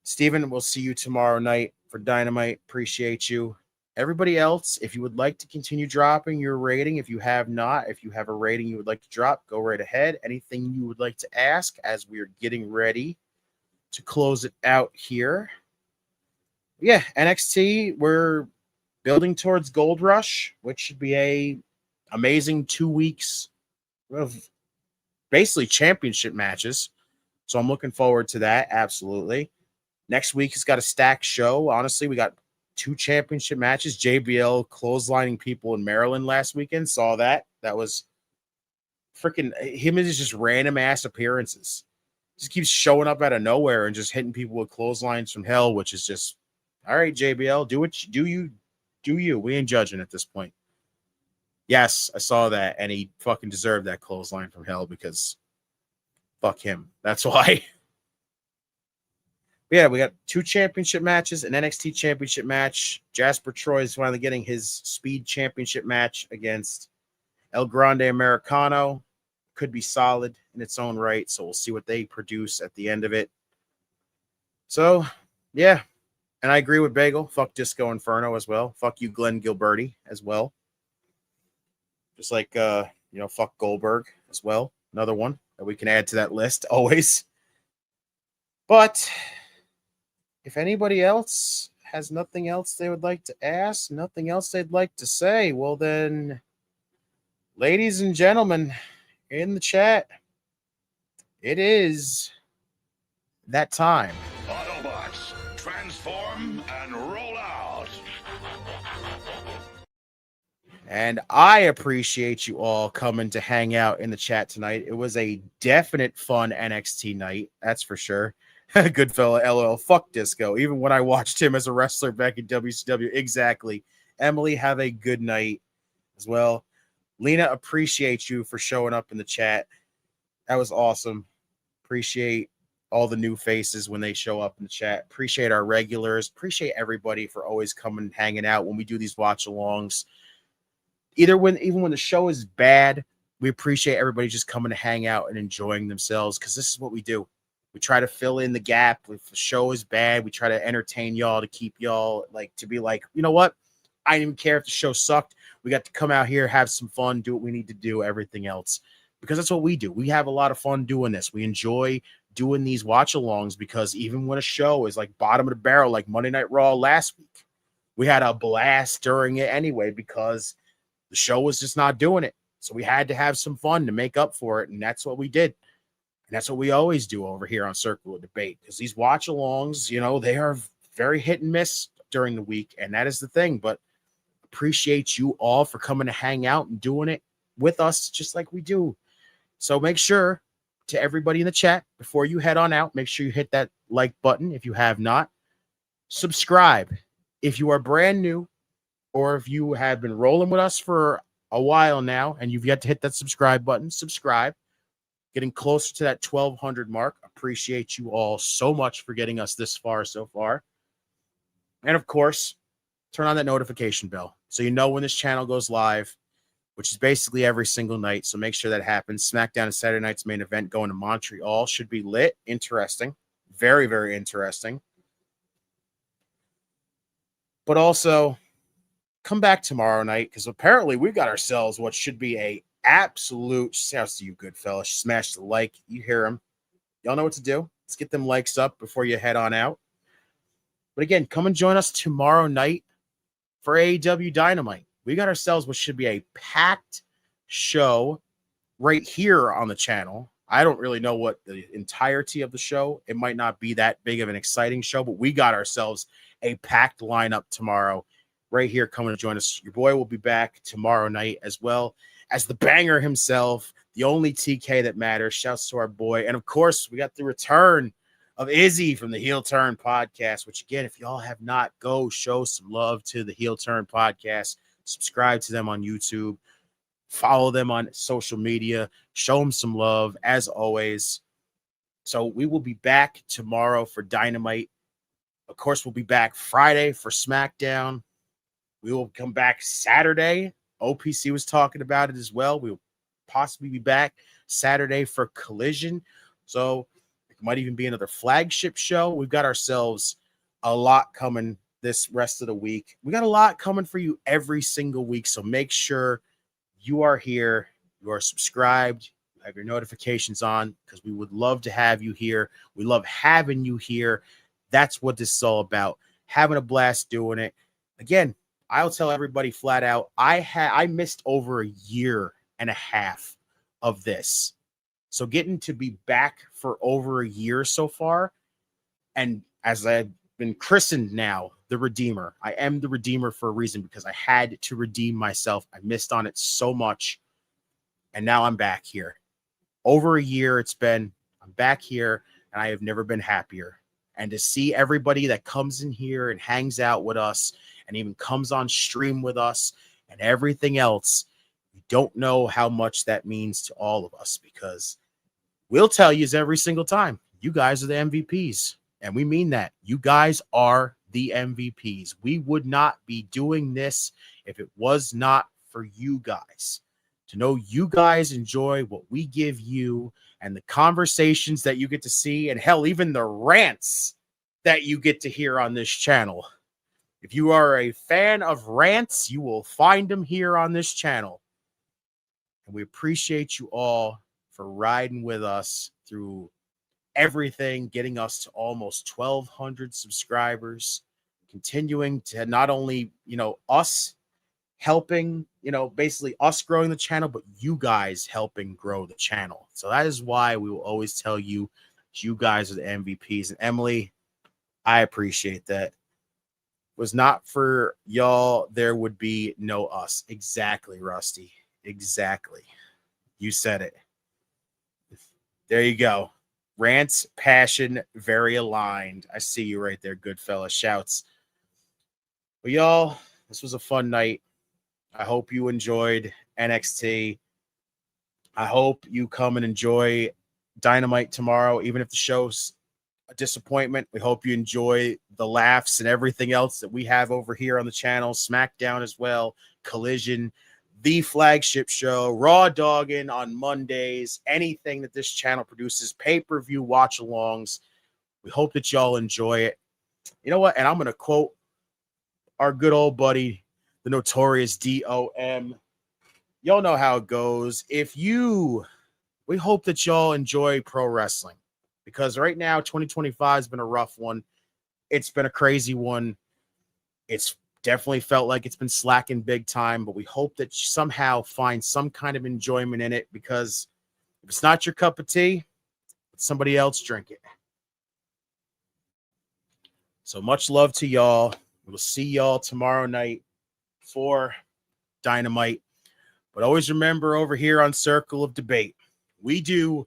Steven, we'll see you tomorrow night for Dynamite. Appreciate you. Everybody else, if you would like to continue dropping your rating, if you have a rating you would like to drop, go right ahead. Anything you would like to ask as we are getting ready to close it out here. Yeah, NXT, we're building towards Gold Rush, which should be a amazing 2 weeks of basically championship matches. So I'm looking forward to that, absolutely. Next week has got a stacked show. Honestly, we got 2 championship matches. JBL clotheslining people in Maryland last weekend. Saw that. That was freaking him and his just random ass appearances. Just keeps showing up out of nowhere and just hitting people with clotheslines from hell, which is just, all right, JBL, do you. We ain't judging at this point. Yes, I saw that, and he fucking deserved that clothesline from hell because fuck him. That's why. Yeah, we got 2 championship matches, an NXT championship match. Jasper Troy is finally getting his speed championship match against El Grande Americano. Could be solid in its own right, so we'll see what they produce at the end of it. So, yeah, and I agree with Bagel. Fuck Disco Inferno as well. Fuck you, Glenn Gilberti, as well. Just like, fuck Goldberg as well. Another one that we can add to that list always. But if anybody else has nothing else they would like to ask, nothing else they'd like to say, well then, ladies and gentlemen in the chat, it is that time. Autobots, transform and roll out. And I appreciate you all coming to hang out in the chat tonight. It was a definite fun NXT night, that's for sure. Good fella, LOL. Fuck Disco. Even when I watched him as a wrestler back in WCW. Exactly. Emily, have a good night as well. Lena, appreciate you for showing up in the chat. That was awesome. Appreciate all the new faces when they show up in the chat. Appreciate our regulars. Appreciate everybody for always coming and hanging out when we do these watch-alongs. Even when the show is bad, we appreciate everybody just coming to hang out and enjoying themselves because this is what we do. We try to fill in the gap. If the show is bad, we try to entertain y'all to keep y'all to be like, you know what? I didn't even care if the show sucked. We got to come out here, have some fun, do what we need to do, everything else. Because that's what we do. We have a lot of fun doing this. We enjoy doing these watch-alongs because even when a show is like bottom of the barrel, like Monday Night Raw last week, we had a blast during it anyway because the show was just not doing it. So we had to have some fun to make up for it, and that's what we did. And that's what we always do over here on Circle of Debate because these watch-alongs, they are very hit and miss during the week, and that is the thing. But appreciate you all for coming to hang out and doing it with us just like we do. So make sure to everybody in the chat, before you head on out, make sure you hit that like button if you have not. Subscribe if you are brand new or if you have been rolling with us for a while now and you've yet to hit that subscribe button, subscribe. Getting closer to that 1,200 mark. Appreciate you all so much for getting us this far so far. And of course, turn on that notification bell so you know when this channel goes live, which is basically every single night. So make sure that happens. SmackDown is Saturday night's main event going to Montreal. Should be lit. Interesting. Very, very interesting. But also, come back tomorrow night because apparently we got ourselves what should be a absolute shouts to you, good fellas. Smash the like. You hear him. Y'all know what to do. Let's get them likes up before you head on out. But again, come and join us tomorrow night for AEW Dynamite. We got ourselves what should be a packed show right here on the channel. I don't really know what the entirety of the show. It might not be that big of an exciting show, but we got ourselves a packed lineup tomorrow right here coming to join us. Your boy will be back tomorrow night as well as the banger himself, the only TK that matters. Shouts to our boy. And of course, we got the return of Izzy from the Heel Turn podcast, which again, if y'all have not, go show some love to the Heel Turn podcast. Subscribe to them on YouTube. Follow them on social media. Show them some love as always. So we will be back tomorrow for Dynamite. Of course, we'll be back Friday for SmackDown. We will come back Saturday. OPC was talking about it as well. We'll possibly be back Saturday for Collision. So it might even be another flagship show. We've got ourselves a lot coming this rest of the week. We got a lot coming for you every single week. So make sure you are here, you are subscribed, you have your notifications on, because we would love to have you here. We love having you here. That's what this is all about. Having a blast doing it. Again, I'll tell everybody flat out, I missed over a year and a half of this. So getting to be back for over a year so far, and as I've been christened now, the Redeemer. I am the Redeemer for a reason, because I had to redeem myself. I missed on it so much, and now I'm back here. Over a year it's been. I'm back here, and I have never been happier. And to see everybody that comes in here and hangs out with us and even comes on stream with us and everything else, you don't know how much that means to all of us, because we'll tell you every single time, you guys are the MVPs. And we mean that. You guys are the MVPs. We would not be doing this if it was not for you guys. To know you guys enjoy what we give you and the conversations that you get to see, and hell, even the rants that you get to hear on this channel. If you are a fan of rants, you will find them here on this channel. And we appreciate you all for riding with us through everything, getting us to almost 1,200 subscribers, continuing to not only, us helping, basically us growing the channel, but you guys helping grow the channel. So that is why we will always tell you, you guys are the MVPs. And Emily, I appreciate that. If it was not for y'all, there would be no us. Exactly, Rusty. Exactly. You said it. There you go. Rants, passion, very aligned. I see you right there, good fella. Shouts. But y'all, this was a fun night. I hope you enjoyed NXT. I hope you come and enjoy Dynamite tomorrow, even if the show's a disappointment. We hope you enjoy the laughs and everything else that we have over here on the channel. SmackDown as well, Collision, the flagship show, Raw Doggin' on Mondays, anything that this channel produces, pay-per-view watch-alongs. We hope that y'all enjoy it. You know what? And I'm going to quote our good old buddy, the notorious DOM. Y'all know how it goes. We hope that y'all enjoy pro wrestling, because right now, 2025 has been a rough one. It's been a crazy one. It's definitely felt like it's been slacking big time, but we hope that you somehow find some kind of enjoyment in it, because if it's not your cup of tea, let somebody else drink it. So much love to y'all. We'll see y'all tomorrow night for Dynamite. But always remember, over here on Circle of Debate, we do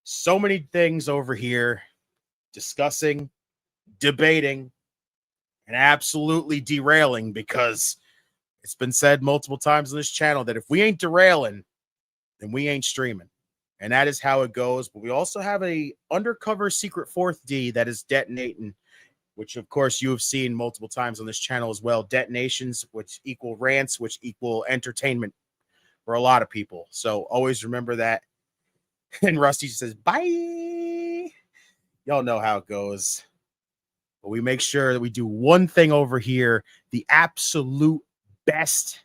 so many things over here, discussing, debating, and absolutely derailing, because it's been said multiple times on this channel that if we ain't derailing, then we ain't streaming. And that is how it goes. But we also have a undercover secret fourth D that is detonating, which of course you have seen multiple times on this channel as well. Detonations, which equal rants, which equal entertainment for a lot of people. So always remember that. And Rusty says, bye. Y'all know how it goes. But we make sure that we do one thing over here, the absolute best,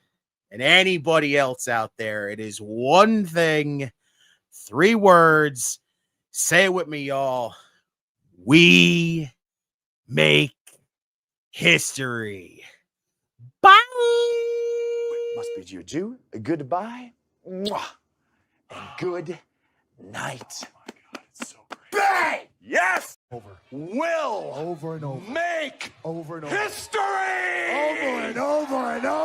and anybody else out there. It is one thing, 3 words. Say it with me, y'all. We make history. Bye. Must bid you adieu, goodbye, mwah, and good night. Oh my God, it's so great. Bang! yes, Will over and over, make over and over, history over and over and over.